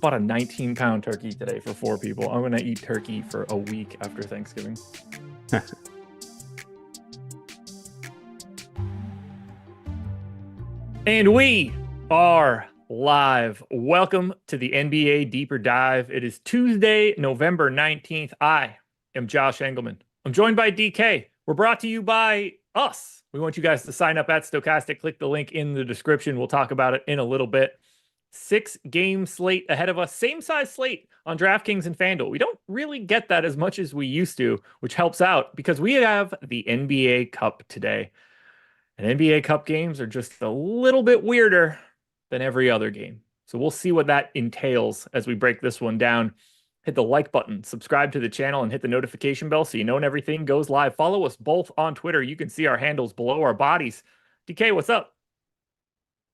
bought a 19-pound turkey today for 4 people. I'm going to eat turkey for a week after Thanksgiving. And we are live. Welcome to the NBA Deeper Dive. It is Tuesday, November 19th. I am Josh Engleman. I'm joined by DK. We're brought to you by us. We want you guys to sign up at Stokastic. Click the link in the description. We'll talk about it in a little bit. 6-game slate ahead of us. Same size slate on DraftKings and FanDuel. We don't really get that as much as we used to, which helps out because we have the NBA Cup today. And NBA Cup games are just a little bit weirder than every other game. So we'll see what that entails as we break this one down. Hit the like button, subscribe to the channel, and hit the notification bell so you know when everything goes live. Follow us both on Twitter. You can see our handles below our bodies. DK, what's up?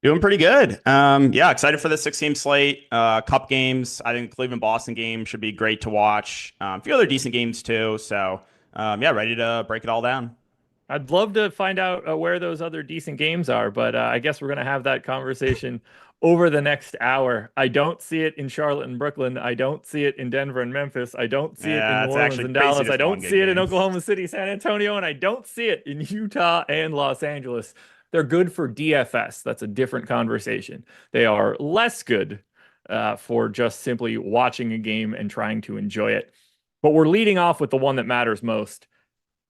Doing pretty good. Yeah, excited for the 6-game slate. Cup games. I think Cleveland-Boston game should be great to watch. A few other decent games too. So yeah, ready to break it all down. I'd love to find out where those other decent games are, but I guess we're going to have that conversation over the next hour. I don't see it in Charlotte and Brooklyn. I don't see it in Denver and Memphis. I don't see it in New Orleans and Dallas. I don't see it in Oklahoma City, San Antonio, and I don't see it in Utah and Los Angeles. They're good for DFS. That's a different conversation. They are less good for just simply watching a game and trying to enjoy it. But we're leading off with the one that matters most.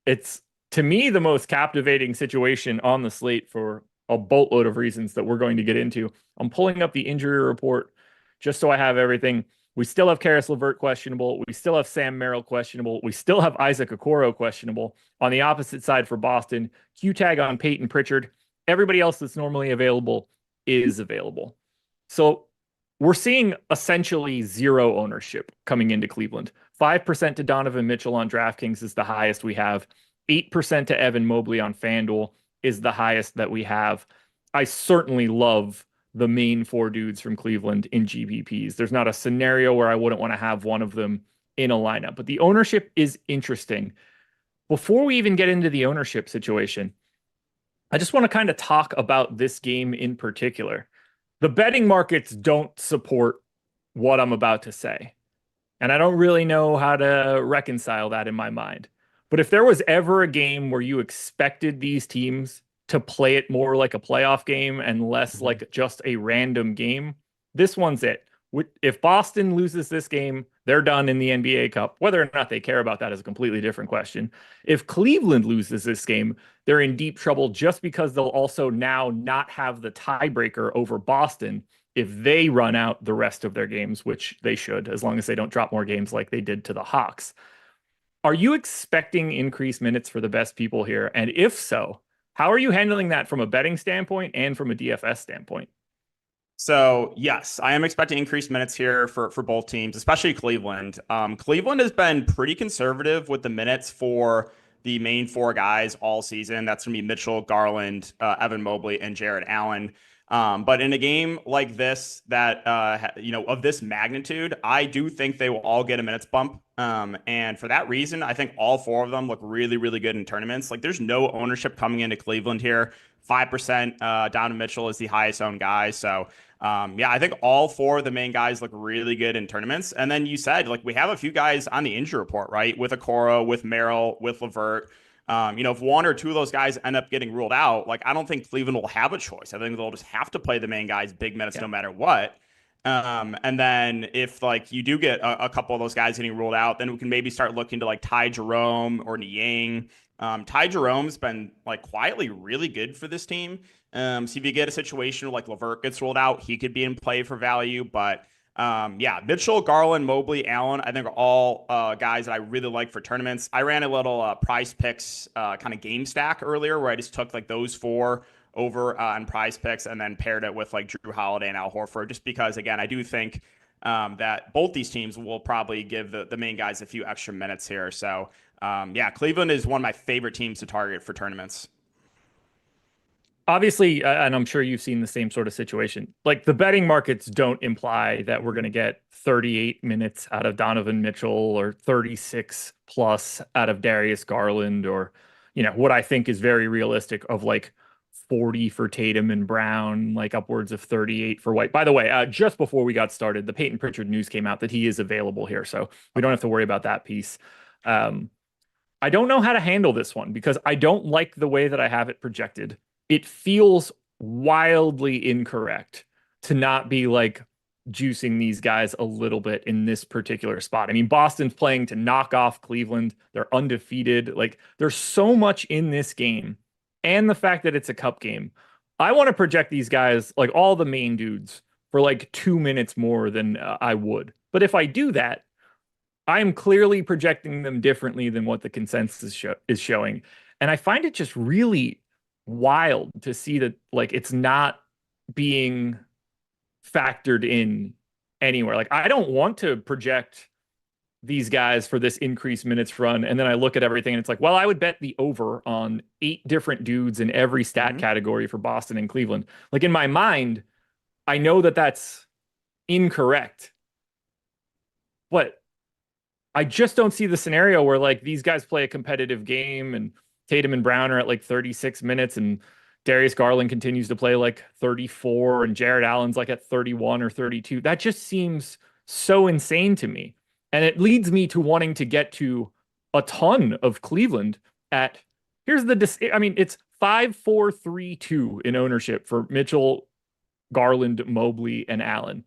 It's, to me, the most captivating situation on the slate for a boatload of reasons that we're going to get into. I'm pulling up the injury report just so I have everything. We still have Karis LeVert questionable. We still have Sam Merrill questionable. We still have Isaac Okoro questionable. On the opposite side for Boston, Q-tag on Peyton Pritchard. Everybody else that's normally available is available. So we're seeing essentially zero ownership coming into Cleveland. 5% to Donovan Mitchell on DraftKings is the highest we have. 8% to Evan Mobley on FanDuel is the highest that we have. I certainly love the main 4 dudes from Cleveland in GPPs. There's not a scenario where I wouldn't want to have one of them in a lineup, but the ownership is interesting. Before we even get into the ownership situation, I just want to kind of talk about this game in particular. The betting markets don't support what I'm about to say, and I don't really know how to reconcile that in my mind. But if there was ever a game where you expected these teams to play it more like a playoff game and less like just a random game, this one's it. If Boston loses this game, they're done in the NBA Cup. Whether or not they care about that is a completely different question. If Cleveland loses this game, they're in deep trouble just because they'll also now not have the tiebreaker over Boston if they run out the rest of their games, which they should, as long as they don't drop more games like they did to the Hawks. Are you expecting increased minutes for the best people here? And if so, how are you handling that from a betting standpoint and from a DFS standpoint? So yes, I am expecting increased minutes here for both teams, especially Cleveland. Cleveland has been pretty conservative with the minutes for the main 4 guys all season. That's going to be Mitchell, Garland, Evan Mobley, and Jared Allen. But in a game like this, that of this magnitude, I do think they will all get a minutes bump. And for that reason, I think all 4 of them look really, really good in tournaments. Like, there's no ownership coming into Cleveland here. 5%. Donovan Mitchell is the highest owned guy. So yeah, I think all 4 of the main guys look really good in tournaments. And then you said, like, we have a few guys on the injury report, right? With Okoro, with Merrill, with LeVert. If 1 or 2 of those guys end up getting ruled out, like, I don't think Cleveland will have a choice. I think they'll just have to play the main guys big minutes no matter what. And then if, like, you do get a couple of those guys getting ruled out, then we can maybe start looking to, like, Ty Jerome or Niang. Ty Jerome's been, like, quietly really good for this team. So if you get a situation where, like, LeVert gets ruled out, he could be in play for value. But yeah, Mitchell, Garland, Mobley, Allen, I think are all guys that I really like for tournaments. I ran a little Prize Picks kind of game stack earlier where I just took, like, those 4 over on Prize Picks and then paired it with, like, Drew Holiday and Al Horford, just because, again, I do think that both these teams will probably give the main guys a few extra minutes here. So yeah, Cleveland is one of my favorite teams to target for tournaments. Obviously, and I'm sure you've seen the same sort of situation. Like, the betting markets don't imply that we're going to get 38 minutes out of Donovan Mitchell or 36 plus out of Darius Garland, or, what I think is very realistic of, like, 40 for Tatum and Brown, like upwards of 38 for White. By the way, just before we got started, the Peyton Pritchard news came out that he is available here, so we don't have to worry about that piece. I don't know how to handle this one because I don't like the way that I have it projected. It feels wildly incorrect to not be like juicing these guys a little bit in this particular spot. I mean, Boston's playing to knock off Cleveland. They're undefeated. Like, there's so much in this game, and the fact that it's a cup game. I want to project these guys, like all the main dudes, for like 2 minutes more than I would. But if I do that, I'm clearly projecting them differently than what the consensus is showing. And I find it just really wild to see that like it's not being factored in anywhere. Like, I don't want to project these guys for this increased minutes run. And then I look at everything and it's like, well, I would bet the over on 8 different dudes in every stat category for Boston and Cleveland. Like, in my mind, I know that that's incorrect, but I just don't see the scenario where like these guys play a competitive game and Tatum and Brown are at like 36 minutes and Darius Garland continues to play like 34 and Jared Allen's like at 31 or 32. That just seems so insane to me. And it leads me to wanting to get to a ton of Cleveland at I mean, it's 5-4-3-2 in ownership for Mitchell, Garland, Mobley, and Allen.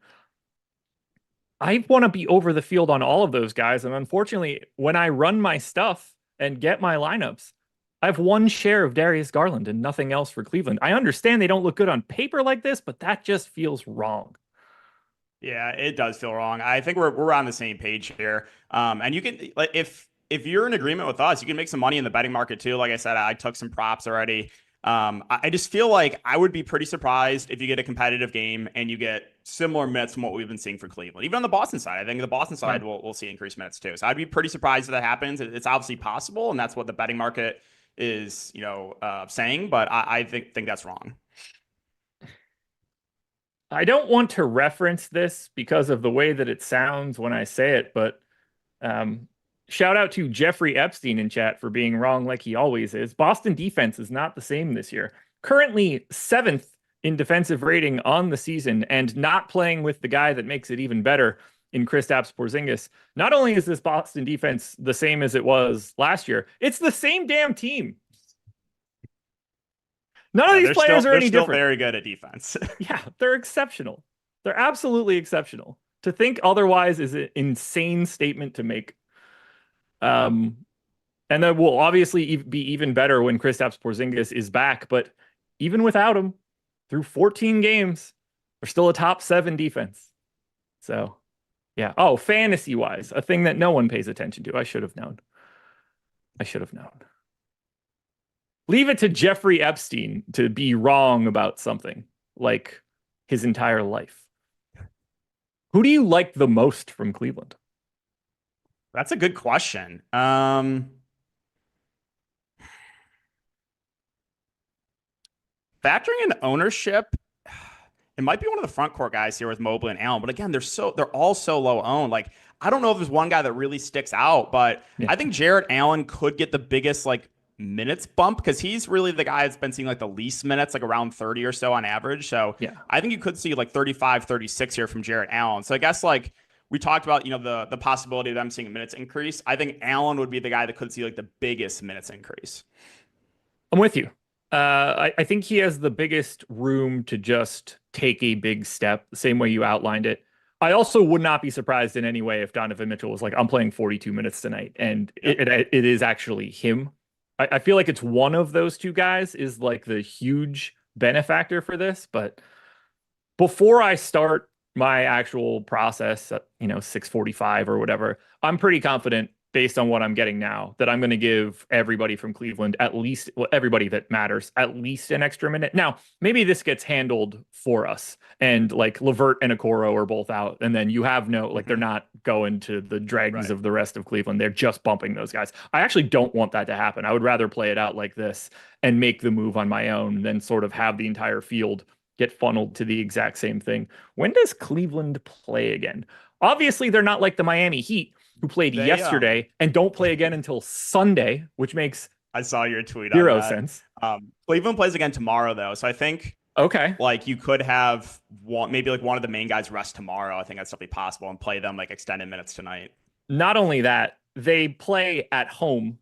I want to be over the field on all of those guys. And unfortunately, when I run my stuff and get my lineups, I have one share of Darius Garland and nothing else for Cleveland. I understand they don't look good on paper like this, but that just feels wrong. Yeah, it does feel wrong. I think we're on the same page here. And you can, like, if you're in agreement with us, you can make some money in the betting market too. Like I said, I took some props already. I just feel like I would be pretty surprised if you get a competitive game and you get similar minutes from what we've been seeing for Cleveland. Even on the Boston side, I think the Boston side will see increased minutes too. So I'd be pretty surprised if that happens. It's obviously possible, and that's what the betting market is, saying. But I think that's wrong. I don't want to reference this because of the way that it sounds when I say it, but shout out to Jeffrey Epstein in chat for being wrong like he always is. Boston defense is not the same this year. Currently 7th in defensive rating on the season and not playing with the guy that makes it even better in Kristaps Porzingis. Not only is this Boston defense the same as it was last year, it's the same damn team. None of these players are any different. They're still very good at defense. Yeah, they're exceptional. They're absolutely exceptional. To think otherwise is an insane statement to make. And that will obviously be even better when Kristaps Porzingis is back. But even without him, through 14 games, they're still a top 7 defense. So, yeah. Oh, fantasy-wise, a thing that no one pays attention to. I should have known. Leave it to Jeffrey Epstein to be wrong about something like his entire life. Who do you like the most from Cleveland? That's a good question. Factoring in ownership, it might be one of the front court guys here with Mobley and Allen. But again, they're all so low owned. Like, I don't know if there's one guy that really sticks out, but yeah. I think Jared Allen could get the biggest minutes bump because he's really the guy that's been seeing the least minutes, around 30 or so on average. So yeah, I think you could see 35, 36 here from Jared Allen. So I guess we talked about, the possibility of them seeing a minutes increase. I think Allen would be the guy that could see the biggest minutes increase. I'm with you. I think he has the biggest room to just take a big step, the same way you outlined it. I also would not be surprised in any way if Donovan Mitchell was I'm playing 42 minutes tonight, and it is actually him. I feel like it's one of those two guys is the huge benefactor for this. But before I start my actual process at 6:45 or whatever, I'm pretty confident based on what I'm getting now that I'm going to give everybody from Cleveland everybody that matters at least an extra minute. Now, maybe this gets handled for us and LeVert and Okoro are both out. And then you have they're not going to the dregs of the rest of Cleveland. They're just bumping those guys. I actually don't want that to happen. I would rather play it out like this and make the move on my own than sort of have the entire field get funneled to the exact same thing. When does Cleveland play again? Obviously, they're not like the Miami Heat, who played yesterday and don't play again until Sunday, which makes I saw your tweet on Zero that. sense. Cleveland plays again tomorrow though, so I think Okay. like you could have one, maybe like one of the main guys rest tomorrow. I think that's definitely possible and play them like extended minutes tonight. Not only that, they play at home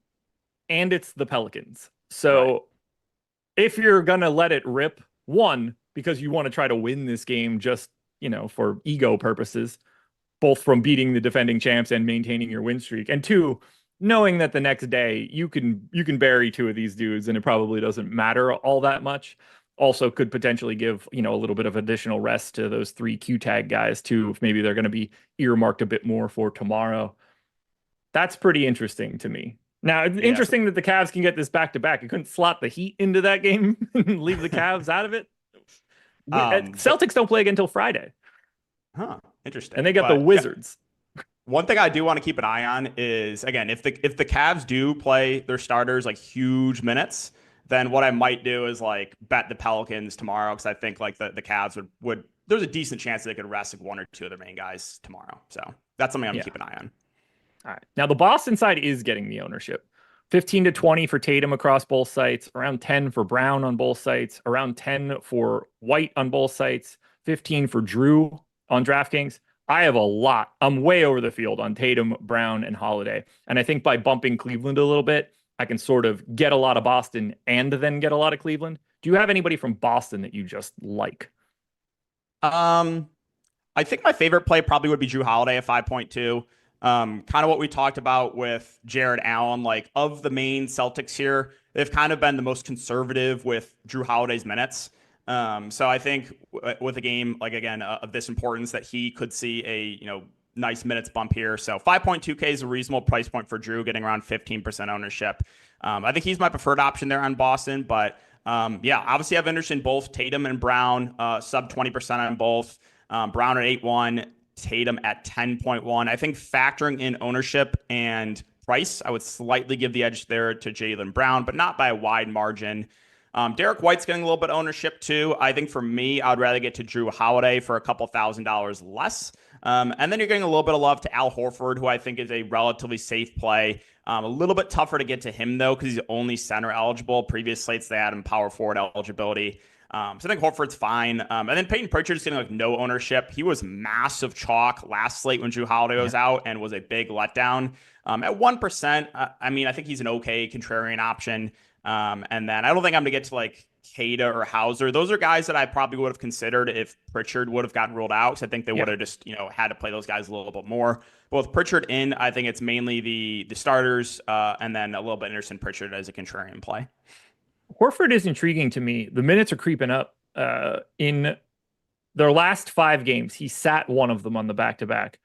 and it's the Pelicans. Right. So if you're going to let it rip, one, because you want to try to win this game just, for ego purposes, both from beating the defending champs and maintaining your win streak. And two, knowing that the next day you can bury two of these dudes and it probably doesn't matter all that much. Also could potentially give, a little bit of additional rest to those three Q tag guys too, if maybe they're going to be earmarked a bit more for tomorrow. That's pretty interesting to me. Now, it's Yeah. So, interesting that the Cavs can get this back to back. You couldn't slot the Heat into that game and leave the Cavs out of it. but Celtics don't play again until Friday, interesting. and they got the But yeah, Wizards. one thing I do want to keep an eye on is again, if the Cavs do play their starters like huge minutes, then what I might do is like bet the Pelicans tomorrow because I think like the Cavs would there's a decent chance they could rest like one or two of their main guys tomorrow. So that's something I'm gonna keep an eye on. All right. Now the Boston side is getting the ownership. 15 to 20 for Tatum across both sites, around 10 for Brown on both sites, around 10 for White on both sites, 15 for Drew on DraftKings. I have a lot. I'm way over the field on Tatum, Brown, and Holiday. And I think by bumping Cleveland a little bit, I can sort of get a lot of Boston and then get a lot of Cleveland. Do you have anybody from Boston that you just like? Um, I think my favorite play probably would be Drew Holiday at 5.2. Kind of what we talked about with Jared Allen, like of the main Celtics here, they've kind of been the most conservative with Drew Holiday's minutes. So I think with a game like again of this importance that he could see a nice minutes bump here. So 5.2K is a reasonable price point for Drew, getting around 15% ownership. I think he's my preferred option there on Boston, but yeah, obviously I have interest in both Tatum and Brown, sub 20% on both. Brown at 8.1, Tatum at 10.1. I think factoring in ownership and price, I would slightly give the edge there to Jaylen Brown, but not by a wide margin. Derek White's getting a little bit of ownership too. I think for me, I'd rather get to Drew Holiday for a couple $1,000s less. And then you're getting a little bit of love to Al Horford, who I think is a relatively safe play. A little bit tougher to get to him, though, because he's only center eligible. Previous slates, they had him power forward eligibility. So I think Horford's fine. And then Peyton Pritchard is getting like no ownership. He was massive chalk last slate when Drew Holiday was out and was a big letdown. At 1%, I mean, I think he's an okay contrarian option. And then I don't think I'm going to get to like Kada or Hauser. Those are guys that I probably would have considered if Pritchard would have gotten ruled out. So I think they would have just, had to play those guys a little bit more. But with Pritchard in, I think it's mainly the starters and then a little bit interested in Pritchard as a contrarian play. Horford is intriguing to me. The minutes are creeping up. In their last 5 games, he sat one of them on the back-to-back.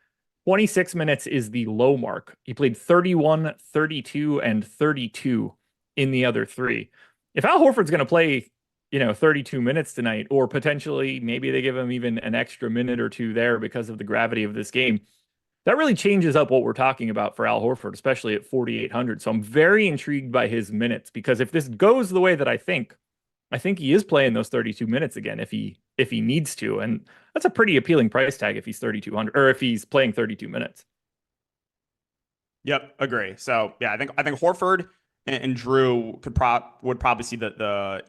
26 minutes is the low mark. He played 31, 32, and 32 in the other 3. If Al Horford's going to play, 32 minutes tonight, or potentially maybe they give him even an extra minute or two there because of the gravity of this game, that really changes up what we're talking about for Al Horford, especially at 4,800. So I'm very intrigued by his minutes because if this goes the way that I think he is playing those 32 minutes again if he needs to, and that's a pretty appealing price tag if he's 3,200 or if he's playing 32 minutes. Yep, agree. So yeah, I think Horford and Drew would probably see the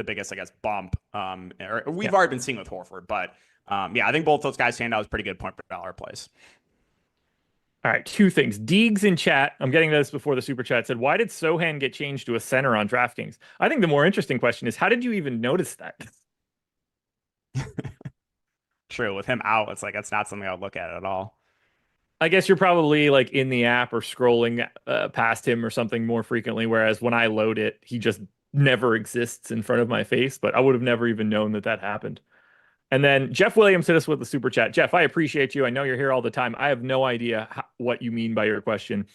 biggest, I guess, bump. Or we've already been seeing with Horford, but yeah, I think both those guys stand out as pretty good point per dollar plays. All right, 2 things. Deegs in chat, I'm getting to this before the super chat, said, why did Sohan get changed to a center on DraftKings? I think the more interesting question is, how did you even notice that? True, with him out, it's like that's not something I would look at all. I guess you're probably like in the app or scrolling past him or something more frequently, whereas when I load it, he just never exists in front of my face, but I would have never even known that happened. And then Jeff Williams hit us with the super chat. Jeff, I appreciate you. I know you're here all the time. I have no idea what you mean by your question.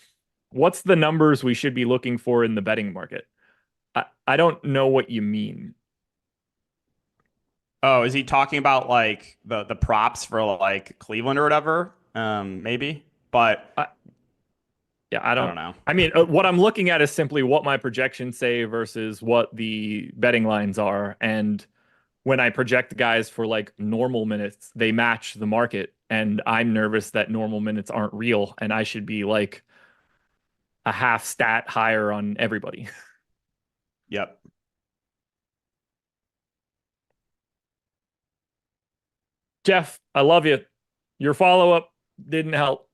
What's the numbers we should be looking for in the betting market? I don't know what you mean. Oh, is he talking about like the props for like Cleveland or whatever? Maybe, but yeah, I don't know. I mean, what I'm looking at is simply what my projections say versus what the betting lines are. And when I project guys for like normal minutes, they match the market. And I'm nervous that normal minutes aren't real. And I should be like, a half stat higher on everybody. Yep. Jeff, I love you. Your follow-up didn't help.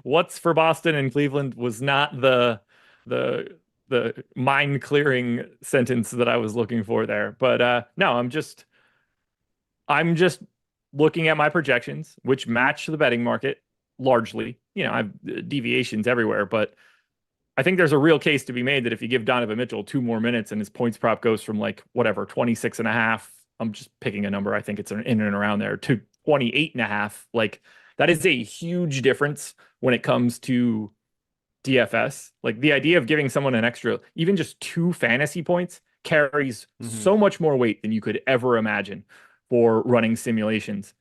What's for Boston and Cleveland was not the mind clearing sentence that I was looking for there. But no, I'm just looking at my projections, which match the betting market largely. I have deviations everywhere, but I think there's a real case to be made that if you give Donovan Mitchell 2 more minutes and his points prop goes from like whatever 26.5, I'm just picking a number, I think it's in and around there, to 28.5. Like that is a huge difference when it comes to DFS. Like the idea of giving someone an extra, even just 2 fantasy points, carries so much more weight than you could ever imagine for running simulations.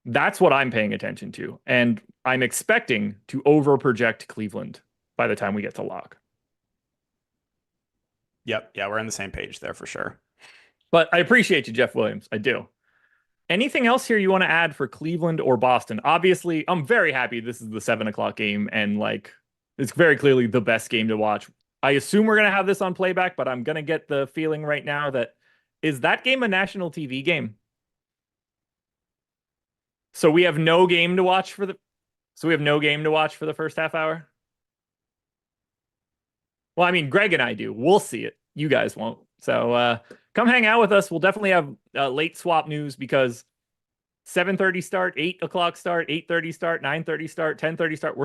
That's what I'm paying attention to. And I'm expecting to over project Cleveland by the time we get to lock. Yep. Yeah, we're on the same page there for sure. But I appreciate you, Jeff Williams. I do. Anything else here you want to add for Cleveland or Boston? Obviously, I'm very happy this is the 7 o'clock game, and like it's very clearly the best game to watch. I assume we're going to have this on playback, but I'm going to get the feeling right now that is that game a national TV game? So we have no game to watch for the first half hour. Well, I mean, Greg and I do. We'll see it. You guys won't. So come hang out with us. We'll definitely have late swap news because 7:30 start, 8 o'clock start, 8:30 start, 9:30 start, 10:30 start.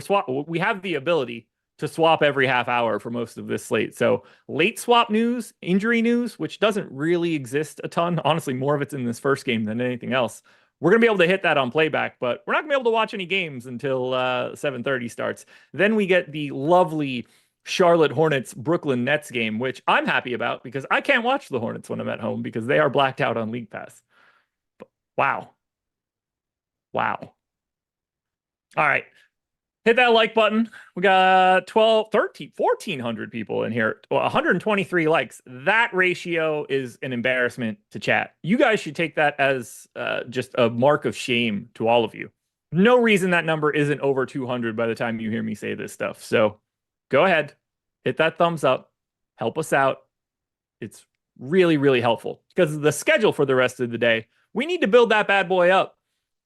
We have the ability to swap every half hour for most of this slate. So late swap news, injury news, which doesn't really exist a ton. Honestly, more of it's in this first game than anything else. We're going to be able to hit that on playback, but we're not going to be able to watch any games until 7:30 starts. Then we get the lovely Charlotte Hornets Brooklyn Nets game, which I'm happy about because I can't watch the Hornets when I'm at home because they are blacked out on League Pass. But wow. All right. Hit that like button. We got 12, 13, 1,400 people in here. Well, 123 likes. That ratio is an embarrassment to chat. You guys should take that as just a mark of shame to all of you. No reason that number isn't over 200 by the time you hear me say this stuff. So go ahead, hit that thumbs up, help us out. It's really, really helpful because the schedule for the rest of the day, we need to build that bad boy up.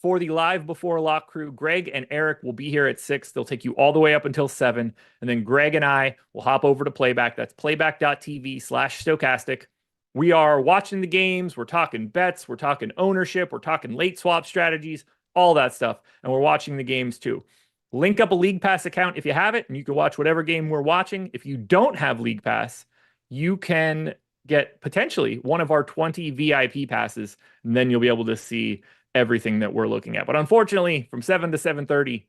For the live before lock crew, Greg and Eric will be here at 6. They'll take you all the way up until 7. And then Greg and I will hop over to playback. That's playback.tv/Stokastic. We are watching the games. We're talking bets. We're talking ownership. We're talking late swap strategies, all that stuff. And we're watching the games too. Link up a League Pass account if you have it, and you can watch whatever game we're watching. If you don't have League Pass, you can get potentially one of our 20 VIP passes, and then you'll be able to see everything that we're looking at. But unfortunately, from 7 to 7:30,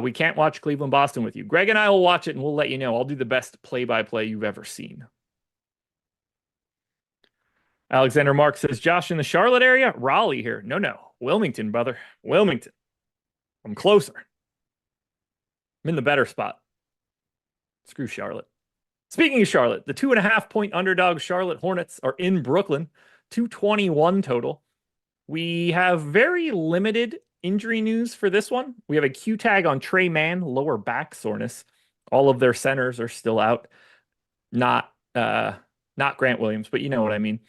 we can't watch Cleveland Boston with you. Greg and I will watch it and we'll let you know. I'll do the best play-by-play you've ever seen. Alexander Mark says, Josh in the Charlotte area? Raleigh here. No. Wilmington, brother. Wilmington. I'm closer. I'm in the better spot. Screw Charlotte. Speaking of Charlotte, the 2.5-point underdog Charlotte Hornets are in Brooklyn. 221 total. We have very limited injury news for this one. We have a Q tag on Trey Mann, lower back soreness. All of their centers are still out. Not Grant Williams, but you know what I mean.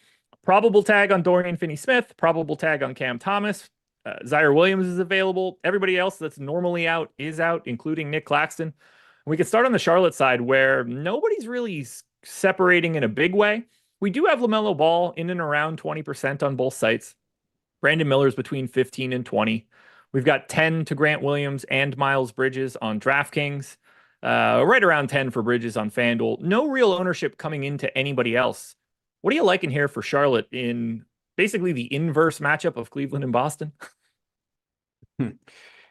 Probable tag on Dorian Finney-Smith. Probable tag on Cam Thomas. Zaire Williams is available. Everybody else that's normally out is out, including Nick Claxton. We could start on the Charlotte side where nobody's really separating in a big way. We do have LaMelo Ball in and around 20% on both sites. Brandon Miller's between 15 and 20. We've got 10 to Grant Williams and Miles Bridges on DraftKings. Right around 10 for Bridges on FanDuel. No real ownership coming into anybody else. What are you liking here for Charlotte in basically the inverse matchup of Cleveland and Boston?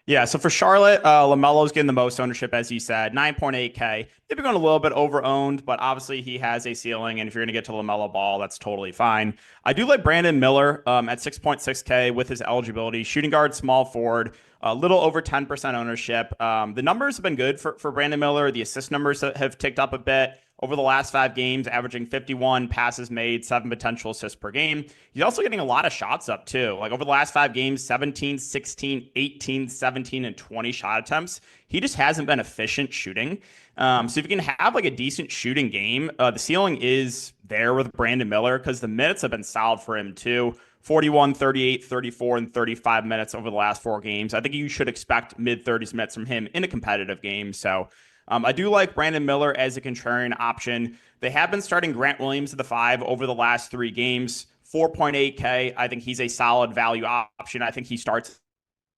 Yeah, so for Charlotte, LaMelo's getting the most ownership, as you said, 9.8K. They've been going a little bit over-owned, but obviously he has a ceiling, and if you're going to get to LaMelo Ball, that's totally fine. I do like Brandon Miller at 6.6K with his eligibility. Shooting guard, small forward, a little over 10% ownership. The numbers have been good for Brandon Miller. The assist numbers have ticked up a bit. over the last 5 games, averaging 51 passes made, 7 potential assists per game. He's also getting a lot of shots up too. Like over the last 5 games, 17, 16, 18, 17, and 20 shot attempts. He just hasn't been efficient shooting. So if you can have like a decent shooting game, the ceiling is there with Brandon Miller because the minutes have been solid for him too. 41, 38, 34, and 35 minutes over the last 4 games. I think you should expect mid-30s minutes from him in a competitive game. So I do like Brandon Miller as a contrarian option. They have been starting Grant Williams at the 5 over the last 3 games. 4.8K. I think he's a solid value option. I think he starts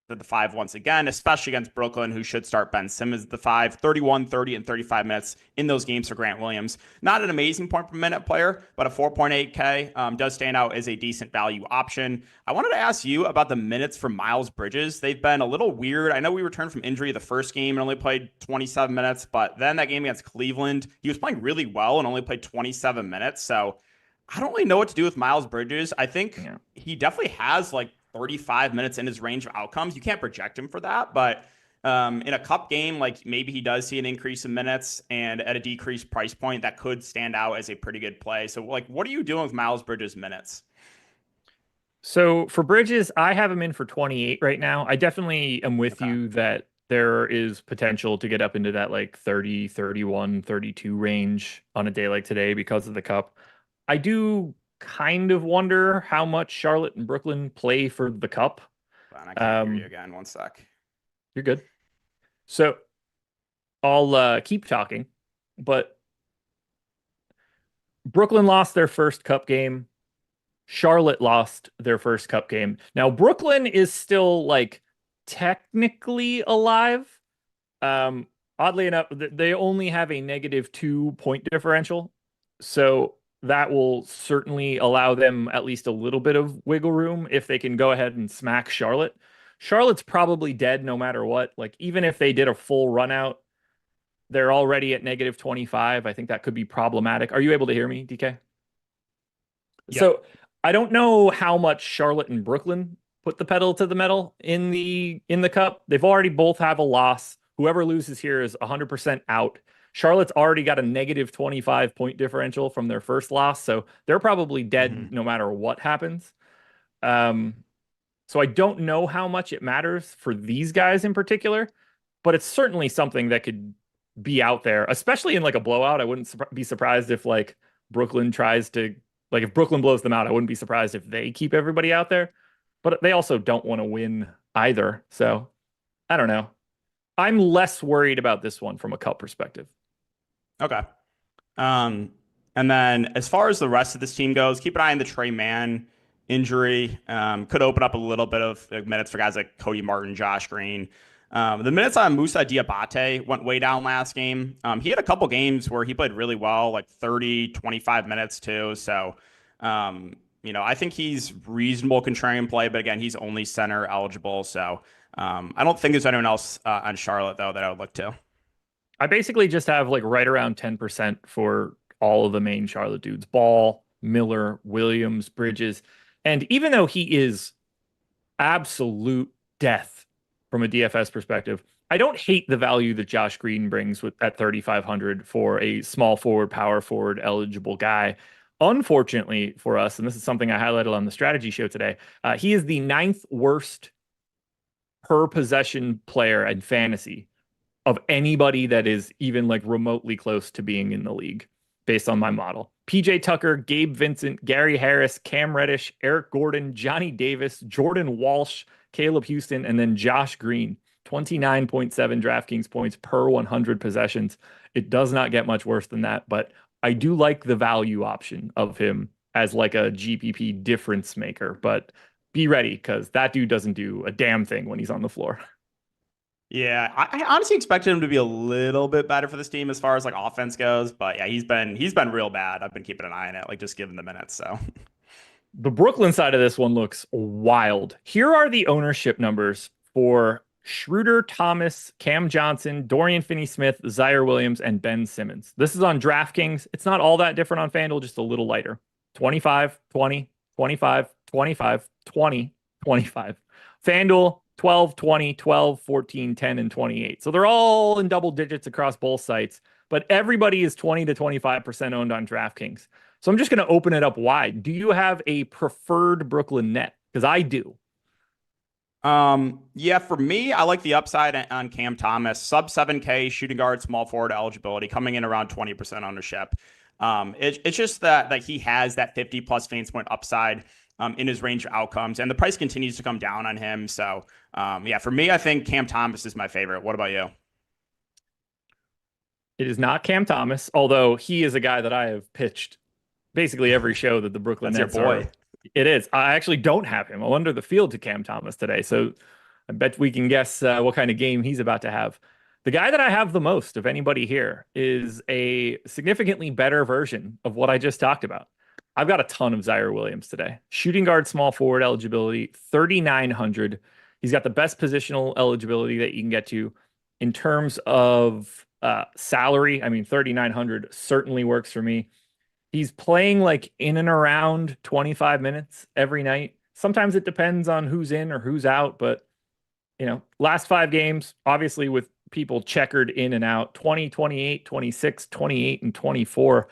at the 5 once again, especially against Brooklyn, who should start Ben Simmons at the 5. 31, 30, and 35 minutes in those games for Grant Williams. Not an amazing point per minute player, but a 4.8K does stand out as a decent value option. I wanted to ask you about the minutes for Miles Bridges. They've been a little weird. I know we returned from injury the first game and only played 27 minutes, but then that game against Cleveland, he was playing really well and only played 27 minutes. So I don't really know what to do with Miles Bridges. I think he definitely has like 35 minutes in his range of outcomes. You can't project him for that, but in a cup game, like maybe he does see an increase in minutes and at a decreased price point that could stand out as a pretty good play. So like, what are you doing with Miles Bridges minutes? So for Bridges, I have him in for 28 right now. I definitely am with you that there is potential to get up into that like 30, 31, 32 range on a day like today because of the cup. I do kind of wonder how much Charlotte and Brooklyn play for the cup. I can't hear you again. One sec. You're good. So I'll keep talking, but Brooklyn lost their first cup game. Charlotte lost their first cup game. Now Brooklyn is still like technically alive. Oddly enough, they only have a -2 point differential. So that will certainly allow them at least a little bit of wiggle room if they can go ahead and smack Charlotte. Charlotte's probably dead no matter what. Like, even if they did a full run out, they're already at -25. I think that could be problematic. Are you able to hear me, DK? Yeah. So I don't know how much Charlotte and Brooklyn put the pedal to the metal in the cup. They've already both have a loss. Whoever loses here is 100% out. Charlotte's already got a -25 point differential from their first loss, so they're probably dead no matter what happens. So I don't know how much it matters for these guys in particular, but it's certainly something that could be out there, especially in like a blowout. I wouldn't be surprised if like Brooklyn tries to, like if Brooklyn blows them out, I wouldn't be surprised if they keep everybody out there, but they also don't want to win either. So I don't know. I'm less worried about this one from a cup perspective. Okay. And then as far as the rest of this team goes, keep an eye on the Trey Mann injury. Could open up a little bit of minutes for guys like Cody Martin, Josh Green. The minutes on Moussa Diabate went way down last game. He had a couple games where he played really well, like 30, 25 minutes too. So, I think he's reasonable contrarian play, but again, he's only center eligible. So I don't think there's anyone else on Charlotte, though, that I would look to. I basically just have like right around 10% for all of the main Charlotte dudes. Ball, Miller, Williams, Bridges. And even though he is absolute death from a DFS perspective, I don't hate the value that Josh Green brings at 3,500 for a small forward, power forward eligible guy. Unfortunately for us, and this is something I highlighted on the strategy show today, he is the 9th worst per possession player in fantasy of anybody that is even like remotely close to being in the league based on my model. PJ Tucker, Gabe Vincent, Gary Harris, Cam Reddish, Eric Gordon, Johnny Davis, Jordan Walsh, Caleb Houston, and then Josh Green. 29.7 DraftKings points per 100 possessions. It does not get much worse than that, but I do like the value option of him as like a GPP difference maker, but be ready because that dude doesn't do a damn thing when he's on the floor. Yeah, I honestly expected him to be a little bit better for this team as far as like offense goes, but yeah, he's been real bad. I've been keeping an eye on it, like just given the minutes. So the Brooklyn side of this one looks wild. Here are the ownership numbers for Schroeder, Thomas, Cam Johnson, Dorian Finney-Smith, Zaire Williams, and Ben Simmons. This is on DraftKings. It's not all that different on FanDuel, just a little lighter. 25, 20, 25, 25, 20, 25. FanDuel 12, 20, 12, 14, 10, and 28. So they're all in double digits across both sites. but everybody is 20 to 25% owned on DraftKings. So I'm just going to open it up wide. Do you have a preferred Brooklyn net? Because I do. Yeah, for me, I like the upside on Cam Thomas, sub 7K shooting guard, small forward eligibility, coming in around 20% ownership. It's just that he has that 50 plus fantasy point upside in his range of outcomes, and the price continues to come down on him. So, yeah, for me, I think Cam Thomas is my favorite. What about you? It is not Cam Thomas, although he is a guy that I have pitched basically every show that the Brooklyn That's Nets your boy. are. It is. I actually don't have him. I'm under the field to Cam Thomas today, so I bet we can guess what kind of game he's about to have. The guy that I have the most of anybody here is a significantly better version of what I just talked about. I've got a ton of Zaire Williams today. Shooting guard, small forward eligibility, 3,900. He's got the best positional eligibility that you can get to in terms of salary. I mean, 3,900 certainly works for me. He's playing like in and around 25 minutes every night. Sometimes it depends on who's in or who's out, but last 5 games, obviously with people checkered in and out, 20, 28, 26, 28, and 24.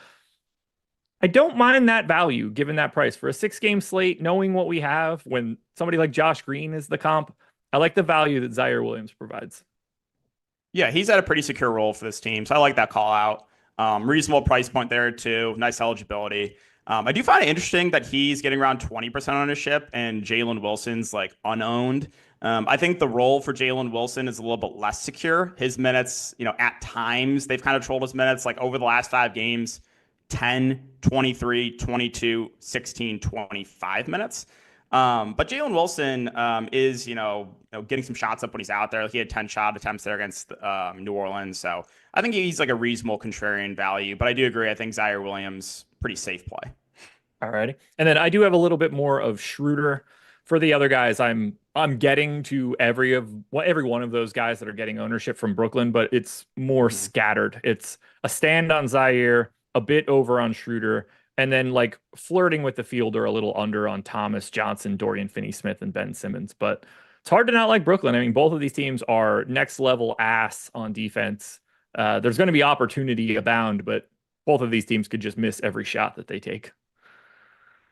I don't mind that value given that price for a 6-game slate, knowing what we have when somebody like Josh Green is the comp. I like the value that Zaire Williams provides. Yeah, he's at a pretty secure role for this team, so I like that call out. Reasonable price point there too. Nice eligibility. I do find it interesting that he's getting around 20% ownership and Jalen Wilson's like unowned. I think the role for Jalen Wilson is a little bit less secure. His minutes, at times they've kind of trolled his minutes like over the last 5 games, 10, 23, 22, 16, 25 minutes. But Jalen Wilson is, getting some shots up when he's out there. He had 10 shot attempts there against New Orleans. So I think he's like a reasonable contrarian value. But I do agree. I think Zaire Williams, pretty safe play. All righty. And then I do have a little bit more of Schroeder. For the other guys, I'm getting to every one of those guys that are getting ownership from Brooklyn, but it's more scattered. It's a stand on Zaire, a bit over on Schroeder, and then like flirting with the field or a little under on Thomas Johnson, Dorian Finney-Smith, and Ben Simmons. But it's hard to not like Brooklyn. I mean, both of these teams are next level ass on defense. There's going to be opportunity abound, but both of these teams could just miss every shot that they take.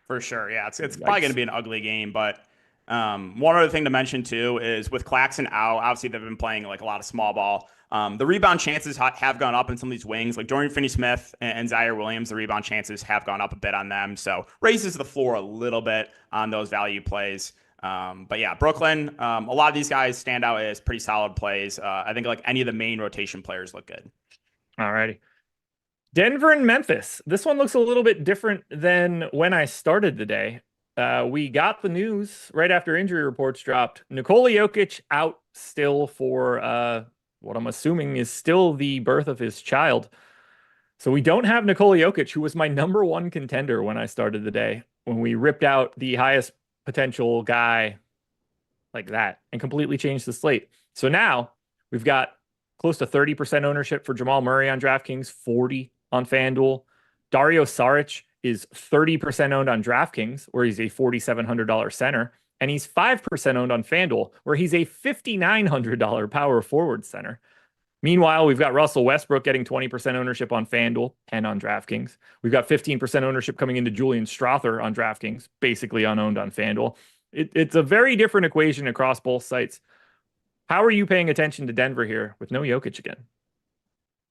For sure. Yeah, it's probably going to be an ugly game. But one other thing to mention, too, is with Claxton out, obviously they've been playing like a lot of small ball. The rebound chances have gone up in some of these wings, like Dorian Finney-Smith and Zaire Williams. The rebound chances have gone up a bit on them. So raises the floor a little bit on those value plays. But yeah, Brooklyn, a lot of these guys stand out as pretty solid plays. I think like any of the main rotation players look good. All righty. Denver and Memphis. This one looks a little bit different than when I started the day. We got the news right after injury reports dropped. Nikola Jokic out still for what I'm assuming is still the birth of his child. So we don't have Nikola Jokic, who was my number one contender when I started the day, when we ripped out the highest potential guy like that and completely changed the slate. So now we've got close to 30% ownership for Jamal Murray on DraftKings, 40 on FanDuel. Dario Saric is 30% owned on DraftKings, where he's a $4,700 center, and he's 5% owned on FanDuel, where he's a $5,900 power forward center. Meanwhile, we've got Russell Westbrook getting 20% ownership on FanDuel, 10 on DraftKings. We've got 15% ownership coming into Julian Strother on DraftKings, basically unowned on FanDuel. It's a very different equation across both sites. How are you paying attention to Denver here with no Jokic again?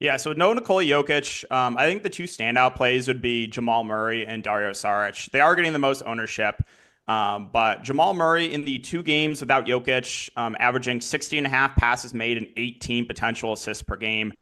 Yeah, so no Nikola Jokic. I think the two standout plays would be Jamal Murray and Dario Saric. They are getting the most ownership. But Jamal Murray in the 2 games without Jokic, averaging 60.5 passes made and 18 potential assists per game.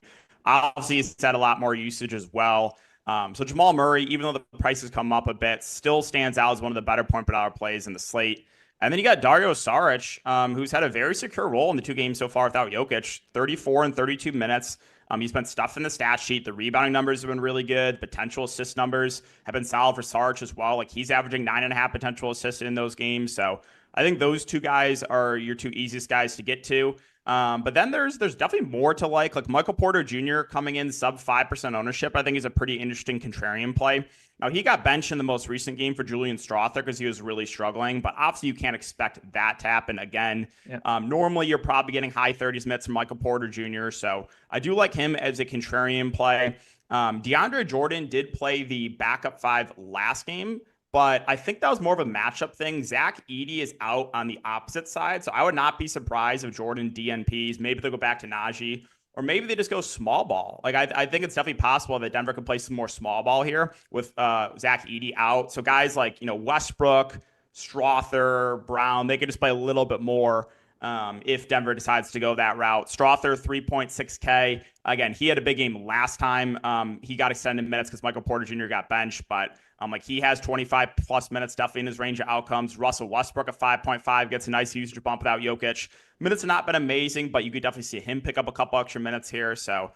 Obviously, he's had a lot more usage as well. So Jamal Murray, even though the prices come up a bit, still stands out as one of the better point per dollar plays in the slate. And then you got Dario Saric, who's had a very secure role in the 2 games so far without Jokic, 34 and 32 minutes. He's been stuffed in the stat sheet. The rebounding numbers have been really good. Potential assist numbers have been solid for Saric as well. Like he's averaging 9.5 potential assists in those games. So I think those 2 guys are your 2 easiest guys to get to. But then there's definitely more to like Michael Porter Jr. coming in sub 5% ownership. I think is a pretty interesting contrarian play. Now, he got benched in the most recent game for Julian Strawther because he was really struggling, but obviously you can't expect that to happen again. Yeah. Normally, you're probably getting high 30s minutes from Michael Porter Jr., so I do like him as a contrarian play. DeAndre Jordan did play the backup 5 last game, but I think that was more of a matchup thing. Zach Edey is out on the opposite side, so I would not be surprised if Jordan DNPs. Maybe they'll go back to Najee, or maybe they just go small ball. Like I think it's definitely possible that Denver could play some more small ball here with Zach Edey out. So guys like Westbrook, Strawther, Brown, they could just play a little bit more if Denver decides to go that route. Strawther, 3.6K. Again, he had a big game last time. He got extended minutes because Michael Porter Jr. got benched, but he has 25 plus minutes definitely in his range of outcomes. Russell Westbrook at 5.5 gets a nice usage bump without Jokic. Minutes have not been amazing, but you could definitely see him pick up a couple extra minutes here. So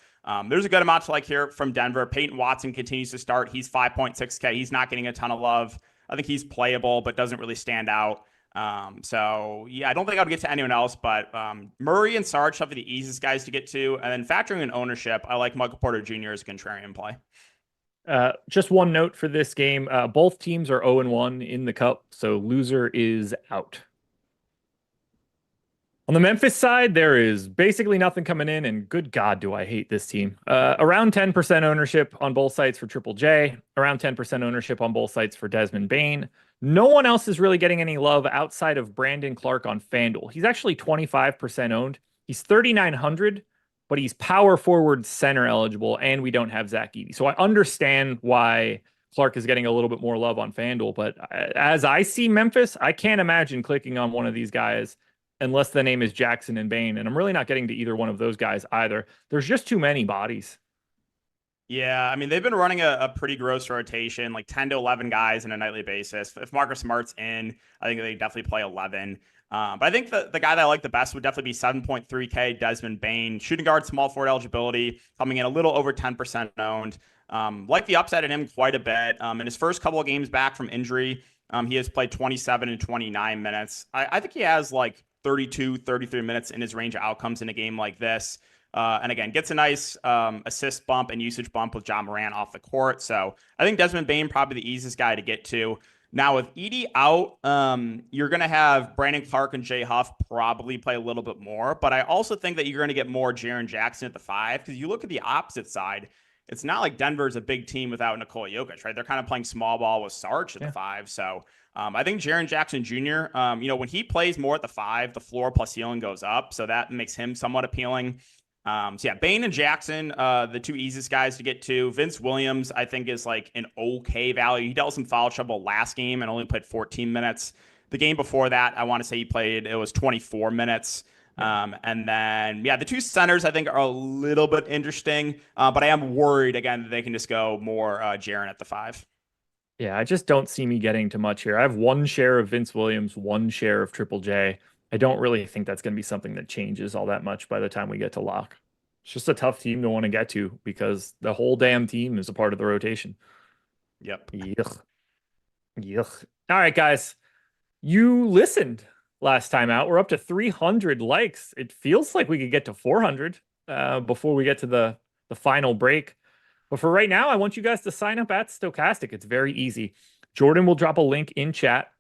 there's a good amount to like here from Denver. Peyton Watson continues to start. He's 5.6K. He's not getting a ton of love. I think he's playable, but doesn't really stand out. So yeah, I don't think I'll get to anyone else, but Murray and Sarge have the easiest guys to get to. And then factoring in ownership, I like Michael Porter Jr. as a contrarian play. Just one note for this game. Both teams are 0-1 in the cup, so loser is out. On the Memphis side, there is basically nothing coming in, and good God, do I hate this team. Around 10% ownership on both sites for Triple J, around 10% ownership on both sites for Desmond Bane. No one else is really getting any love outside of Brandon Clark on FanDuel. He's actually 25% owned. He's 3,900, but he's power forward center eligible, and we don't have Zach Edey. So I understand why Clark is getting a little bit more love on FanDuel, but as I see Memphis, I can't imagine clicking on one of these guys unless the name is Jackson and Bane, and I'm really not getting to either one of those guys either. There's just too many bodies. Yeah, I mean, they've been running a pretty gross rotation, like 10 to 11 guys on a nightly basis. If Marcus Smart's in, I think they definitely play 11. But I think the guy that I like the best would definitely be 7.3K Desmond Bane. Shooting guard, small forward eligibility, coming in a little over 10% owned. Like the upside in him quite a bit. In his first couple of games back from injury, he has played 27 and 29 minutes. I think he has like 32, 33 minutes in his range of outcomes in a game like this. And again, gets a nice assist bump and usage bump with John Moran off the court. So I think Desmond Bane probably the easiest guy to get to. Now with Edey out, you're going to have Brandon Clark and Jay Huff probably play a little bit more. But I also think that you're going to get more Jaren Jackson at the 5 because you look at the opposite side. It's not like Denver's a big team without Nikola Jokic, right? They're kind of playing small ball with Sarge at the 5. So I think Jaren Jackson Jr., when he plays more at the 5, the floor plus ceiling goes up. So that makes him somewhat appealing. So yeah, Bane and Jackson, the two easiest guys to get to. Vince Williams, I think, is like an okay value. He dealt with some foul trouble last game and only played 14 minutes. The game before that, I want to say it was 24 minutes. And then, yeah, the two centers I think are a little bit interesting, but I am worried again that they can just go more Jaren at the 5. Yeah, I just don't see me getting to much here. I have one share of Vince Williams, one share of Triple J. I don't really think that's going to be something that changes all that much by the time we get to lock. It's just a tough team to want to get to because the whole damn team is a part of the rotation. Yep. Yuck. Yuck. All right, guys. You listened last time out. We're up to 300 likes. It feels like we could get to 400 before we get to the final break. But for right now, I want you guys to sign up at Stokastic. It's very easy. Jordan will drop a link in chat.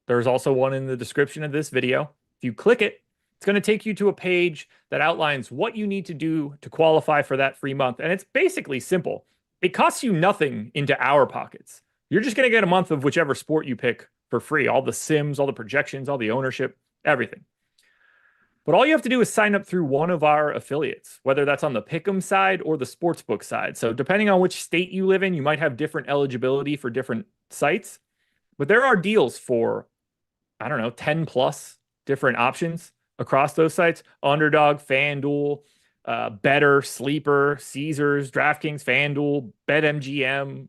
There's also one in the description of this video. If you click it, it's going to take you to a page that outlines what you need to do to qualify for that free month. And it's basically simple. It costs you nothing into our pockets. You're just going to get a month of whichever sport you pick for free. All the sims, all the projections, all the ownership, everything. But all you have to do is sign up through one of our affiliates, whether that's on the Pick'em side or the Sportsbook side. So depending on which state you live in, you might have different eligibility for different sites. But there are deals for, 10 plus different options across those sites. Underdog, FanDuel, Better, Sleeper, Caesars, DraftKings, FanDuel, BetMGM.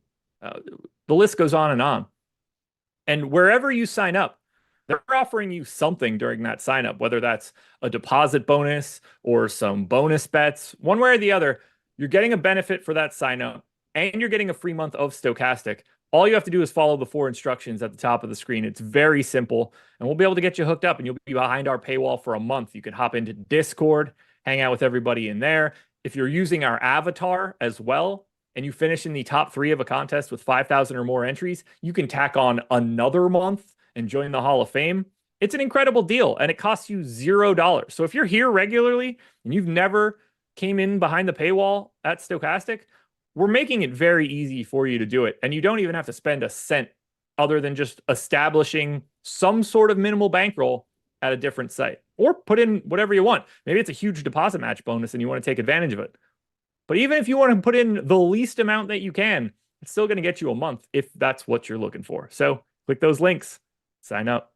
The list goes on and on. And wherever you sign up, they're offering you something during that sign up, whether that's a deposit bonus or some bonus bets. One way or the other, you're getting a benefit for that sign up and you're getting a free month of Stokastic. All you have to do is follow the 4 instructions at the top of the screen. It's very simple, and we'll be able to get you hooked up, and you'll be behind our paywall for a month. You can hop into Discord, hang out with everybody in there. If you're using our avatar as well, and you finish in the top 3 of a contest with 5,000 or more entries, you can tack on another month and join the Hall of Fame. It's an incredible deal, and it costs you $0. So if you're here regularly and you've never came in behind the paywall at Stokastic, we're making it very easy for you to do it. And you don't even have to spend a cent other than just establishing some sort of minimal bankroll at a different site, or put in whatever you want. Maybe it's a huge deposit match bonus and you want to take advantage of it. But even if you want to put in the least amount that you can, it's still going to get you a month if that's what you're looking for. So click those links, sign up.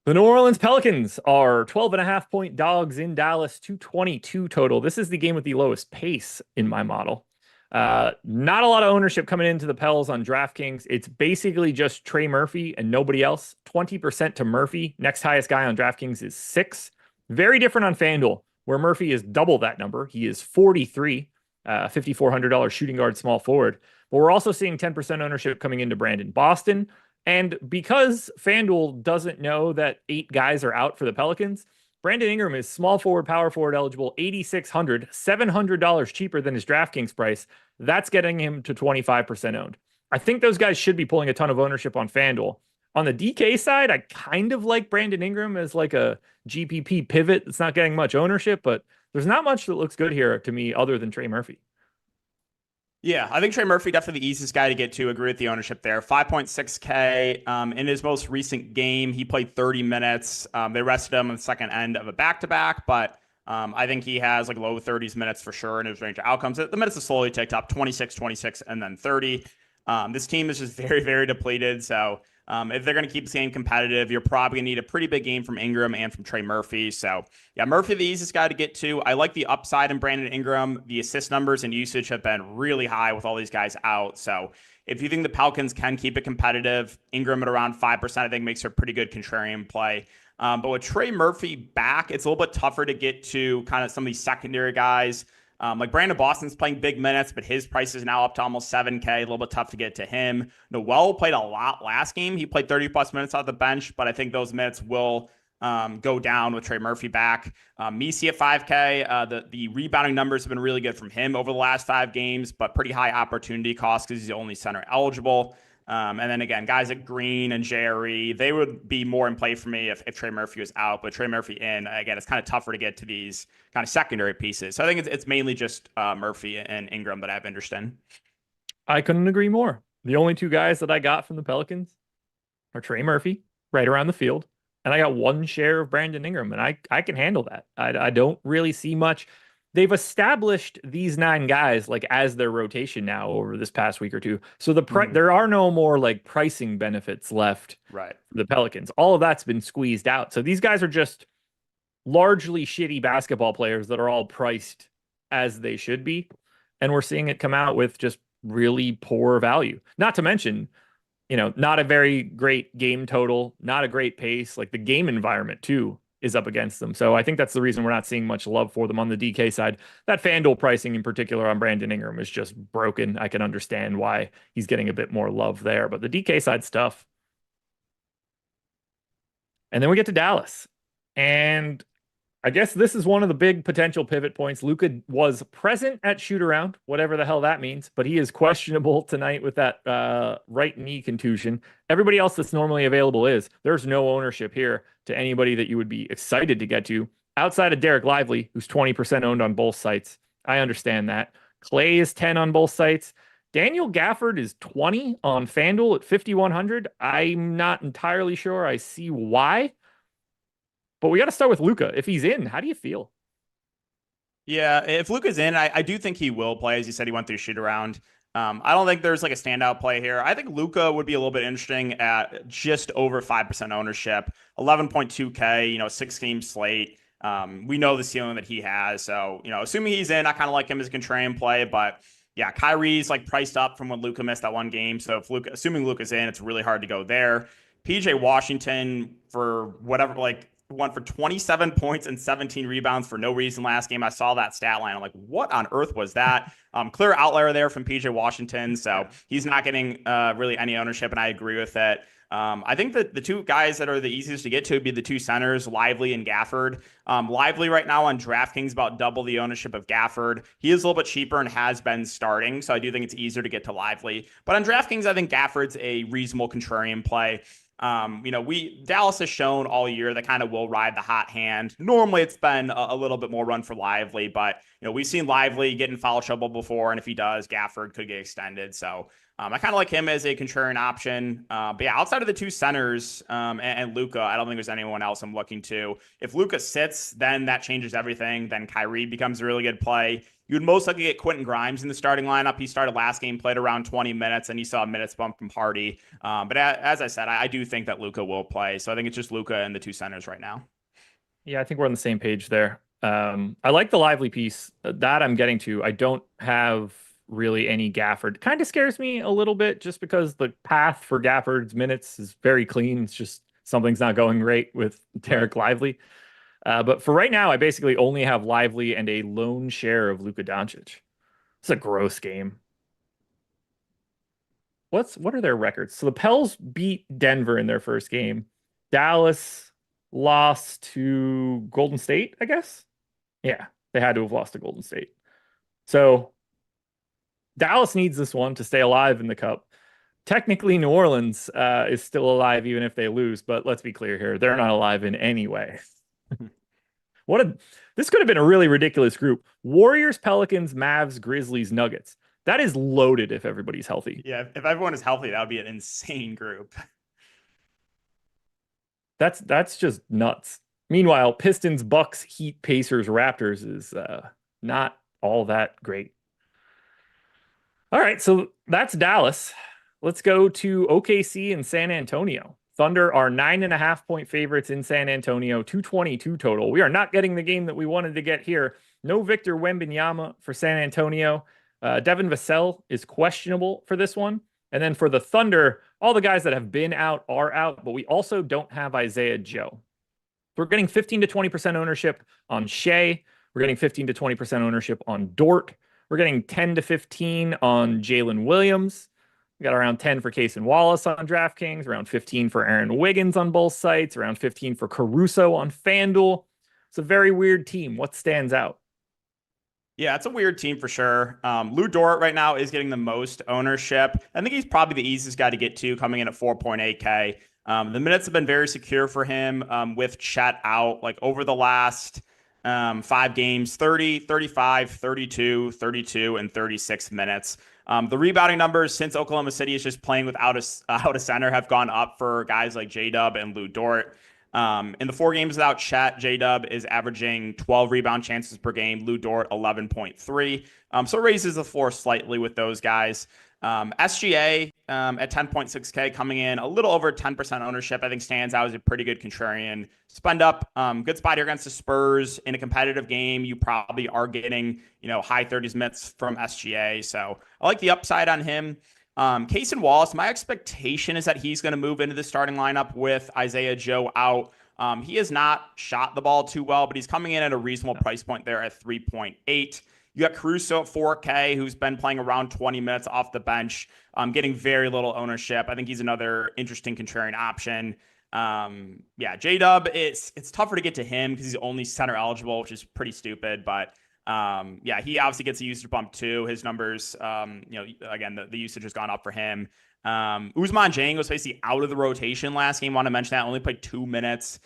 The New Orleans Pelicans are 12.5-point dogs in Dallas, 222 total. This is the game with the lowest pace in my model. Not a lot of ownership coming into the Pels on DraftKings. It's basically just Trey Murphy and nobody else. 20% to Murphy. Next highest guy on DraftKings is 6. Very different on FanDuel, where Murphy is double that number. He is 43, $5,400 shooting guard, small forward. But we're also seeing 10% ownership coming into Brandon Boston. And because FanDuel doesn't know that 8 guys are out for the Pelicans, Brandon Ingram is small forward, power forward eligible, $8,600, $700 cheaper than his DraftKings price. That's getting him to 25% owned. I think those guys should be pulling a ton of ownership on FanDuel. On the DK side, I kind of like Brandon Ingram as like a GPP pivot. It's not getting much ownership, but there's not much that looks good here to me other than Trey Murphy. Yeah, I think Trey Murphy, definitely the easiest guy to get to. Agree with the ownership there. 5.6K. In his most recent game, he played 30 minutes. They rested him on the second end of a back-to-back, but I think he has like low 30s minutes for sure in his range of outcomes. The minutes have slowly ticked up, 26, 26, and then 30. This team is just very, very depleted. So if they're going to keep this game competitive, you're probably going to need a pretty big game from Ingram and from Trey Murphy. So yeah, Murphy, the easiest guy to get to. I like the upside in Brandon Ingram. The assist numbers and usage have been really high with all these guys out. So if you think the Pelicans can keep it competitive, Ingram at around 5%, I think makes her a pretty good contrarian play. But with Trey Murphy back, it's a little bit tougher to get to kind of some of these secondary guys. Like Brandon Boston's playing big minutes, but his price is now up to almost 7K. A little bit tough to get to him. Noel played a lot last game. He played 30 plus minutes off the bench, but I think those minutes will go down with Trey Murphy back. Misi at 5K. The rebounding numbers have been really good from him over the last 5 games, but pretty high opportunity cost because he's the only center eligible. And then again, guys like Green and JRE, they would be more in play for me if Trey Murphy was out. But Trey Murphy in, again, it's kind of tougher to get to these kind of secondary pieces. So I think it's mainly just Murphy and Ingram that I have interest in. I couldn't agree more. The only 2 guys that I got from the Pelicans are Trey Murphy, right around the field, and I got 1 share of Brandon Ingram, and I can handle that. I don't really see much. They've established these 9 guys like as their rotation now over this past week or 2. So there are no more like pricing benefits left right for the Pelicans. All of that's been squeezed out. So these guys are just largely shitty basketball players that are all priced as they should be. And we're seeing it come out with just really poor value. Not to mention, not a very great game total, not a great pace. Like the game environment too is up against them. So I think that's the reason we're not seeing much love for them on the DK side. That FanDuel pricing in particular on Brandon Ingram is just broken. I can understand why he's getting a bit more love there, but the DK side stuff. And then we get to Dallas. And I guess this is one of the big potential pivot points. Luka was present at shoot around, whatever the hell that means, but he is questionable tonight with that right knee contusion. Everybody else that's normally available is. There's no ownership here to anybody that you would be excited to get to outside of Derek Lively, who's 20% owned on both sites. I understand that. Clay is 10 on both sites. Daniel Gafford is 20 on FanDuel at 5,100. I'm not entirely sure I see why. But we got to start with Luka. If he's in, how do you feel? Yeah, if Luka's in, I do think he will play. As you said, he went through shoot around. I don't think there's like a standout play here. I think Luka would be a little bit interesting at just over 5% ownership, 11.2K, 6-game slate. We know the ceiling that he has. So, assuming he's in, I kind of like him as a contrarian play. But yeah, Kyrie's like priced up from when Luka missed that one game. So assuming Luka's in, it's really hard to go there. PJ Washington for whatever, went for 27 points and 17 rebounds for no reason last game. I saw that stat line. I'm like, what on earth was that? Clear outlier there from PJ Washington. So he's not getting really any ownership, and I agree with it. I think that the two guys that are the easiest to get to would be the two centers, Lively and Gafford. Lively right now on DraftKings about double the ownership of Gafford. He is a little bit cheaper and has been starting, so I do think it's easier to get to Lively. But on DraftKings, I think Gafford's a reasonable contrarian play. Dallas has shown all year that kind of will ride the hot hand. Normally, it's been a little bit more run for Lively, but we've seen Lively get in foul trouble before, and if he does, Gafford could get extended. So I kind of like him as a contrarian option. But yeah, outside of the two centers and Luka, I don't think there's anyone else I'm looking to. If Luka sits, then that changes everything. Then Kyrie becomes a really good play. You'd most likely get Quentin Grimes in the starting lineup. He started last game, played around 20 minutes, and you saw a minutes bump from Hardy. But as I said, I do think that Luka will play. So I think it's just Luka and the two centers right now. Yeah, I think we're on the same page there. I like the Lively piece that I'm getting to. I don't have really any Gafford. Kind of scares me a little bit just because the path for Gafford's minutes is very clean. It's just something's not going great with Derek Lively. But for right now, I basically only have Lively and a lone share of Luka Doncic. It's a gross game. What are their records? So the Pels beat Denver in their first game. Dallas lost to Golden State, I guess. Yeah, they had to have lost to Golden State. So Dallas needs this one to stay alive in the cup. Technically, New Orleans is still alive even if they lose, but let's be clear here. They're not alive in any way. This could have been a really ridiculous group. Warriors, Pelicans, Mavs, Grizzlies, Nuggets. That is loaded if everybody's healthy. Yeah, if everyone is healthy, that would be an insane group. That's just nuts. Meanwhile, Pistons, Bucks, Heat, Pacers, Raptors is not all that great. All right, so that's Dallas. Let's go to OKC and San Antonio. Thunder are 9.5-point favorites in San Antonio, 222 total. We are not getting the game that we wanted to get here. No Victor Wembanyama for San Antonio. Devin Vassell is questionable for this one. And then for the Thunder, all the guys that have been out are out, but we also don't have Isaiah Joe. We're getting 15 to 20% ownership on Shea. We're getting 15 to 20% ownership on Dort. We're getting 10 to 15 on Jalen Williams. We got around 10 for Case and Wallace on DraftKings, around 15 for Aaron Wiggins on both sites, around 15 for Caruso on FanDuel. It's a very weird team. What stands out? Yeah, it's a weird team for sure. Lou Dort right now is getting the most ownership. I think he's probably the easiest guy to get to, coming in at 4.8K. The minutes have been very secure for him with Chet out. Like over the last 5 games, 30, 35, 32, 32, and 36 minutes. The rebounding numbers since Oklahoma City is just playing without a center have gone up for guys like J-Dub and Lou Dort. In the 4 games without Chet, J-Dub is averaging 12 rebound chances per game. Lou Dort, 11.3. So it raises the floor slightly with those guys. SGA at 10.6K coming in a little over 10% ownership, I think stands out as a pretty good contrarian. Spend up, good spot here against the Spurs in a competitive game. You probably are getting, high 30s minutes from SGA. So I like the upside on him. Case and Wallace, my expectation is that he's going to move into the starting lineup with Isaiah Joe out. He has not shot the ball too well, but he's coming in at a reasonable price point there at 3.8. You got Caruso at 4K, who's been playing around 20 minutes off the bench, getting very little ownership. I think he's another interesting contrarian option. J-Dub, it's tougher to get to him because he's only center eligible, which is pretty stupid. But he obviously gets a usage bump too. His numbers, again, the usage has gone up for him. Ousmane Dieng was basically out of the rotation last game. Want to mention that, only played 2 minutes.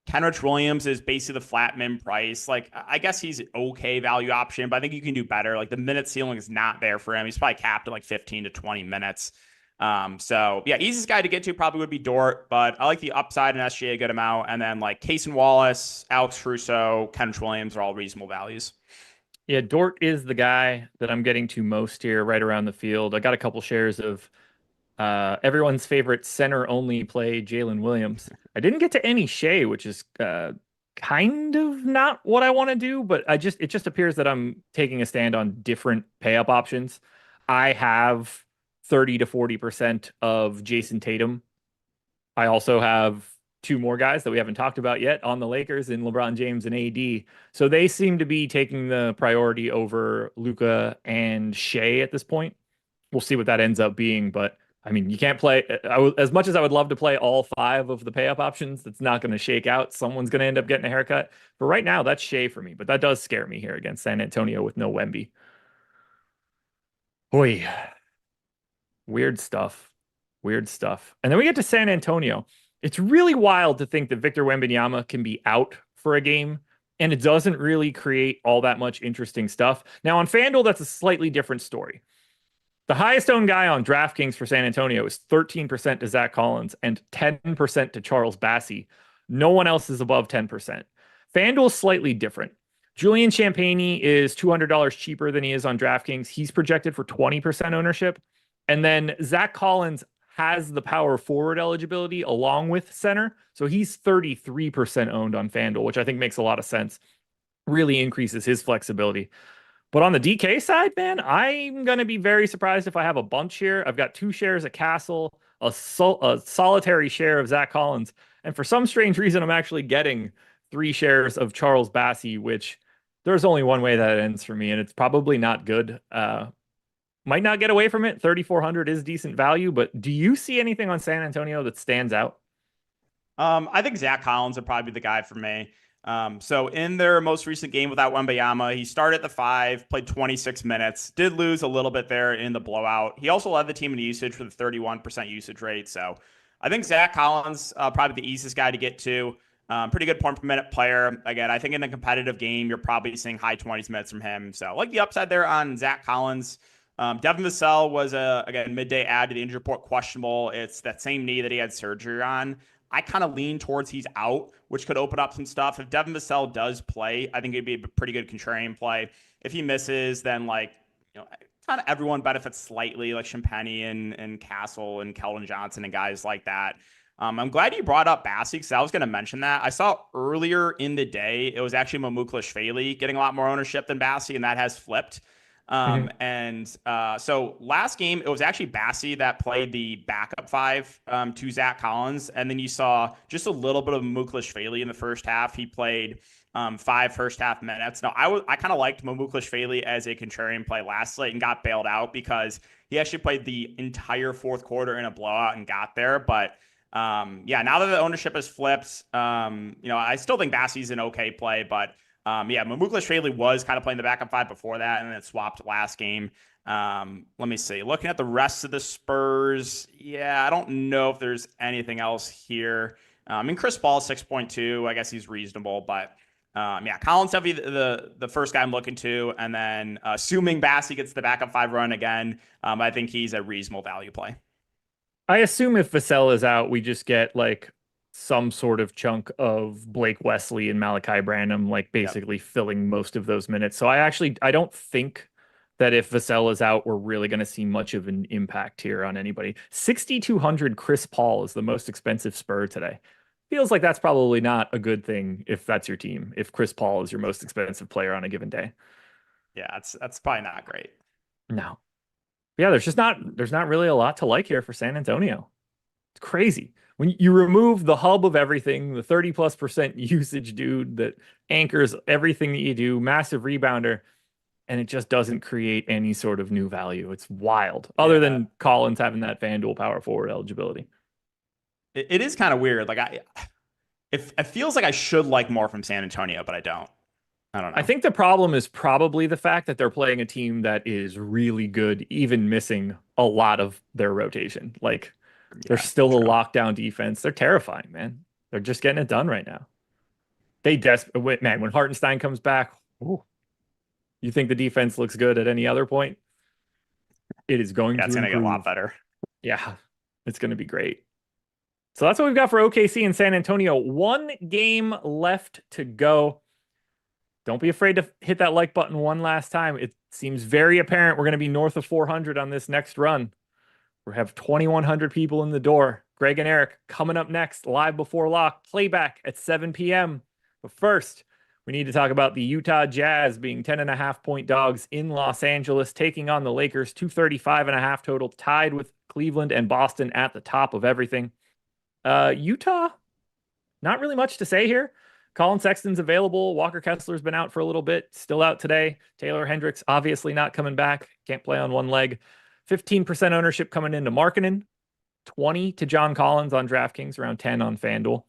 Kenrich Williams is basically the flat min price. Like, I guess he's an okay value option, but I think you can do better. Like, the minute ceiling is not there for him. He's probably capped at like 15 to 20 minutes. Easiest guy to get to probably would be Dort, but I like the upside in SGA a good amount. And then like Case and Wallace, Alex Caruso, Kenrich Williams are all reasonable values. Yeah, Dort is the guy that I'm getting to most here, right around the field. I got a couple shares of everyone's favorite center-only play, Jalen Williams. I didn't get to any Shea, which is kind of not what I want to do, but it just appears that I'm taking a stand on different pay-up options. I have 30 to 40% of Jason Tatum. I also have 2 more guys that we haven't talked about yet on the Lakers in LeBron James and AD. So they seem to be taking the priority over Luka and Shea at this point. We'll see what that ends up being, but I mean, you can't play as much as I would love to play all five of the pay up options. That's not going to shake out. Someone's going to end up getting a haircut. But right now, that's Shea for me. But that does scare me here against San Antonio with no Wemby. Boy, weird stuff. Weird stuff. And then we get to San Antonio. It's really wild to think that Victor Wembanyama can be out for a game, and it doesn't really create all that much interesting stuff. Now, on FanDuel, that's a slightly different story. The highest owned guy on DraftKings for San Antonio is 13% to Zach Collins and 10% to Charles Bassey. No one else is above 10%. FanDuel's slightly different. Julian Champagnie is $200 cheaper than he is on DraftKings. He's projected for 20% ownership. And then Zach Collins has the power forward eligibility along with center. So he's 33% owned on FanDuel, which I think makes a lot of sense. Really increases his flexibility. But on the DK side, man, I'm going to be very surprised if I have a bunch here. I've got 2 shares of Castle, a solitary share of Zach Collins, and for some strange reason, I'm actually getting 3 shares of Charles Bassey, which there's only one way that ends for me, and it's probably not good. Might not get away from it. 3,400 is decent value, but do you see anything on San Antonio that stands out? I think Zach Collins would probably be the guy for me. So in their most recent game without Wembanyama, he started at the 5, played 26 minutes, did lose a little bit there in the blowout. He also led the team in usage with a 31% usage rate. So I think Zach Collins, probably the easiest guy to get to. Pretty good point per minute player. Again, I think in a competitive game, you're probably seeing high 20s minutes from him. So I like the upside there on Zach Collins. Devin Vassell was again, midday add to the injury report, questionable. It's that same knee that he had surgery on. I kind of lean towards he's out, which could open up some stuff. If Devin Vassell does play, I think it'd be a pretty good contrarian play. If he misses, then kind of everyone benefits slightly, like Champagnie and Castle and Keldon Johnson and guys like that. I'm glad you brought up Bassey because I was going to mention that. I saw earlier in the day, it was actually Mamukelashvili getting a lot more ownership than Bassey, and that has flipped. So last game, it was actually Bassey that played the backup 5 to Zach Collins. And then you saw just a little bit of Mamukelashvili in the first half. He played 5 first half minutes. Now, I kind of liked Mamukelashvili as a contrarian play last slate and got bailed out because he actually played the entire fourth quarter in a blowout and got there. But now that the ownership has flipped, I still think Bassey's an okay play, but Mamukelashvili was kind of playing the backup 5 before that, and then it swapped last game. Let me see. Looking at the rest of the Spurs, I don't know if there's anything else here. Chris Paul 6.2. I guess he's reasonable, but Collins definitely the first guy I'm looking to, and then assuming Bassey gets the backup 5 run again, I think he's a reasonable value play. I assume if Vassell is out, we just get like some sort of chunk of Blake Wesley and Malachi Branham, like basically filling most of those minutes. So I don't think that if Vassell is out, we're really going to see much of an impact here on anybody. 6,200 Chris Paul is the most expensive Spur today. Feels like that's probably not a good thing if that's your team, if Chris Paul is your most expensive player on a given day. Yeah, that's probably not great. No. Yeah, there's not really a lot to like here for San Antonio. It's crazy. When you remove the hub of everything, the 30+% usage dude that anchors everything that you do, massive rebounder, and it just doesn't create any sort of new value. It's wild. Other than Collins having that FanDuel power forward eligibility. It is kind of weird. Like it feels like I should like more from San Antonio, but I don't. I don't know. I think the problem is probably the fact that they're playing a team that is really good, even missing a lot of their rotation. Like, they're still a lockdown defense. They're terrifying, man. They're just getting it done right now. Man, when Hartenstein comes back, you think the defense looks good at any other point? It is going to it's going to get a lot better. Yeah, it's going to be great. So that's what we've got for OKC and San Antonio. 1 game left to go. Don't be afraid to hit that like button one last time. It seems very apparent we're going to be north of 400 on this next run. We have 2,100 people in the door. Greg and Eric coming up next, live before lock, playback at 7 p.m. But first, we need to talk about the Utah Jazz being 10.5-point dogs in Los Angeles, taking on the Lakers, 235.5 total, tied with Cleveland and Boston at the top of everything. Utah, not really much to say here. Colin Sexton's available. Walker Kessler's been out for a little bit, still out today. Taylor Hendricks obviously not coming back. Can't play on one leg. 15% ownership coming into Markkanen. 20 to John Collins on DraftKings, around 10 on FanDuel,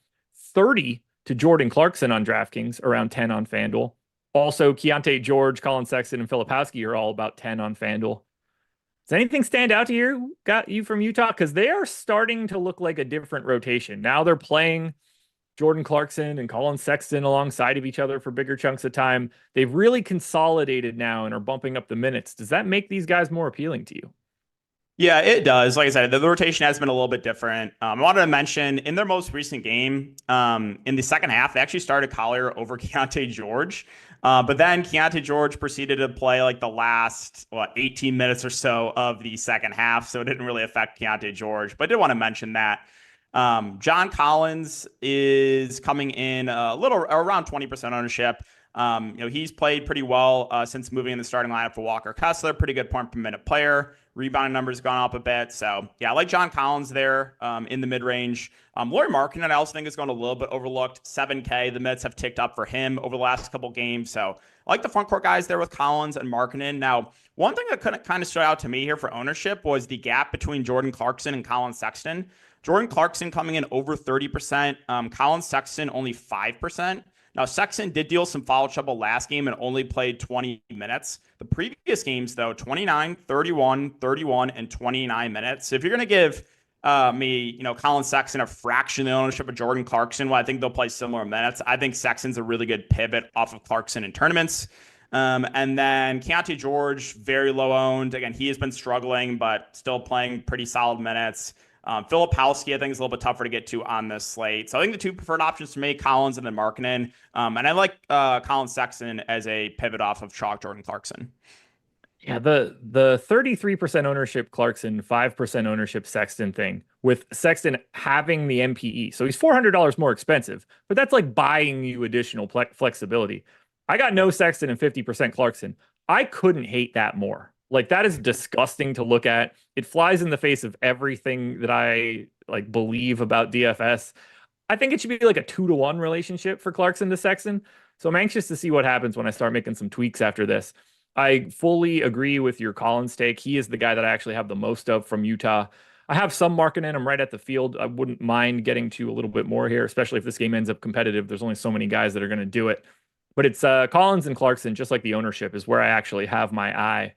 30 to Jordan Clarkson on DraftKings, around 10 on FanDuel. Also, Keontae George, Colin Sexton, and Filipowski are all about 10 on FanDuel. Does anything stand out to you? Got you from Utah? Because they are starting to look like a different rotation. Now they're playing Jordan Clarkson and Colin Sexton alongside of each other for bigger chunks of time. They've really consolidated now and are bumping up the minutes. Does that make these guys more appealing to you? Yeah, it does. Like I said, the rotation has been a little bit different. I wanted to mention in their most recent game, in the second half, they actually started Collier over Keontae George. But then Keontae George proceeded to play like the last 18 minutes or so of the second half. So it didn't really affect Keontae George. But I did want to mention that John Collins is coming in a little around 20% ownership. He's played pretty well since moving in the starting lineup for Walker Kessler. Pretty good point per minute player. Rebounding numbers gone up a bit. So, yeah, I like John Collins there in the mid-range. Lauri Markkanen, I also think, is going a little bit overlooked. 7K. The minutes have ticked up for him over the last couple games. So, I like the front court guys there with Collins and Markkanen. Now, one thing that kind of stood out to me here for ownership was the gap between Jordan Clarkson and Colin Sexton. Jordan Clarkson coming in over 30%. Colin Sexton only 5%. Now, Sexton did deal some foul trouble last game and only played 20 minutes. The previous games, though, 29, 31, 31, and 29 minutes. So if you're going to give Colin Sexton a fraction of the ownership of Jordan Clarkson, well, I think they'll play similar minutes. I think Sexton's a really good pivot off of Clarkson in tournaments. And then Keontae George, very low owned. Again, he has been struggling, but still playing pretty solid minutes. Filipowski, I think, is a little bit tougher to get to on this slate. So I think the two preferred options for me, Collins and then Markkanen. And I like Colin Sexton as a pivot off of chalk Jordan Clarkson. Yeah, the 33% ownership Clarkson, 5% ownership Sexton thing, with Sexton having the MPE. So he's $400 more expensive, but that's like buying you additional flexibility. I got no Sexton and 50% Clarkson. I couldn't hate that more. Like, that is disgusting to look at. It flies in the face of everything that I like believe about DFS. I think it should be like a 2-to-1 relationship for Clarkson to Sexton. So I'm anxious to see what happens when I start making some tweaks after this. I fully agree with your Collins take. He is the guy that I actually have the most of from Utah. I have some marking in. I'm right at the field. I wouldn't mind getting to a little bit more here, especially if this game ends up competitive. There's only so many guys that are going to do it. But it's Collins and Clarkson, just like the ownership, is where I actually have my eye.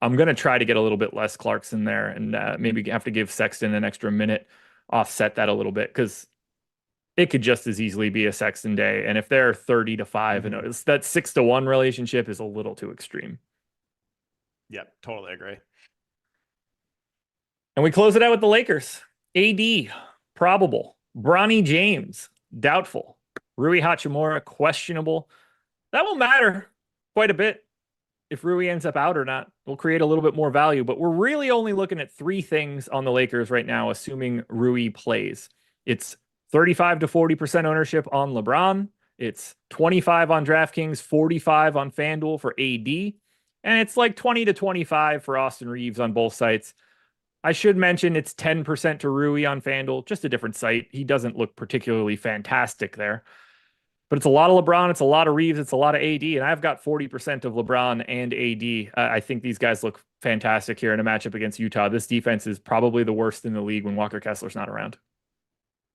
I'm going to try to get a little bit less Clarkson there and maybe have to give Sexton an extra minute, offset that a little bit, because it could just as easily be a Sexton day. And if they're 30 to 5, and that 6-to-1 relationship is a little too extreme. Yep, totally agree. And we close it out with the Lakers. AD, probable. Bronny James, doubtful. Rui Hachimura, questionable. That will matter quite a bit. If Rui ends up out or not, we'll create a little bit more value. But we're really only looking at 3 things on the Lakers right now, assuming Rui plays. It's 35 to 40% ownership on LeBron. It's 25 on DraftKings, 45 on FanDuel for AD. And it's like 20 to 25 for Austin Reeves on both sites. I should mention it's 10% to Rui on FanDuel, just a different site. He doesn't look particularly fantastic there. But it's a lot of LeBron, it's a lot of Reeves, it's a lot of AD, and I've got 40% of LeBron and AD. I think these guys look fantastic here in a matchup against Utah. This defense is probably the worst in the league when Walker Kessler's not around.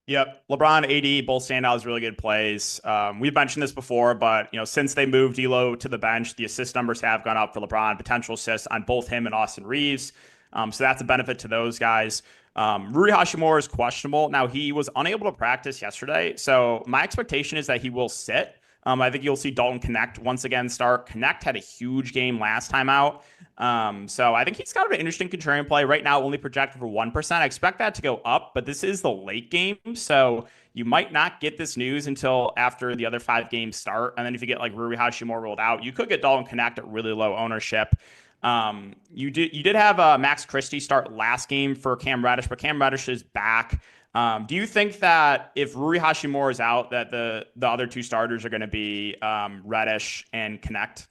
Yep. LeBron, AD, both stand out as really good plays. We've mentioned this before, but since they moved D'Lo to the bench, the assist numbers have gone up for LeBron, potential assists on both him and Austin Reeves. So that's a benefit to those guys. Rui Hachimura is questionable. Now, he was unable to practice yesterday, so my expectation is that he will sit. I think you'll see Dalton Connect once again start. Connect had a huge game last time out. So I think he's got an interesting contrarian play. Right now, only projected for 1%. I expect that to go up, but this is the late game, so you might not get this news until after the other 5 games start. And then if you get like Rui Hachimura rolled out, you could get Dalton Connect at really low ownership. You did have Max Christie start last game for Cam Reddish, but Cam Reddish is back. Do you think that if Rui Hachimura is out, that the other 2 starters are going to be Reddish and Connect?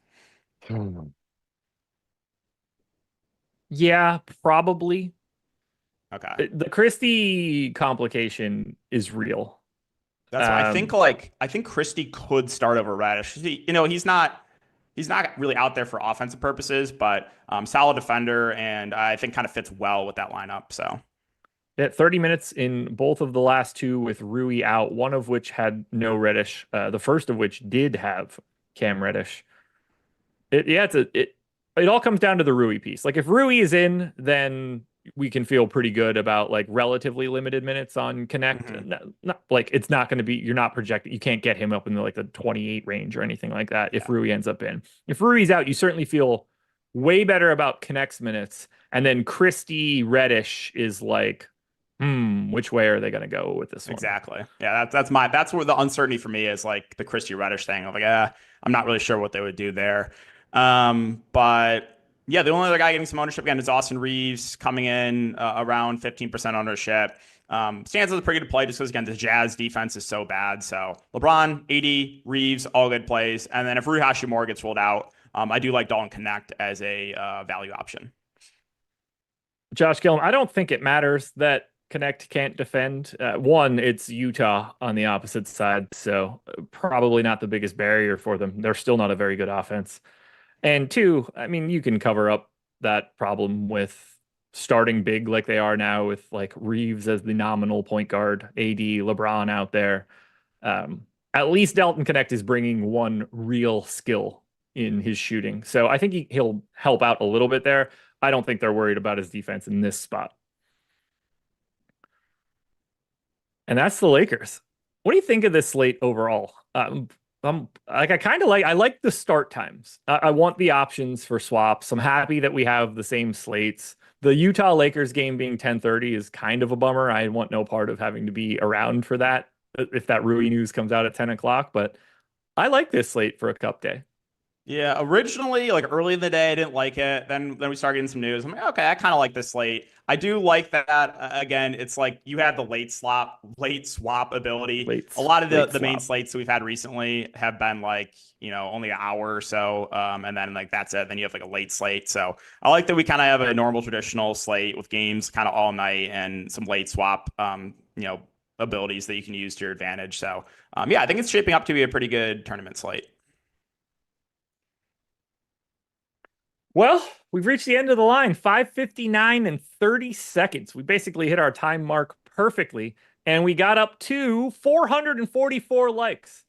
Yeah, probably. Okay. The Christie complication is real. That's why I think Christie could start over Reddish. He's not really out there for offensive purposes, but solid defender, and I think kind of fits well with that lineup. So At 30 minutes in both of the last two with Rui out, one of which had no Reddish, the first of which did have Cam Reddish. It all comes down to the Rui piece. Like if Rui is in, then we can feel pretty good about like relatively limited minutes on Connect. Not like it's not going to be, you're not projecting, you can't get him up in the 28 range or anything like that if Rui ends up in. If Rui's out, you certainly feel way better about Connect's minutes. And then Christie Reddish is like, which way are they going to go with this one? Exactly. Yeah, that's where the uncertainty for me is, like the Christie Reddish thing. I'm like, I'm not really sure what they would do there. But yeah, the only other guy getting some ownership again is Austin Reeves, coming in around 15% ownership. Stands as a pretty good play just because, again, the Jazz defense is so bad. So LeBron, AD, Reeves, all good plays. And then if Rui Hachimura gets rolled out, I do like Dalton Connect as a value option. Josh Gillum, I don't think it matters that Connect can't defend. One, it's Utah on the opposite side, so probably not the biggest barrier for them. They're still not a very good offense. And two, I mean, you can cover up that problem with starting big like they are now with like Reeves as the nominal point guard, AD, LeBron out there. At least Dalton Connect is bringing one real skill in his shooting. So I think he'll help out a little bit there. I don't think they're worried about his defense in this spot. And that's the Lakers. What do you think of this slate overall? I like the start times. I want the options for swaps. I'm happy that we have the same slates. The Utah Lakers game being 10:30 is kind of a bummer. I want no part of having to be around for that if that Rui news comes out at 10 o'clock, but I like this slate for a cup day. Yeah, originally, like early in the day, I didn't like it. Then we started getting some news. I'm like, okay, I kind of like this slate. I do like that. Again, it's like you have the late swap ability. A lot of the main slates that we've had recently have been like, only an hour or so. And then like that's it. Then you have like a late slate. So I like that we kind of have a normal traditional slate with games kind of all night and some late swap, abilities that you can use to your advantage. So yeah, I think it's shaping up to be a pretty good tournament slate. Well, we've reached the end of the line, 5:59 and 30 seconds. We basically hit our time mark perfectly, and we got up to 444 likes.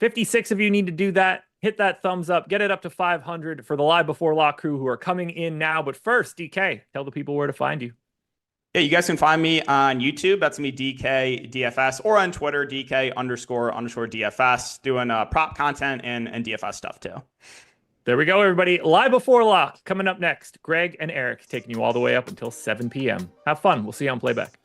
56 of you need to do that. Hit that thumbs up. Get it up to 500 for the Live Before Lock crew who are coming in now. But first, DK, tell the people where to find you. Yeah, you guys can find me on YouTube. That's me, DK DFS, or on Twitter, DK__DFS, doing prop content and DFS stuff too. There we go, everybody. Live Before Lock coming up next. Greg and Eric taking you all the way up until 7 p.m. Have fun. We'll see you on Playback.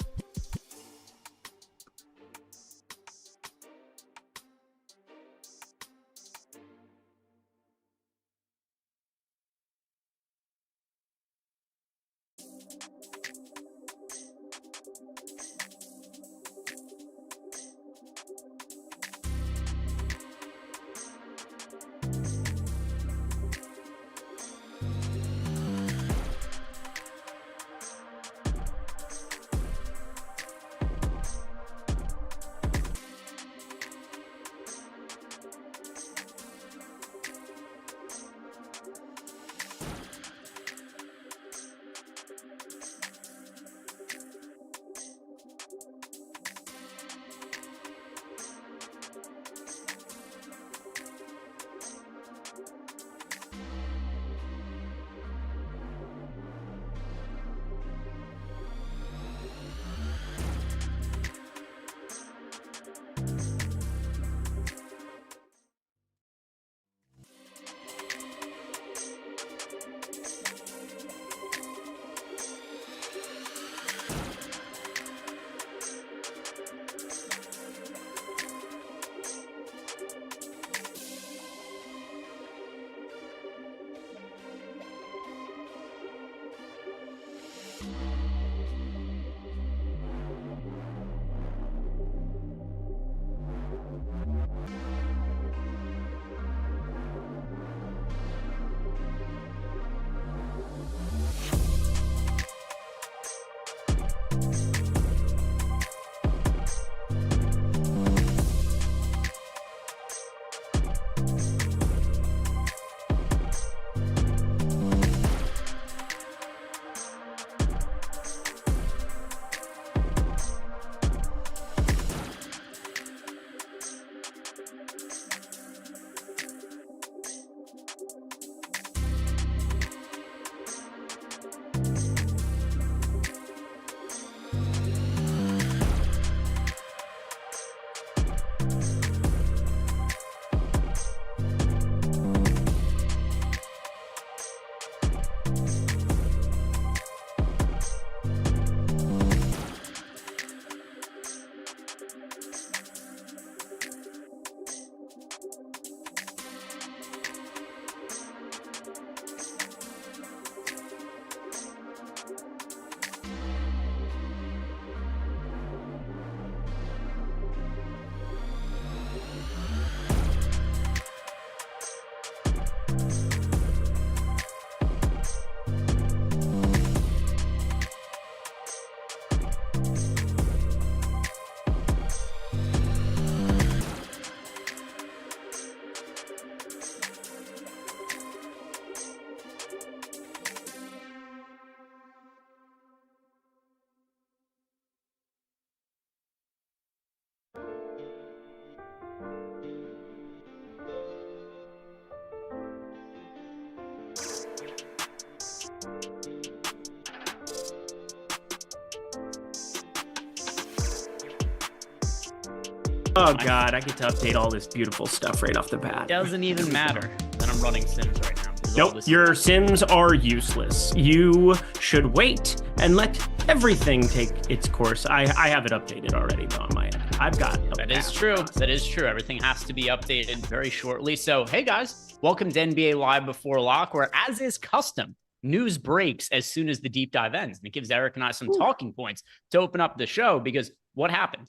Oh God, I get to update all this beautiful stuff right off the bat. Doesn't even matter that I'm running Sims right now. Nope, your Sims are useless. You should wait and let everything take its course. I have it updated already though on my end. I've got that is true. That is true. Everything has to be updated very shortly. So hey guys, welcome to NBA Live Before Lock, where as is custom, news breaks as soon as the deep dive ends. And it gives Eric and I some talking points to open up the show, because what happened?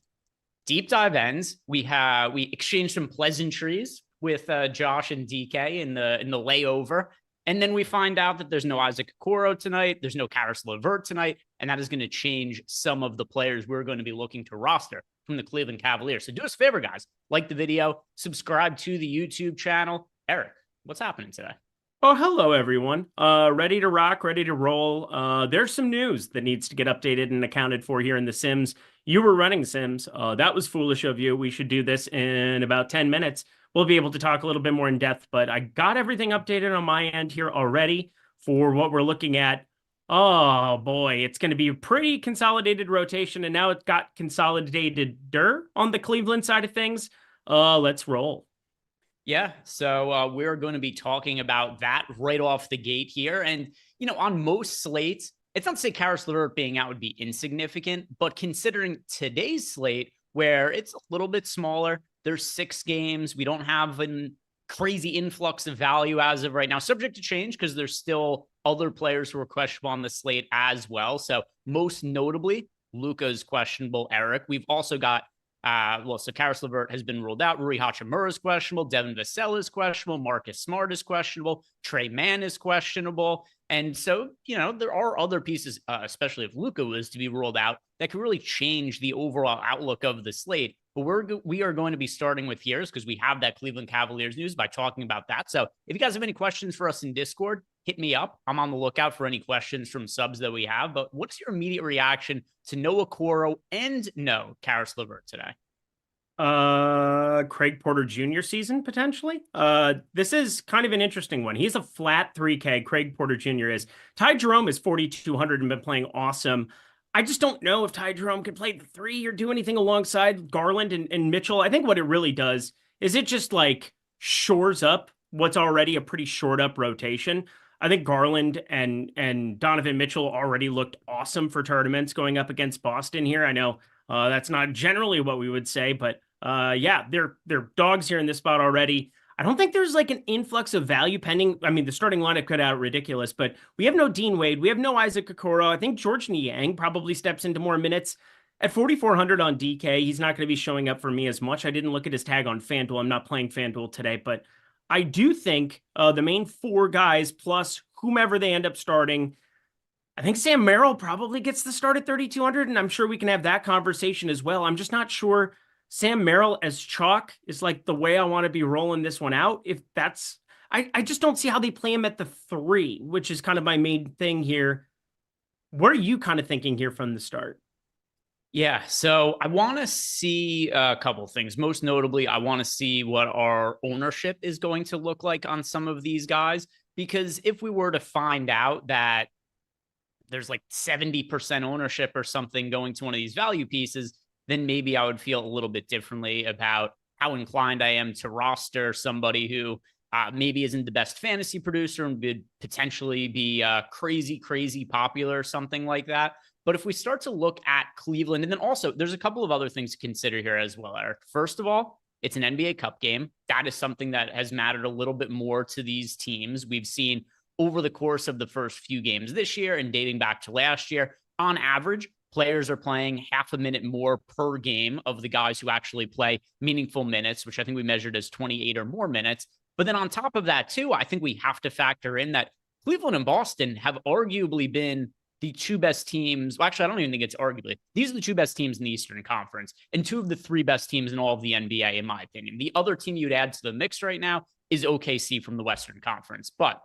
Deep dive ends. We exchanged some pleasantries with Josh and DK in the layover, and then we find out that there's no Isaac Okoro tonight, there's no Karis LeVert tonight, and that is going to change some of the players we're going to be looking to roster from the Cleveland Cavaliers. So do us a favor, guys, like the video, subscribe to the YouTube channel. Eric, what's happening today? Oh, hello, everyone. Ready to rock, ready to roll. There's some news that needs to get updated and accounted for here in The Sims. You were running Sims. That was foolish of you. We should do this in about 10 minutes. We'll be able to talk a little bit more in depth, but I got everything updated on my end here already for what we're looking at. Oh, boy, it's going to be a pretty consolidated rotation, and now it's got consolidated-der on the Cleveland side of things. Let's roll. Yeah, so we're going to be talking about that right off the gate here. And, you know, on most slates, it's not to say Karis LeVert being out would be insignificant, but considering today's slate, where it's a little bit smaller, there's 6 games, we don't have a crazy influx of value as of right now, subject to change because there's still other players who are questionable on the slate as well. So most notably, Luka's questionable, Eric. We've also got so Karis LeVert has been ruled out. Rui Hachimura is questionable. Devin Vassell is questionable. Marcus Smart is questionable. Trey Mann is questionable. And so, you know, there are other pieces, especially if Luka was to be ruled out, that could really change the overall outlook of the slate. But we are going to be starting with yours because we have that Cleveland Cavaliers news by talking about that. So if you guys have any questions for us in Discord, hit me up. I'm on the lookout for any questions from subs that we have. But what's your immediate reaction to no Okoro and no Karis LeVert today? Craig Porter Jr. season, potentially. This is kind of an interesting one. He's a flat 3K. Craig Porter Jr. is. Ty Jerome is 4,200 and been playing awesome. I just don't know if Ty Jerome can play the 3 or do anything alongside Garland and Mitchell. I think what it really does is it just like shores up what's already a pretty shored up rotation. I think Garland and Donovan Mitchell already looked awesome for tournaments going up against Boston here. I know that's not generally what we would say, but yeah, they're dogs here in this spot already. I don't think there's like an influx of value pending. I mean, the starting lineup could out ridiculous, but we have no Dean Wade. We have no Isaac Okoro. I think George Niang probably steps into more minutes. At 4,400 on DK, he's not going to be showing up for me as much. I didn't look at his tag on FanDuel. I'm not playing FanDuel today, but I do think the main 4 guys plus whomever they end up starting, I think Sam Merrill probably gets the start at 3,200, and I'm sure we can have that conversation as well. I'm just not sure Sam Merrill as chalk is like the way I want to be rolling this one out. If that's, I just don't see how they play him at the 3, which is kind of my main thing here. What are you kind of thinking here from the start? Yeah, so I want to see a couple things. Most notably, I want to see what our ownership is going to look like on some of these guys, because if we were to find out that there's like 70% ownership or something going to one of these value pieces, then maybe I would feel a little bit differently about how inclined I am to roster somebody who maybe isn't the best fantasy producer and would potentially be crazy popular or something like that. But if we start to look at Cleveland, and then also there's a couple of other things to consider here as well, Eric. First of all, it's an NBA Cup game. That is something that has mattered a little bit more to these teams. We've seen over the course of the first few games this year and dating back to last year, on average, players are playing half a minute more per game of the guys who actually play meaningful minutes, which I think we measured as 28 or more minutes. But then on top of that, too, I think we have to factor in that Cleveland and Boston have arguably been the two best teams. Well, actually, I don't even think it's arguably. These are the two best teams in the Eastern Conference and two of the three best teams in all of the NBA, in my opinion. The other team you'd add to the mix right now is OKC from the Western Conference. But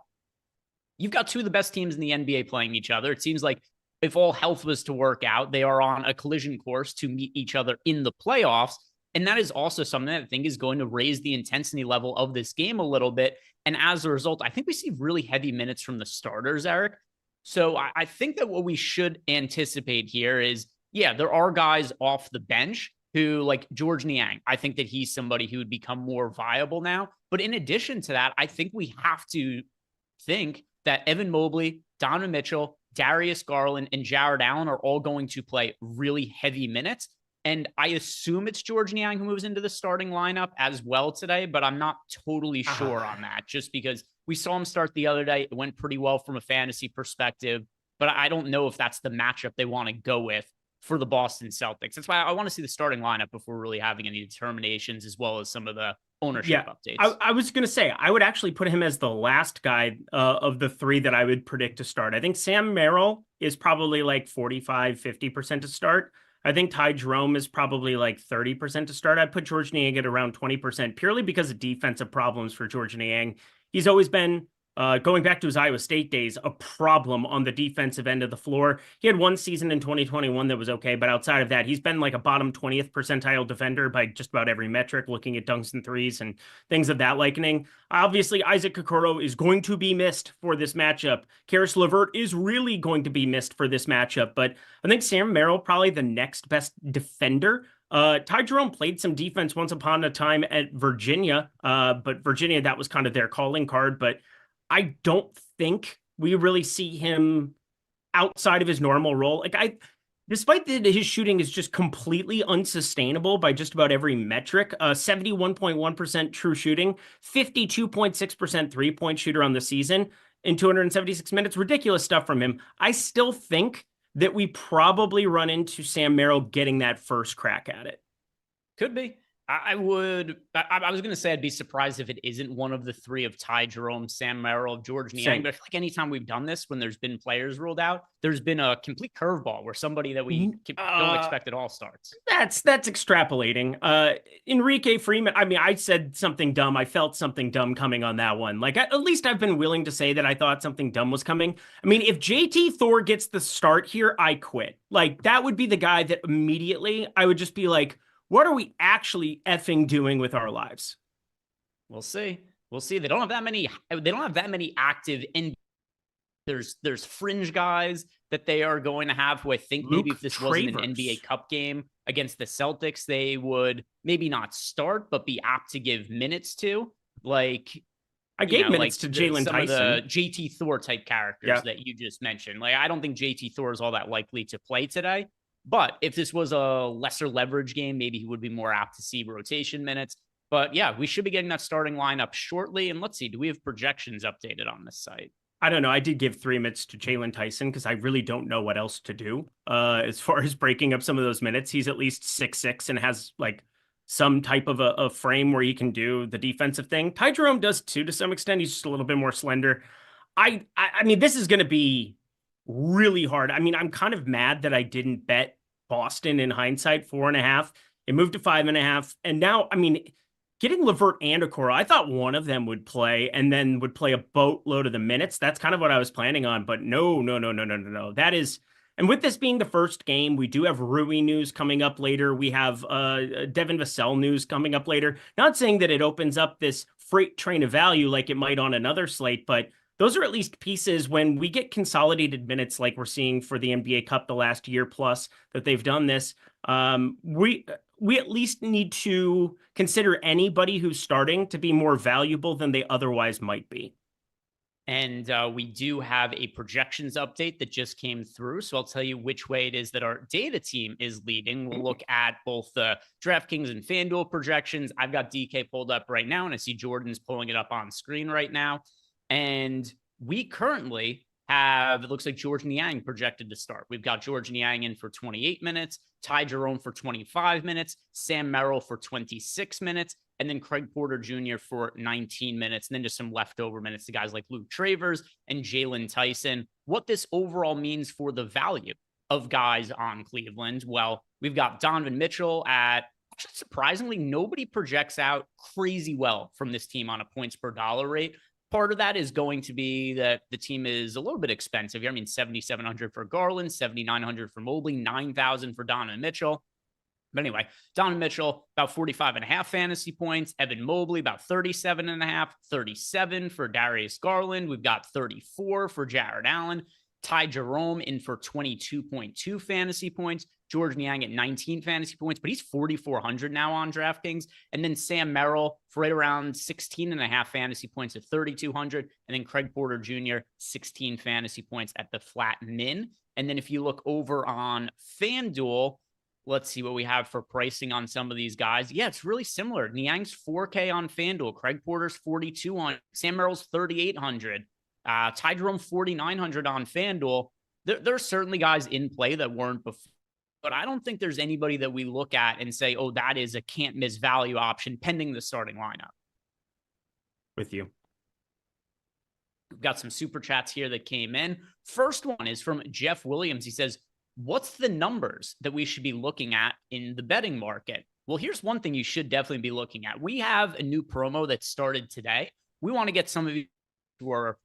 you've got two of the best teams in the NBA playing each other. It seems like if all health was to work out, they are on a collision course to meet each other in the playoffs. And that is also something that I think is going to raise the intensity level of this game a little bit. And as a result, I think we see really heavy minutes from the starters, Eric. So I think that what we should anticipate here is, yeah, there are guys off the bench who, like George Niang, I think that he's somebody who would become more viable now. But in addition to that, I think we have to think that Evan Mobley, Donovan Mitchell, Darius Garland, and Jared Allen are all going to play really heavy minutes. And I assume it's George Niang who moves into the starting lineup as well today, but I'm not totally sure on that, just because we saw him start the other day. It went pretty well from a fantasy perspective, but I don't know if that's the matchup they want to go with for the Boston Celtics. That's why I want to see the starting lineup before really having any determinations, as well as some of the ownership updates. I was going to say, I would actually put him as the last guy of the three that I would predict to start. I think Sam Merrill is probably like 45-50% to start. I think Ty Jerome is probably like 30% to start. I'd put George Niang at around 20% purely because of defensive problems for George Niang. He's always been, going back to his Iowa State days, a problem on the defensive end of the floor. He had one season in 2021 that was okay, but outside of that, he's been like a bottom 20th percentile defender by just about every metric, looking at dunks and threes and things of that likening. Obviously, Isaac Okoro is going to be missed for this matchup. Karis LeVert is really going to be missed for this matchup, but I think Sam Merrill probably the next best defender. Ty Jerome played some defense once upon a time at Virginia, but Virginia, that was kind of their calling card, but I don't think we really see him outside of his normal role. Despite that his shooting is just completely unsustainable by just about every metric, 71.1% true shooting, 52.6% three-point shooter on the season in 276 minutes, ridiculous stuff from him. I still think that we probably run into Sam Merrill getting that first crack at it. Could be. I was going to say I'd be surprised if it isn't one of the three of Ty Jerome, Sam Merrill, George Niang. But I feel like anytime we've done this, when there's been players ruled out, there's been a complete curveball where somebody that we don't expect at all starts. That's extrapolating. Enrique Freeman, I mean, I said something dumb. I felt something dumb coming on that one. Like, at least I've been willing to say that I thought something dumb was coming. I mean, if JT Thor gets the start here, I quit. Like, that would be the guy that immediately I would just be like, what are we actually effing doing with our lives? We'll see. We'll see. They don't have that many. They don't have that many active. There's fringe guys that they are going to have who I think maybe if this wasn't an NBA Cup game against the Celtics, they would maybe not start, but be apt to give minutes to. Like, I gave minutes to Jalen Tyson. Some of the JT Thor type characters that you just mentioned. Like, I don't think JT Thor is all that likely to play today. But if this was a lesser leverage game, maybe he would be more apt to see rotation minutes. But yeah, we should be getting that starting lineup shortly. And let's see, do we have projections updated on this site? I don't know. I did give 3 minutes to Jalen Tyson because I really don't know what else to do. As far as breaking up some of those minutes, he's at least 6'6" and has like some type of a frame where he can do the defensive thing. Ty Jerome does too, to some extent. He's just a little bit more slender. I mean, this is going to be really hard. I mean, I'm kind of mad that I didn't bet Boston in hindsight 4.5. It moved to 5.5. And now, I mean, getting LeVert and Okoro, I thought one of them would play and then would play a boatload of the minutes. That's kind of what I was planning on. But no. That is, and with this being the first game, we do have Rui news coming up later. We have Devin Vassell news coming up later. Not saying that it opens up this freight train of value like it might on another slate, but those are at least pieces when we get consolidated minutes like we're seeing for the NBA Cup the last year plus that they've done this. We at least need to consider anybody who's starting to be more valuable than they otherwise might be. And we do have a projections update that just came through. So I'll tell you which way it is that our data team is leading. We'll look at both the DraftKings and FanDuel projections. I've got DK pulled up right now, and I see Jordan's pulling it up on screen right now. And we currently have, it looks like George Niang projected to start. We've got George Niang in for 28 minutes, Ty Jerome for 25 minutes, Sam Merrill for 26 minutes, and then Craig Porter Jr. for 19 minutes, and then just some leftover minutes to guys like Luke Travers and Jalen Tyson. What this overall means for the value of guys on Cleveland, well, we've got Donovan Mitchell at, actually surprisingly, nobody projects out crazy well from this team on a points per dollar rate. Part of that is going to be that the team is a little bit expensive here. I mean, 7,700 for Garland, 7,900 for Mobley, 9,000 for Donovan Mitchell. But anyway, Donovan Mitchell, about 45.5 fantasy points. Evan Mobley, about 37.5, 37 for Darius Garland. We've got 34 for Jared Allen. Ty Jerome in for 22.2 fantasy points. George Niang at 19 fantasy points, but he's 4,400 now on DraftKings. And then Sam Merrill for right around 16.5 fantasy points at 3,200. And then Craig Porter Jr., 16 fantasy points at the flat min. And then if you look over on FanDuel, let's see what we have for pricing on some of these guys. Yeah, it's really similar. Niang's 4K on FanDuel. Craig Porter's 4,200. Sam Merrill's 3,800. Ty Jerome 4,900 on FanDuel. There are certainly guys in play that weren't before, but I don't think there's anybody that we look at and say, oh, that is a can't miss value option pending the starting lineup. With you. We've got some super chats here that came in. First one is from Jeff Williams. He says, what's the numbers that we should be looking at in the betting market? Well, here's one thing you should definitely be looking at. We have a new promo that started today. We want to get some of you who are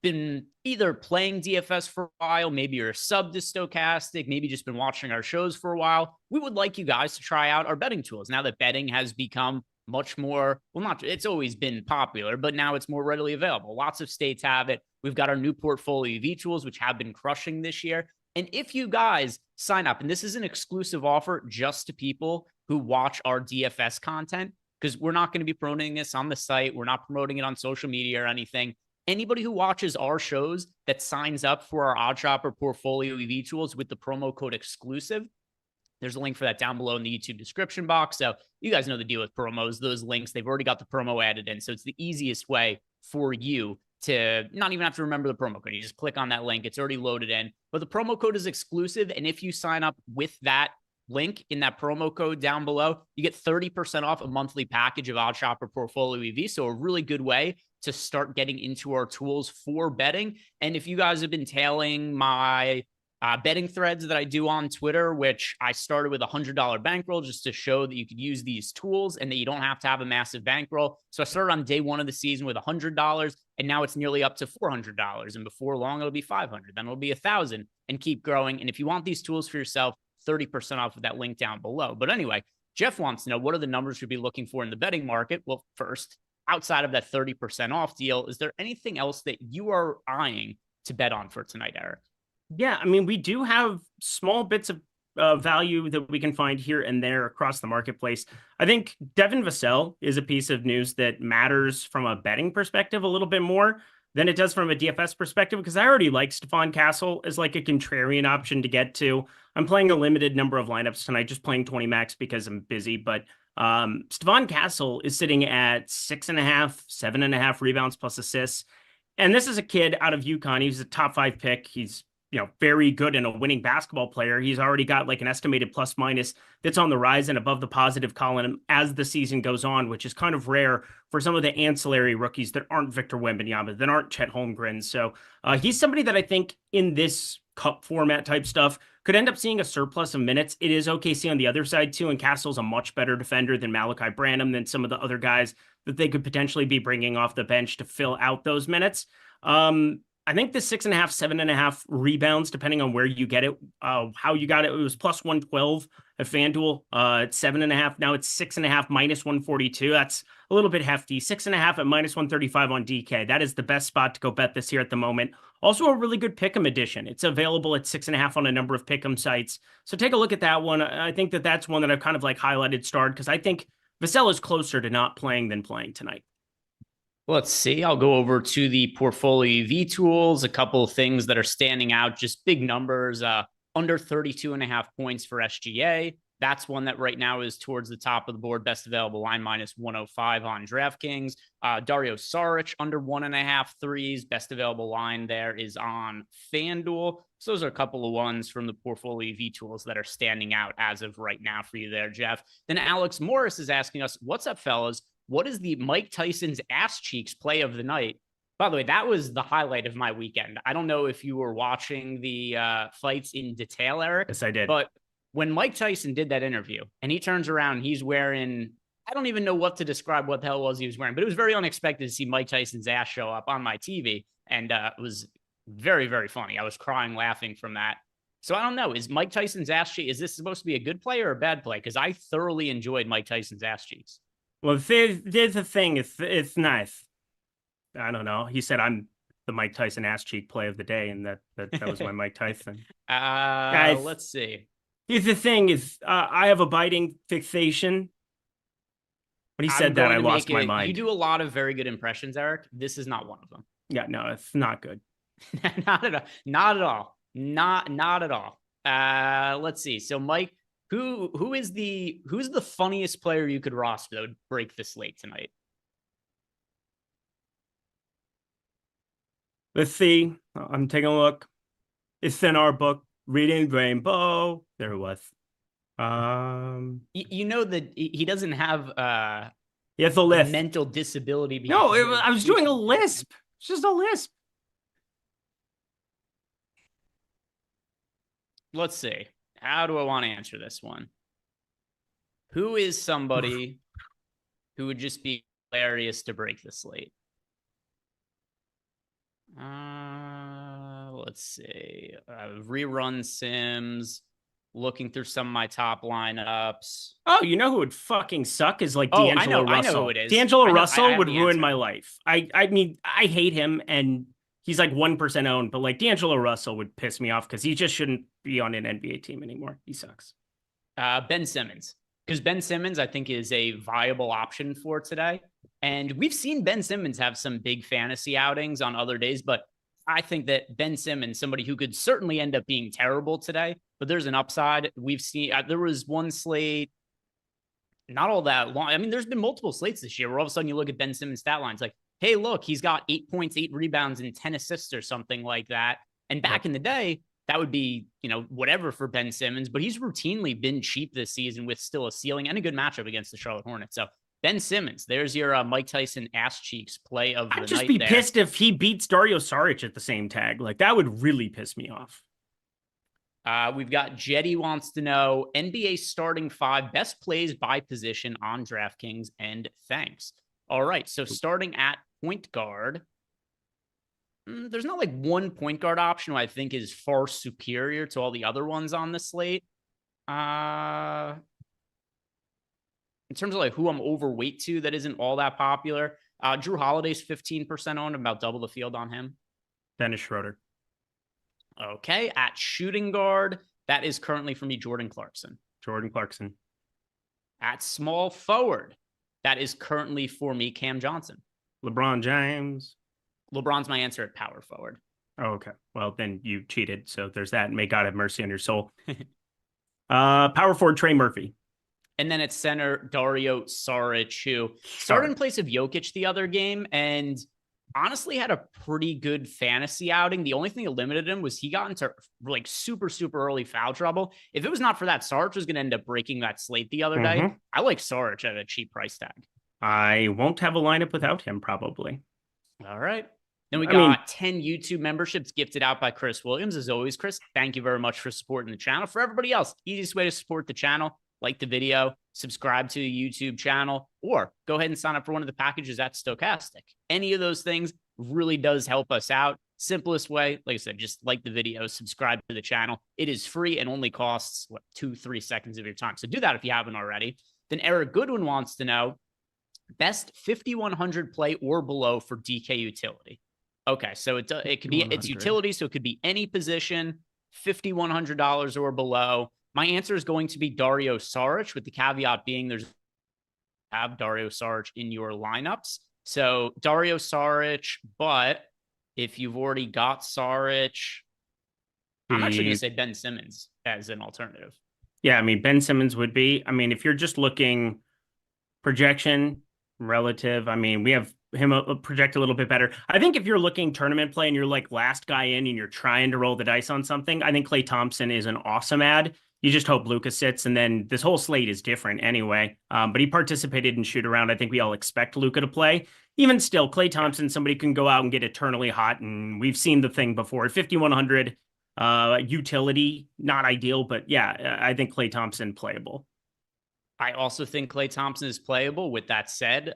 been either playing DFS for a while, maybe you're a sub to Stokastic, maybe just been watching our shows for a while. We would like you guys to try out our betting tools now that betting has become much more, well, not, it's always been popular, but now it's more readily available. Lots of states have it. We've got our new portfolio EV tools, which have been crushing this year. And if you guys sign up, and this is an exclusive offer just to people who watch our DFS content, because we're not going to be promoting this on the site. We're not promoting it on social media or anything. Anybody who watches our shows that signs up for our OddsShopper portfolio EV tools with the promo code exclusive, there's a link for that down below in the YouTube description box. So you guys know the deal with promos, those links, they've already got the promo added in. So it's the easiest way for you to not even have to remember the promo code. You just click on that link. It's already loaded in, but the promo code is exclusive. And if you sign up with that link in that promo code down below, you get 30% off a monthly package of OddsShopper portfolio EV. So a really good way to start getting into our tools for betting. And if you guys have been tailing my betting threads that I do on Twitter, which I started with a $100 bankroll just to show that you could use these tools and that you don't have to have a massive bankroll. So I started on day one of the season with $100, and now it's nearly up to $400. And before long, it'll be $500, then it'll be $1,000, and keep growing. And if you want these tools for yourself, 30% off of that link down below. But anyway, Jeff wants to know, what are the numbers you'd be looking for in the betting market? Well, first, outside of that 30% off deal, is there anything else that you are eyeing to bet on for tonight, Eric? Yeah, I mean, we do have small bits of value that we can find here and there across the marketplace. I think Devin Vassell is a piece of news that matters from a betting perspective a little bit more than it does from a DFS perspective, because I already like Stephon Castle as like a contrarian option to get to. I'm playing a limited number of lineups tonight, just playing 20 max because I'm busy, but Stephon Castle is sitting at 6.5, 7.5 rebounds plus assists. And this is a kid out of UConn. He's a top 5 pick. He's, very good and a winning basketball player. He's already got like an estimated plus minus that's on the rise and above the positive column as the season goes on, which is kind of rare for some of the ancillary rookies that aren't Victor Wembanyama, that aren't Chet Holmgren. So he's somebody that I think in this cup format type stuff could end up seeing a surplus of minutes. It is OKC on the other side too, and Castle's a much better defender than Malachi Branham, than some of the other guys that they could potentially be bringing off the bench to fill out those minutes. I think the 6.5, 7.5 rebounds, depending on where you get it, how you got it, it was plus 112 at FanDuel. It's 7.5. Now it's 6.5 minus 142. That's a little bit hefty. 6.5 at minus 135 on DK. That is the best spot to go bet this here at the moment. Also a really good pick'em edition. It's available at 6.5 on a number of pick'em sites. So take a look at that one. I think that that's one that I've kind of like highlighted starred because I think Vassell is closer to not playing than playing tonight. Let's see. I'll go over to the portfolio V tools. A couple of things that are standing out, just big numbers. Under 32.5 points for SGA. That's one that right now is towards the top of the board. Best available line minus 105 on DraftKings. Dario Saric under 1.5 threes. Best available line there is on FanDuel. So those are a couple of ones from the portfolio V tools that are standing out as of right now for you there, Jeff. Then Alex Morris is asking us, what's up, fellas? What is the Mike Tyson's ass cheeks play of the night? By the way, that was the highlight of my weekend. I don't know if you were watching the fights in detail, Eric. Yes, I did. But when Mike Tyson did that interview and he turns around, he's wearing, I don't even know what to describe what the hell was he was wearing, but it was very unexpected to see Mike Tyson's ass show up on my TV. And it was very, very funny. I was crying laughing from that. So I don't know. Is Mike Tyson's ass cheek, is this supposed to be a good play or a bad play? Because I thoroughly enjoyed Mike Tyson's ass cheeks. Well, there's a thing. It's nice. I don't know. He said I'm the Mike Tyson ass cheek play of the day, and that was my Mike Tyson. Guys, let's see. Here's the thing: is I have a biting fixation. When he said that, I lost my mind. You do a lot of very good impressions, Eric. This is not one of them. Yeah, no, it's not good. Not at all. Not at all. Not at all. Let's see. So, Mike, who's the funniest player you could roster that would break the slate tonight? Let's see. I'm taking a look. It's in our book, Reading Rainbow. There it was. You know that he doesn't have he has a lisp. Mental disability. No, I was doing a lisp. It's just a lisp. Let's see. How do I want to answer this one? Who is somebody who would just be hilarious to break the slate? Let's see. Rerun Sims. Looking through some of my top lineups. Oh, you know who would fucking suck is like D'Angelo Russell. I know who it is. D'Angelo Russell would ruin my life. I mean, I hate him and he's like 1% owned, but like D'Angelo Russell would piss me off because he just shouldn't be on an NBA team anymore. He sucks. Ben Simmons. Because Ben Simmons, I think, is a viable option for today. And we've seen Ben Simmons have some big fantasy outings on other days, but I think that Ben Simmons, somebody who could certainly end up being terrible today, but there's an upside. We've seen, there was one slate, not all that long. I mean, there's been multiple slates this year where all of a sudden you look at Ben Simmons' stat lines, like, hey, look, he's got 8 points, 8 rebounds, and 10 assists or something like that. And back in the day, that would be, whatever for Ben Simmons, but he's routinely been cheap this season with still a ceiling and a good matchup against the Charlotte Hornets. So Ben Simmons, there's your Mike Tyson ass cheeks play of the night. I'd just be pissed if he beats Dario Saric at the same tag. Like, that would really piss me off. We've got Jetty wants to know NBA starting 5 best plays by position on DraftKings, and thanks. All right, so starting at point guard, there's not like one point guard option who I think is far superior to all the other ones on the slate. In terms of like who I'm overweight to that isn't all that popular, Drew Holiday's 15% owned, about double the field on him. Dennis Schroeder. Okay, at shooting guard, that is currently for me Jordan Clarkson. Jordan Clarkson. At small forward, that is currently for me Cam Johnson. LeBron James. LeBron's my answer at power forward. Oh, okay. Well, then you cheated. So there's that. May God have mercy on your soul. Power forward, Trey Murphy. And then at center, Dario Saric, who started in place of Jokic the other game and honestly had a pretty good fantasy outing. The only thing that limited him was he got into like super, super early foul trouble. If it was not for that, Saric was going to end up breaking that slate the other day. I like Saric at a cheap price tag. I won't have a lineup without him, probably. All right. Then we got 10 YouTube memberships gifted out by Chris Williams. As always, Chris, thank you very much for supporting the channel. For everybody else, easiest way to support the channel, like the video, subscribe to the YouTube channel, or go ahead and sign up for one of the packages at Stokastic. Any of those things really does help us out. Simplest way, like I said, just like the video, subscribe to the channel. It is free and only costs, 2-3 seconds of your time. So do that if you haven't already. Then Eric Goodwin wants to know, best 5,100 play or below for DK utility. Okay, so it could be, it's utility, so it could be any position, $5,100 or below. My answer is going to be Dario Saric, with the caveat being there's have Dario Saric in your lineups. So Dario Saric, but if you've already got Saric, I'm actually going to say Ben Simmons as an alternative. Yeah, I mean, Ben Simmons would be. I mean, if you're just looking projection, relative, I mean, we have him project a little bit better. I think if you're looking tournament play and you're like last guy in and you're trying to roll the dice on something, I think Klay Thompson is an awesome ad. You just hope Luka sits, and then this whole slate is different anyway. But he participated in shoot around. I think we all expect Luka to play. Even still, Klay Thompson, somebody can go out and get eternally hot, and we've seen the thing before. 5,100 utility, not ideal, but yeah, I think Klay Thompson playable. I also think Klay Thompson is playable. With that said,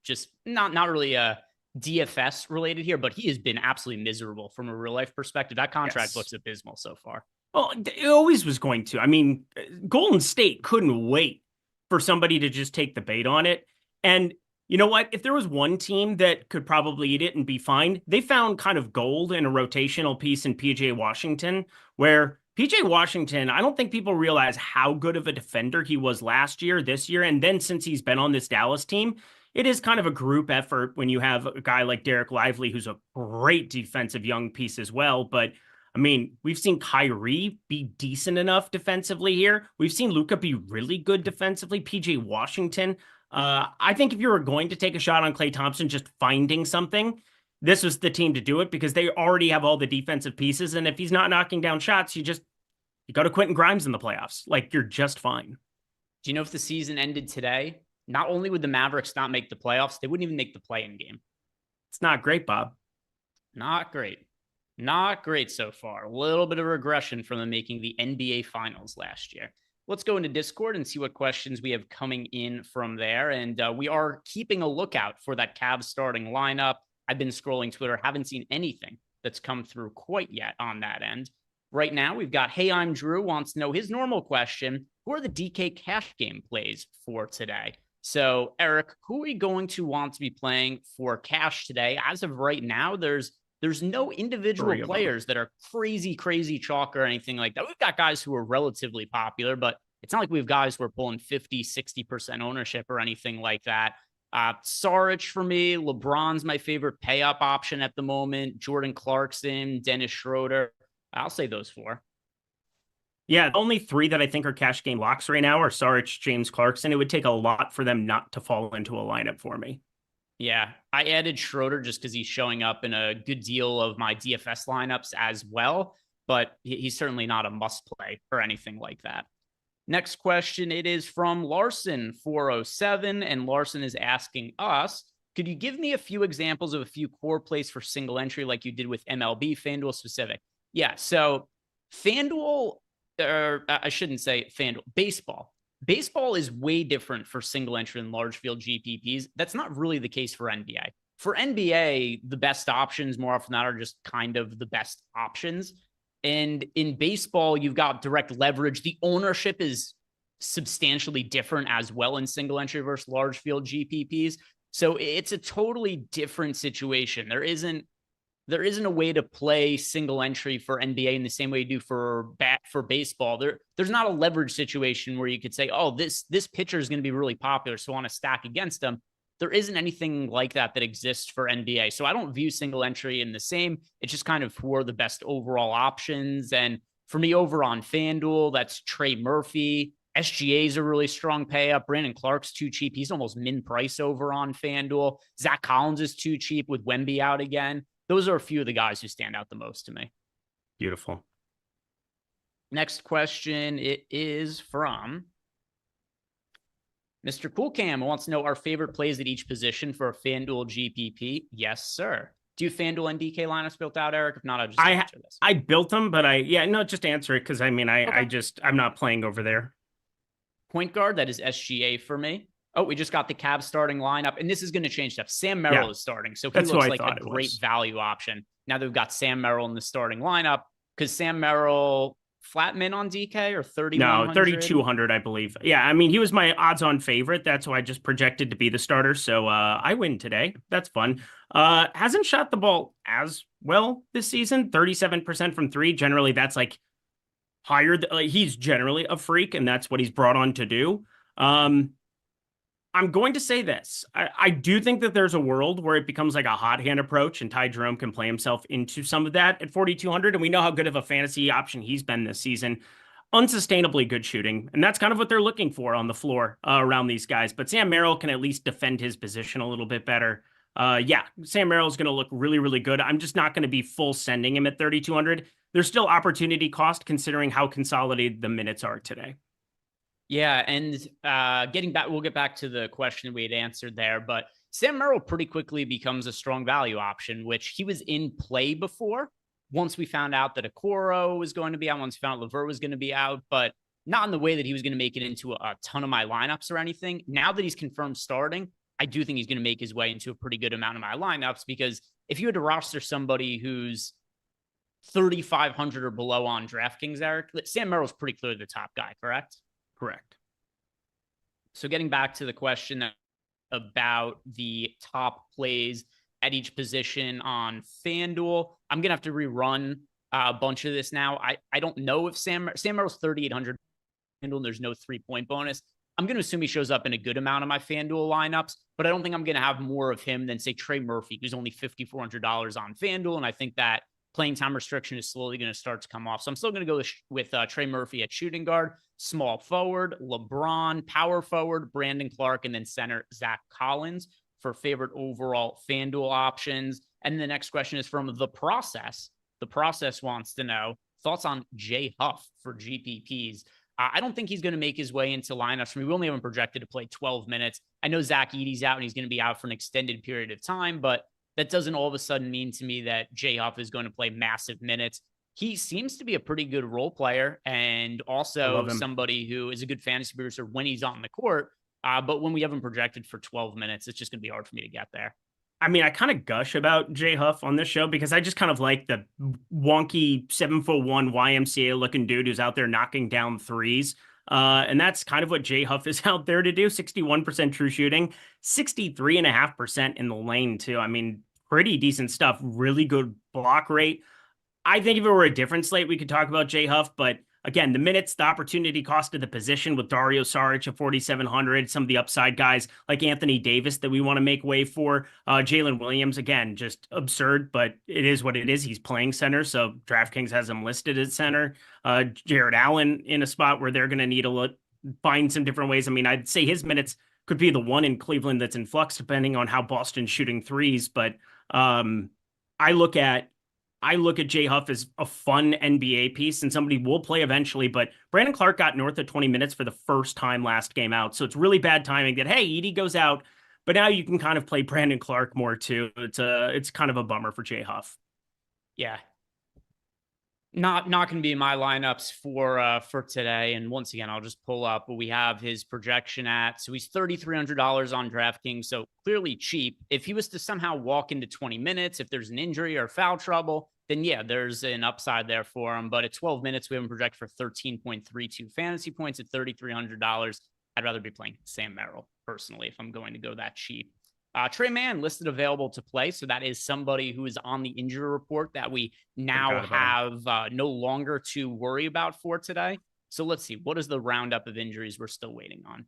just not really a DFS related here, but he has been absolutely miserable from a real life perspective. That contract looks abysmal so far. Well, it always was going to. I mean, Golden State couldn't wait for somebody to just take the bait on it. And you know what? If there was one team that could probably eat it and be fine, they found kind of gold in a rotational piece in PJ Washington, where PJ Washington, I don't think people realize how good of a defender he was last year, this year, and then since he's been on this Dallas team. It is kind of a group effort when you have a guy like Derek Lively, who's a great defensive young piece as well. But I mean, we've seen Kyrie be decent enough defensively here. We've seen Luka be really good defensively. PJ Washington. I think if you were going to take a shot on Klay Thompson, just finding something, this was the team to do it, because they already have all the defensive pieces. And if he's not knocking down shots, you go to Quentin Grimes in the playoffs. Like, you're just fine. Do you know if the season ended today, not only would the Mavericks not make the playoffs, they wouldn't even make the play-in game. It's not great, Bob. Not great. Not great so far. A little bit of regression from them making the NBA Finals last year. Let's go into Discord and see what questions we have coming in from there. And we are keeping a lookout for that Cavs starting lineup. I've been scrolling Twitter, haven't seen anything that's come through quite yet on that end. Right now, we've got Hey, I'm Drew wants to know his normal question. Who are the DK cash game plays for today? So, Eric, who are we going to want to be playing for cash today? As of right now, there's no individual players that are crazy chalk or anything like that. We've got guys who are relatively popular, but it's not like we have guys who are pulling 50, 60% ownership or anything like that. Saric for me, LeBron's my favorite pay up option at the moment. Jordan Clarkson, Dennis Schroeder. I'll say those four. Yeah, the only three that I think are cash game locks right now are Saric, James Clarkson. It would take a lot for them not to fall into a lineup for me. Yeah, I added Schroeder just because he's showing up in a good deal of my DFS lineups as well, but he's certainly not a must play or anything like that. Next question, it is from Larson407, and Larson is asking us, could you give me a few examples of a few core plays for single entry like you did with MLB, FanDuel specific? Yeah, so FanDuel, or I shouldn't say FanDuel, baseball. Baseball is way different for single entry and large field GPPs. That's not really the case for NBA. For NBA, the best options more often than not are just kind of the best options. And in baseball, you've got direct leverage. The ownership is substantially different as well in single entry versus large field GPPs. So it's a totally different situation. There isn't a way to play single entry for NBA in the same way you do for baseball. There's not a leverage situation where you could say, oh, this pitcher is going to be really popular, so I want to stack against them. There isn't anything like that exists for NBA. So I don't view single entry in the same. It's just kind of who are the best overall options. And for me over on FanDuel, that's Trey Murphy. SGA is a really strong pay up. Brandon Clark's too cheap. He's almost min price over on FanDuel. Zach Collins is too cheap with Wemby out again. Those are a few of the guys who stand out the most to me. Beautiful. Next question. It is from Mr. Coolcam, who wants to know our favorite plays at each position for a FanDuel GPP. Yes, sir. Do you FanDuel and DK lineups built out, Eric? If not, I'll just answer this. I built them, but just answer it because I mean, I'm not playing over there. Point guard, that is SGA for me. Oh, we just got the Cavs starting lineup, and this is going to change stuff. Sam Merrill is starting, so he That's looks like a great value option. Now that we've got Sam Merrill in the starting lineup, because Sam Merrill flat min on DK or 3,100? No, 3,200, I believe. Yeah, I mean, he was my odds-on favorite. That's who I just projected to be the starter. So I win today. That's fun. Hasn't shot the ball as well this season. 37% from three. Generally, that's like higher. He's generally a freak, and that's what he's brought on to do. I'm going to say this. I do think that there's a world where it becomes like a hot hand approach and Ty Jerome can play himself into some of that at 4,200. And we know how good of a fantasy option he's been this season. Unsustainably good shooting. And that's kind of what they're looking for on the floor around these guys. But Sam Merrill can at least defend his position a little bit better. Yeah, Sam Merrill is going to look really, really good. I'm just not going to be full sending him at 3,200. There's still opportunity cost considering how consolidated the minutes are today. Yeah, and getting back, we'll get back to the question we had answered there, but Sam Merrill pretty quickly becomes a strong value option, which he was in play before. Once we found out that Okoro was going to be out, once we found out LeVert was going to be out, but not in the way that he was going to make it into a ton of my lineups or anything. Now that he's confirmed starting, I do think he's going to make his way into a pretty good amount of my lineups, because if you had to roster somebody who's 3,500 or below on DraftKings, Eric, Sam Merrill's pretty clearly the top guy, correct? Correct. So getting back to the question about the top plays at each position on FanDuel, I'm going to have to rerun a bunch of this now. I don't know if Sam Merrill's 3,800 FanDuel and there's no 3-point bonus. I'm going to assume he shows up in a good amount of my FanDuel lineups, but I don't think I'm going to have more of him than, say, Trey Murphy, who's only $5,400 on FanDuel. And I think that playing time restriction is slowly going to start to come off. So I'm still going to go with Trey Murphy at shooting guard, small forward, LeBron, power forward, Brandon Clark, and then center Zach Collins for favorite overall FanDuel options. And the next question is from The Process. The Process wants to know thoughts on Jay Huff for GPPs. I don't think he's going to make his way into lineups for me. We only have him projected to play 12 minutes. I know Zach Edey's out and he's going to be out for an extended period of time, but that doesn't all of a sudden mean to me that Jay Huff is going to play massive minutes. He seems to be a pretty good role player and also somebody who is a good fantasy producer when he's on the court. But when we have him projected for 12 minutes, it's just going to be hard for me to get there. I mean, I kind of gush about Jay Huff on this show because I just kind of like the wonky 7'1" YMCA looking dude who's out there knocking down threes. And that's kind of what Jay Huff is out there to do. 61% true shooting, 63.5% in the lane too. I mean, pretty decent stuff. Really good block rate. I think if it were a different slate, we could talk about Jay Huff, but again, the minutes, the opportunity cost of the position with Dario Saric at 4,700, some of the upside guys like Anthony Davis that we want to make way for. Jalen Williams, again, just absurd, but it is what it is. He's playing center, so DraftKings has him listed at center. Jared Allen in a spot where they're going to need to find some different ways. I mean, I'd say his minutes could be the one in Cleveland that's in flux, depending on how Boston's shooting threes. But I look at Jay Huff as a fun NBA piece and somebody will play eventually, but Brandon Clark got north of 20 minutes for the first time last game out. So it's really bad timing that, hey, Edey goes out, but now you can kind of play Brandon Clark more too. It's kind of a bummer for Jay Huff. Yeah. Not going to be in my lineups for today. And once again, I'll just pull up what we have his projection at. So he's $3,300 on DraftKings. So clearly cheap. If he was to somehow walk into 20 minutes, if there's an injury or foul trouble, then yeah, there's an upside there for him. But at 12 minutes, we have him projected for 13.32 fantasy points at $3,300. I'd rather be playing Sam Merrill personally if I'm going to go that cheap. Trey Mann listed available to play. So that is somebody who is on the injury report that we now have no longer to worry about for today. So let's see. What is the roundup of injuries we're still waiting on?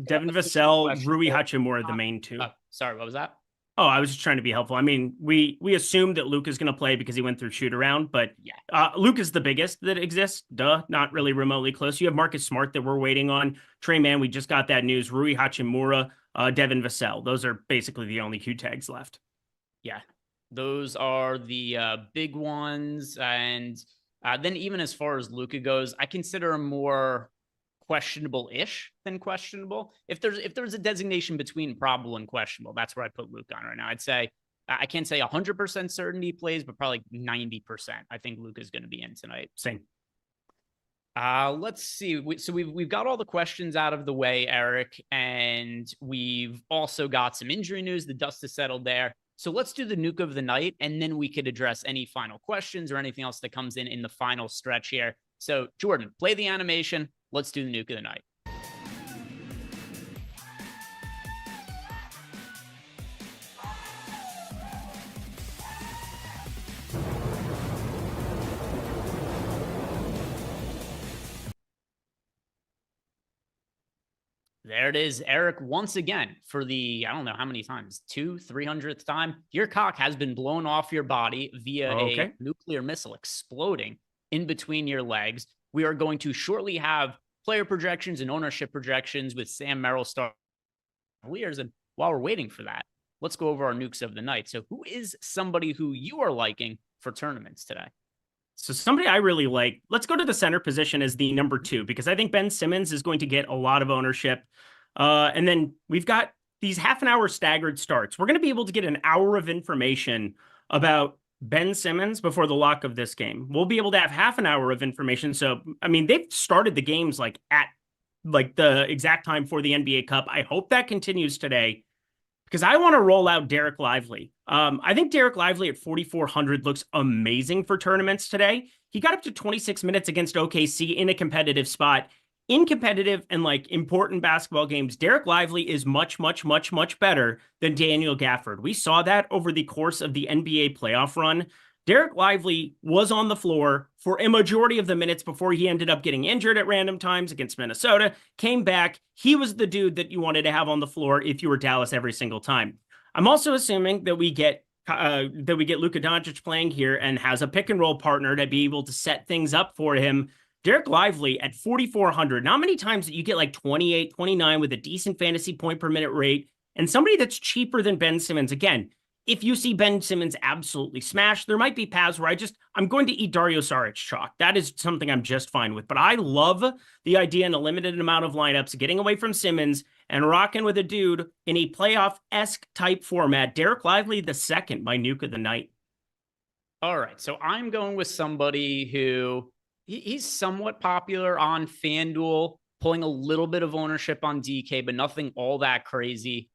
Devin Vassell, Rui Hachimura, the main two. Sorry, what was that? Oh, I was just trying to be helpful. I mean, we assumed that Luke is going to play because he went through shoot around, but yeah, Luke is the biggest that exists. Duh, not really remotely close. You have Marcus Smart that we're waiting on. Trey Mann, we just got that news. Rui Hachimura, Devin Vassell. Those are basically the only Q tags left. Yeah, those are the big ones. And then even as far as Luka goes, I consider him more questionable-ish than questionable. If there's a designation between probable and questionable, that's where I put Luke on right now. I'd say I can't say 100% certainty plays, but probably 90%. I think Luke is going to be in tonight. Same. Let's see. So we've got all the questions out of the way, Eric, and we've also got some injury news. The dust has settled there. So let's do the nuke of the night, and then we could address any final questions or anything else that comes in the final stretch here. So Jordan, play the animation. Let's do the nuke of the night. There it is, Eric, once again, for the, I don't know how many times, 300th time, your cock has been blown off your body via a nuclear missile exploding in between your legs. We are going to shortly have player projections and ownership projections with Sam Merrill Star Cavaliers. And while we're waiting for that, let's go over our nukes of the night. So who is somebody who you are liking for tournaments today? So somebody I really like, let's go to the center position as the number 2, because I think Ben Simmons is going to get a lot of ownership. And then we've got these half an hour staggered starts. We're going to be able to get an hour of information about Ben Simmons before the lock of this game. We'll be able to have half an hour of information. So, I mean, they've started the games like at like the exact time for the NBA Cup. I hope that continues today, because I want to roll out Derek Lively. I think Derek Lively at 4,400 looks amazing for tournaments today. He got up to 26 minutes against OKC in a competitive spot. In competitive and like important basketball games, Derek Lively is much, much, much, much better than Daniel Gafford. We saw that over the course of the NBA playoff run. Derek Lively was on the floor for a majority of the minutes before he ended up getting injured at random times against Minnesota, came back. He was the dude that you wanted to have on the floor if you were Dallas every single time. I'm also assuming that we get Luka Doncic playing here and has a pick and roll partner to be able to set things up for him. Derek Lively at 4,400. Not many times that you get like 28, 29 with a decent fantasy point per minute rate and somebody that's cheaper than Ben Simmons. Again, if you see Ben Simmons absolutely smash, there might be paths where I'm going to eat Dario Saric chalk. That is something I'm just fine with. But I love the idea in a limited amount of lineups, getting away from Simmons and rocking with a dude in a playoff-esque type format. Derek Lively the second, my nuke of the night. All right, so I'm going with somebody who he's somewhat popular on FanDuel, pulling a little bit of ownership on DK, but nothing all that crazy.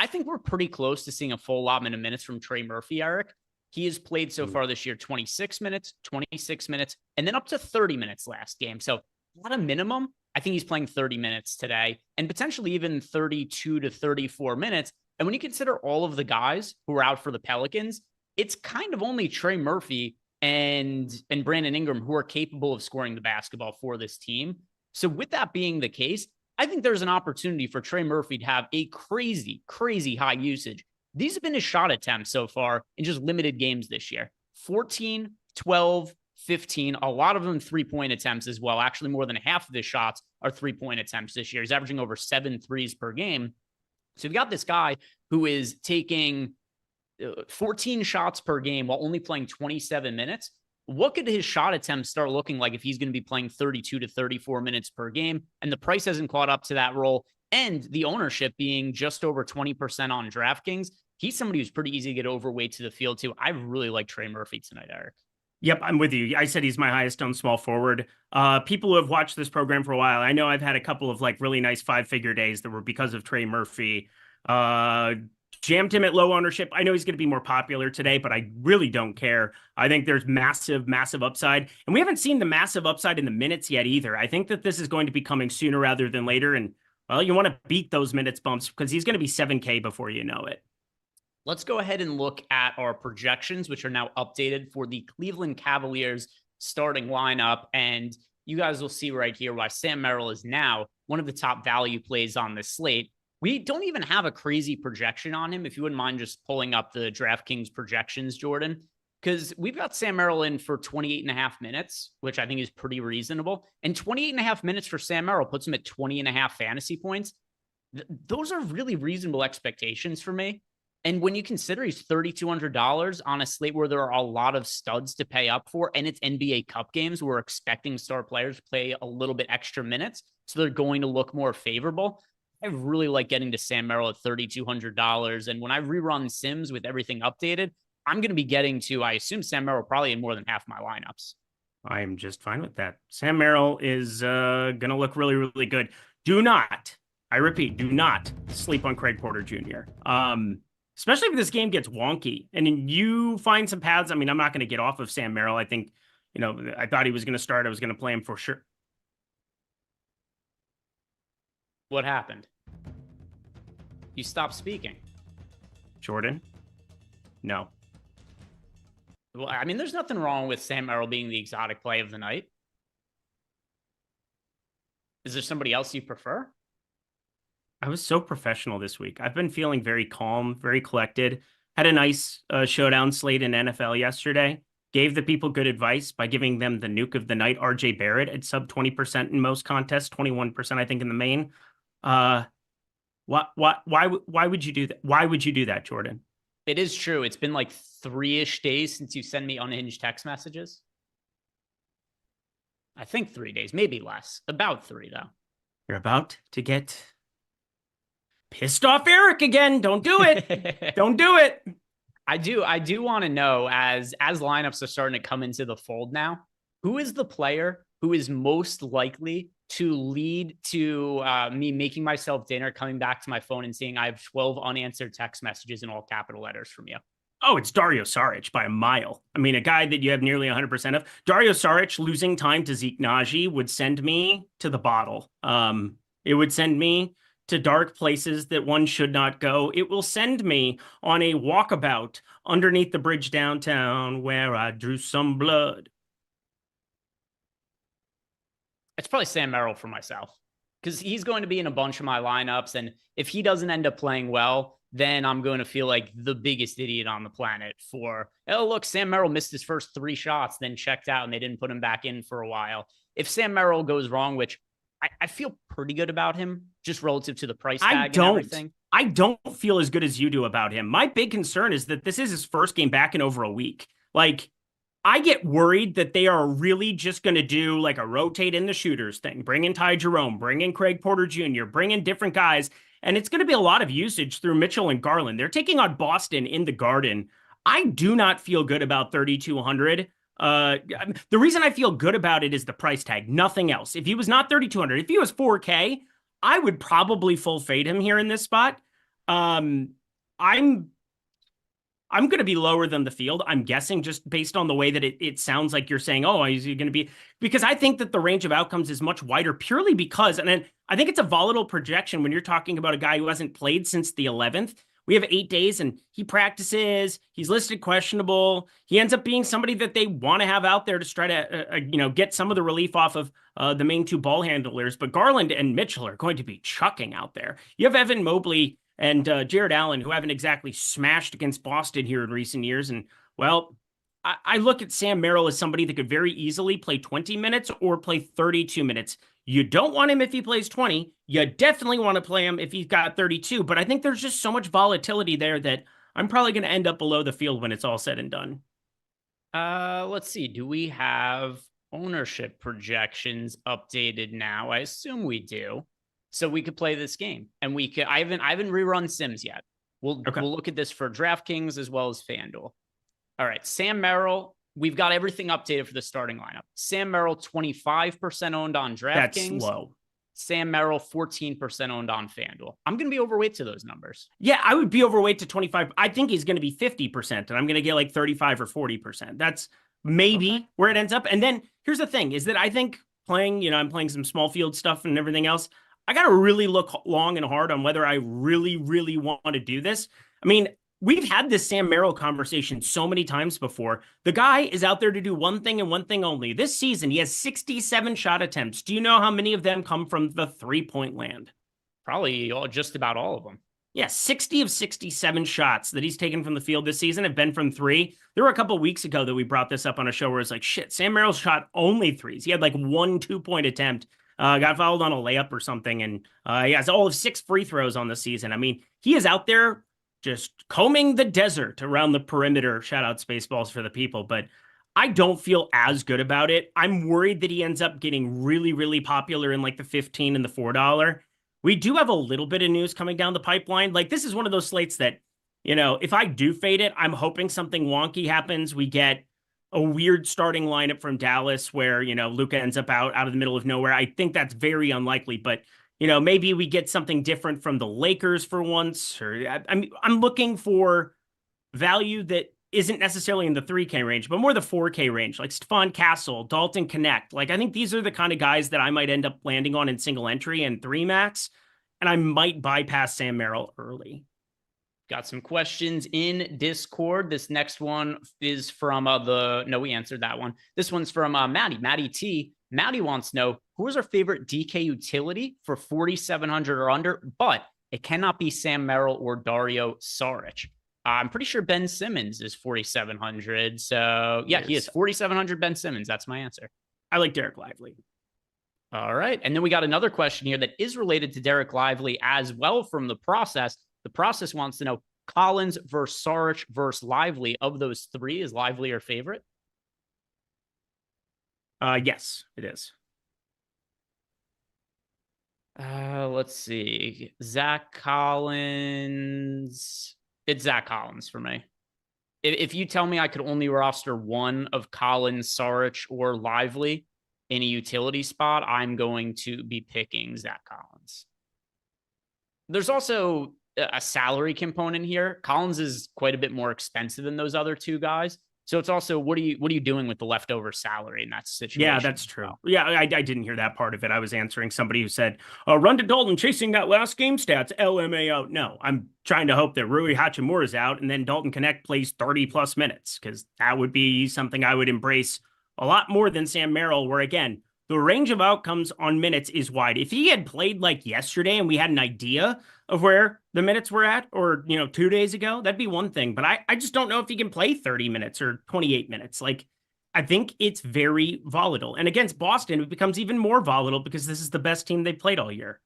I think we're pretty close to seeing a full allotment of minutes from Trey Murphy, Eric. He has played so far this year 26 minutes, 26 minutes, and then up to 30 minutes last game. So at a minimum, I think he's playing 30 minutes today and potentially even 32 to 34 minutes. And when you consider all of the guys who are out for the Pelicans, it's kind of only Trey Murphy and Brandon Ingram who are capable of scoring the basketball for this team. So with that being the case, I think there's an opportunity for Trey Murphy to have a crazy, crazy high usage. These have been his shot attempts so far in just limited games this year. 14, 12, 15, a lot of them three-point attempts as well. Actually, more than half of his shots are three-point attempts this year. He's averaging over 7 threes per game. So you've got this guy who is taking 14 shots per game while only playing 27 minutes. What could his shot attempts start looking like if he's going to be playing 32 to 34 minutes per game? And the price hasn't caught up to that role. And the ownership being just over 20% on DraftKings, he's somebody who's pretty easy to get overweight to the field too. I really like Trey Murphy tonight, Eric. Yep, I'm with you. I said he's my highest owned small forward. People who have watched this program for a while, I know I've had a couple of like really nice 5-figure days that were because of Trey Murphy. Jammed him at low ownership. I know he's going to be more popular today, but I really don't care. I think there's massive, massive upside. And we haven't seen the massive upside in the minutes yet either. I think that this is going to be coming sooner rather than later. And, well, you want to beat those minutes bumps because he's going to be 7K before you know it. Let's go ahead and look at our projections, which are now updated for the Cleveland Cavaliers starting lineup. And you guys will see right here why Sam Merrill is now one of the top value plays on this slate. We don't even have a crazy projection on him. If you wouldn't mind just pulling up the DraftKings projections, Jordan, because we've got Sam Merrill in for 28 and a half minutes, which I think is pretty reasonable. And 28 and a half minutes for Sam Merrill puts him at 20 and a half fantasy points. Those are really reasonable expectations for me. And when you consider he's $3,200 on a slate where there are a lot of studs to pay up for, and it's NBA Cup games, we're expecting star players to play a little bit extra minutes, so they're going to look more favorable. I really like getting to Sam Merrill at $3,200. And when I rerun Sims with everything updated, I'm going to be getting to, I assume, Sam Merrill probably in more than half my lineups. I am just fine with that. Sam Merrill is going to look really, really good. Do not, I repeat, do not sleep on Craig Porter Jr. Especially if this game gets wonky and you find some paths. I mean, I'm not going to get off of Sam Merrill. I think, I thought he was going to start. I was going to play him for sure. What happened? You stopped speaking. Jordan? No. Well, I mean, there's nothing wrong with Sam Merrill being the exotic play of the night. Is there somebody else you prefer? I was so professional this week. I've been feeling very calm, very collected. Had a nice showdown slate in NFL yesterday. Gave the people good advice by giving them the nuke of the night, RJ Barrett at sub 20% in most contests, 21% I think in the main. Why would you do that? Why would you do that, Jordan? It is true. It's been like 3-ish days since you send me unhinged text messages. I think 3 days, maybe less. About 3, though. You're about to get pissed off Eric again. Don't do it. Don't do it. I do want to know, as lineups are starting to come into the fold now, who is the player who is most likely to lead to me making myself dinner, coming back to my phone and seeing I have 12 unanswered text messages in all capital letters from you? Oh, it's Dario Saric by a mile. I mean, a guy that you have nearly 100% of. Dario Saric losing time to Zeke Naji would send me to the bottle. It would send me to dark places that one should not go. It will send me on a walkabout underneath the bridge downtown where I drew some blood. It's probably Sam Merrill for myself, because he's going to be in a bunch of my lineups. And if he doesn't end up playing well, then I'm going to feel like the biggest idiot on the planet for, oh, look, Sam Merrill missed his first 3 shots, then checked out and they didn't put him back in for a while. If Sam Merrill goes wrong, which I feel pretty good about him just relative to the price tag and everything. I don't feel as good as you do about him. My big concern is that this is his first game back in over a week. Like, I get worried that they are really just going to do like a rotate in the shooters thing. Bring in Ty Jerome, bring in Craig Porter Jr., bring in different guys. And it's going to be a lot of usage through Mitchell and Garland. They're taking on Boston in the Garden. I do not feel good about 3,200. The reason I feel good about it is the price tag, nothing else. If he was not 3,200, if he was 4K, I would probably full fade him here in this spot. I'm going to be lower than the field, I'm guessing, just based on the way that it sounds like you're saying, oh, is he going to be? Because I think that the range of outcomes is much wider purely because, and then I think it's a volatile projection when you're talking about a guy who hasn't played since the 11th. We have 8 days and he practices, he's listed questionable. He ends up being somebody that they want to have out there to try to, get some of the relief off of the main 2 ball handlers. But Garland and Mitchell are going to be chucking out there. You have Evan Mobley and Jared Allen, who haven't exactly smashed against Boston here in recent years. And, well, I look at Sam Merrill as somebody that could very easily play 20 minutes or play 32 minutes. You don't want him if he plays 20. You definitely want to play him if he's got 32. But I think there's just so much volatility there that I'm probably going to end up below the field when it's all said and done. Let's see. Do we have ownership projections updated now? I assume we do. So we could play this game, and we could. I haven't rerun Sims yet. We'll look at this for DraftKings as well as FanDuel. All right, Sam Merrill. We've got everything updated for the starting lineup. Sam Merrill, 25% owned on DraftKings. That's low. Sam Merrill, 14% owned on FanDuel. I'm going to be overweight to those numbers. Yeah, I would be overweight to 25. I think he's going to be 50%, and I'm going to get like 35 or 40%. That's maybe where it ends up. And then here's the thing, is that I think playing, I'm playing some small field stuff and everything else. I got to really look long and hard on whether I really, really want to do this. I mean, we've had this Sam Merrill conversation so many times before. The guy is out there to do one thing and one thing only. This season, he has 67 shot attempts. Do you know how many of them come from the 3-point land? Probably just about all of them. Yeah, 60 of 67 shots that he's taken from the field this season have been from 3. There were a couple of weeks ago that we brought this up on a show where it's like, shit, Sam Merrill shot only 3s. He had like 1 2-point attempt. Got fouled on a layup or something, and he has all of 6 free throws on the season. I mean, he is out there just combing the desert around the perimeter. Shout out Spaceballs for the people, but I don't feel as good about it. I'm worried that he ends up getting really, really popular in like the $15 and the $4. We do have a little bit of news coming down the pipeline. Like, this is one of those slates that, if I do fade it, I'm hoping something wonky happens. We get a weird starting lineup from Dallas where, Luka ends up out of the middle of nowhere. I think that's very unlikely, but maybe we get something different from the Lakers for once, or I'm looking for value that isn't necessarily in the 3K range, but more the 4K range, like Stephon Castle, Dalton Connect. Like, I think these are the kind of guys that I might end up landing on in single entry and 3 max, and I might bypass Sam Merrill early. Got some questions in Discord. This next one is from we answered that one. This one's from Maddie T. Maddie wants to know, who is our favorite DK utility for 4,700 or under, but it cannot be Sam Merrill or Dario Saric. I'm pretty sure Ben Simmons is 4,700. So yeah, he is 4,700 Ben Simmons. That's my answer. I like Derek Lively. All right. And then we got another question here that is related to Derek Lively as well from the process. The process wants to know Collins versus Saric versus Lively. Of those 3, is Lively your favorite? Yes, it is. Let's see. Zach Collins. It's Zach Collins for me. If you tell me I could only roster one of Collins, Saric, or Lively in a utility spot, I'm going to be picking Zach Collins. There's also a salary component here. Collins is quite a bit more expensive than those other 2 guys. So it's also, what are you doing with the leftover salary in that situation? Yeah, that's true. Yeah, I didn't hear that part of it. I was answering somebody who said, run to Dalton chasing that last game stats, LMA out. No, I'm trying to hope that Rui Hachimura is out and then Dalton Connect plays 30 plus minutes, because that would be something I would embrace a lot more than Sam Merrill, where again, the range of outcomes on minutes is wide. If he had played like yesterday and we had an idea of where the minutes were at, or, 2 days ago, that'd be one thing. But I just don't know if he can play 30 minutes or 28 minutes. Like, I think it's very volatile. And against Boston, it becomes even more volatile because this is the best team they've played all year.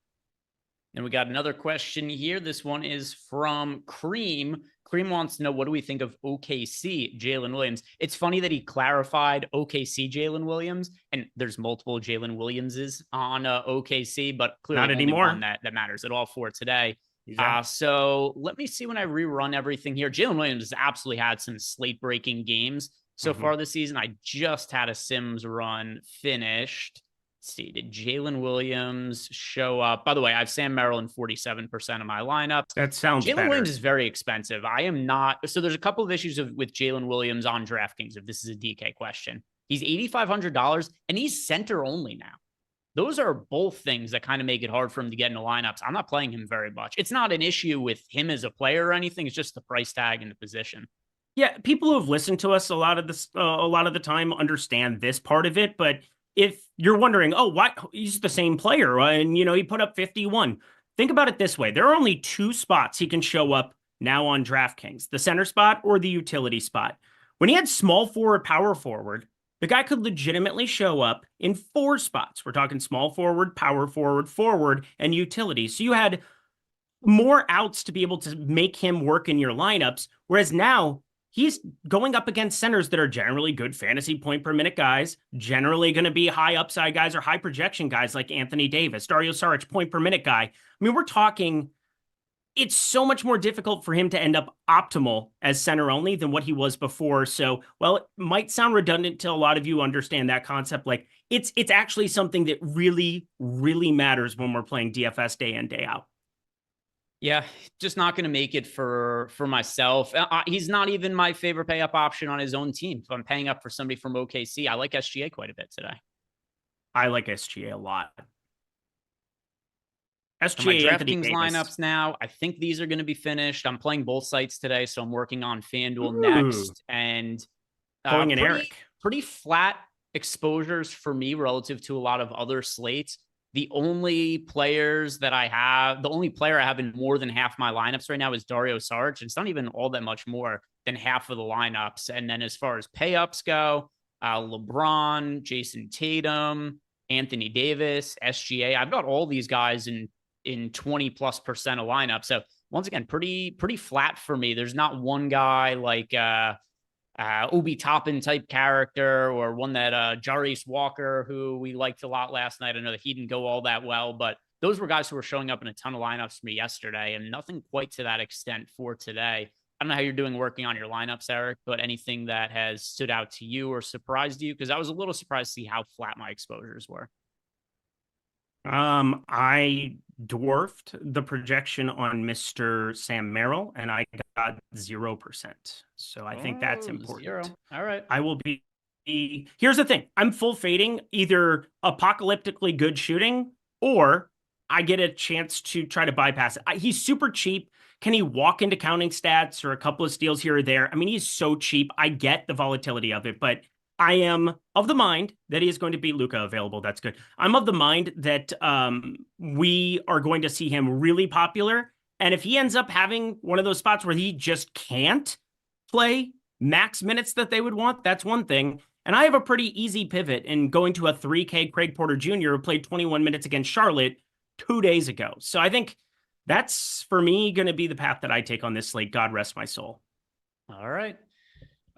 And we got another question here. This one is from Cream. Cream wants to know, what do we think of OKC Jalen Williams? It's funny that he clarified OKC Jalen Williams, and there's multiple Jalen Williamses on OKC, but clearly not only anymore. one that matters at all for today. Exactly. So let me see when I rerun everything here. Jalen Williams has absolutely had some slate-breaking games so far this season. I just had a Sims run finished. Let's see, did Jalen Williams show up? By the way, I have Sam Merrill in 47% of my lineup. That sounds Jalen better. Williams is very expensive. I am not. So there's a couple of issues with Jalen Williams on DraftKings, if this is a DK question. He's $8,500 and he's center only now. Those are both things that kind of make it hard for him to get into lineups. I'm not playing him very much. It's not an issue with him as a player or anything. It's just the price tag and the position. Yeah, people who have listened to us a lot of the time understand this part of it, but if you're wondering, why he's the same player and he put up 51. Think about it this way. There are only 2 spots he can show up now on DraftKings, the center spot or the utility spot. When he had small forward, power forward, the guy could legitimately show up in 4 spots. We're talking small forward, power forward, forward, and utility. So you had more outs to be able to make him work in your lineups, whereas now he's going up against centers that are generally good fantasy point per minute guys, generally going to be high upside guys or high projection guys like Anthony Davis, Dario Saric, point per minute guy. I mean, we're talking, it's so much more difficult for him to end up optimal as center only than what he was before. So, well, it might sound redundant to a lot of you understand that concept. Like, it's actually something that really, really matters when we're playing DFS day in, day out. Yeah, just not going to make it for myself. He's not even my favorite pay up option on his own team. If I'm paying up for somebody from OKC, I like SGA quite a bit today. I like SGA a lot. SGA my DraftKings lineups now. I think these are going to be finished. I'm playing both sites today, so I'm working on FanDuel next. And pulling an Eric. Pretty flat exposures for me relative to a lot of other slates. The only players that I have, the only player I have in more than half my lineups right now is Dario Saric. It's not even all that much more than half of the lineups. And then as far as pay-ups go, LeBron, Jason Tatum, Anthony Davis, SGA. I've got all these guys in 20+% of lineups. So once again, pretty flat for me. There's not one guy like Obi Toppin type character or one that Jarice Walker, who we liked a lot last night. I know that he didn't go all that well, but those were guys who were showing up in a ton of lineups for me yesterday, and nothing quite to that extent for today. I don't know how you're doing working on your lineups, Eric, but anything that has stood out to you or surprised you? Because I was a little surprised to see how flat my exposures were. I dwarfed the projection on Mr. Sam Merrill, and I got 0%. So I think that's important. 0. All right. I will be. Here's the thing. I'm full fading either apocalyptically good shooting or I get a chance to try to bypass it. He's super cheap. Can he walk into counting stats or a couple of steals here or there? I mean, he's so cheap. I get the volatility of it, but I am of the mind that he is going to be Luka available. That's good. I'm of the mind that we are going to see him really popular. And if he ends up having one of those spots where he just can't play max minutes that they would want, that's one thing. And I have a pretty easy pivot in going to a 3K Craig Porter Jr. who played 21 minutes against Charlotte 2 days ago. So I think that's, for me, going to be the path that I take on this slate. God rest my soul. All right.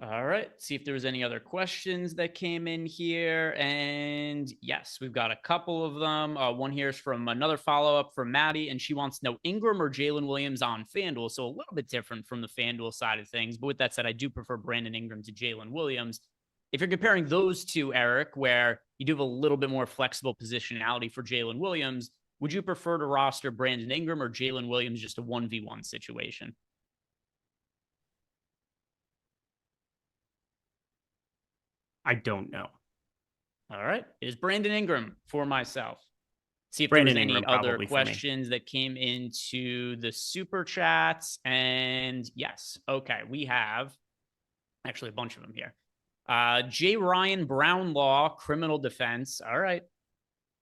All right. See if there was any other questions that came in here. And yes, we've got a couple of them. One here is from another follow-up from Maddie, and she wants to know Ingram or Jalen Williams on FanDuel. So a little bit different from the FanDuel side of things. But with that said, I do prefer Brandon Ingram to Jalen Williams. If you're comparing those two, Eric, where you do have a little bit more flexible positionality for Jalen Williams, would you prefer to roster Brandon Ingram or Jalen Williams, just a 1v1 situation? I don't know. All right. It is Brandon Ingram for myself. See if Brandon there's any Ingram other probably questions that came into the super chats. And yes. Okay. We have actually a bunch of them here. J. Ryan Brownlaw, criminal defense. All right.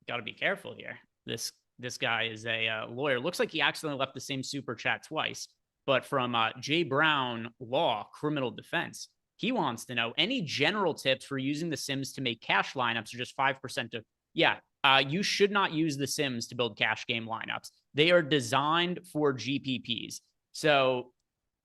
Got to be careful here. This guy is a lawyer. Looks like he accidentally left the same super chat twice. But from J. Brown Law, criminal defense. He wants to know any general tips for using the Sims to make cash lineups or just 5% to, you should not use the Sims to build cash game lineups. They are designed for GPPs. So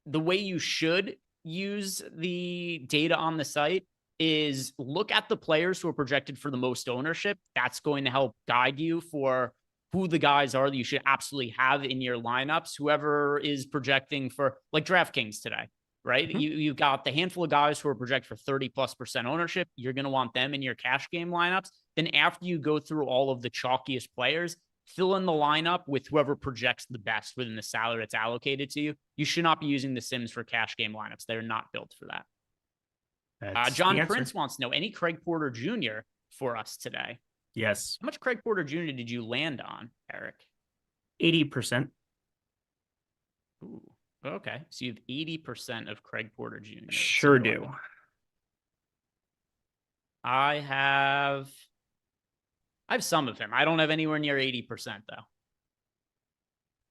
the way you should use the data on the site is look at the players who are projected for the most ownership. That's going to help guide you for who the guys are that you should absolutely have in your lineups. Whoever is projecting for, like DraftKings today. Right? Mm-hmm. You've got the handful of guys who are projected for 30+% ownership. You're going to want them in your cash game lineups. Then after you go through all of the chalkiest players, fill in the lineup with whoever projects the best within the salary that's allocated to you. You should not be using the Sims for cash game lineups. They're not built for that. John Prince wants to know any Craig Porter Jr. for us today. Yes. How much Craig Porter Jr. did you land on, Eric? 80%. Ooh. Okay, so you have 80% of Craig Porter Jr. Sure do. I have some of him. I don't have anywhere near 80%, though.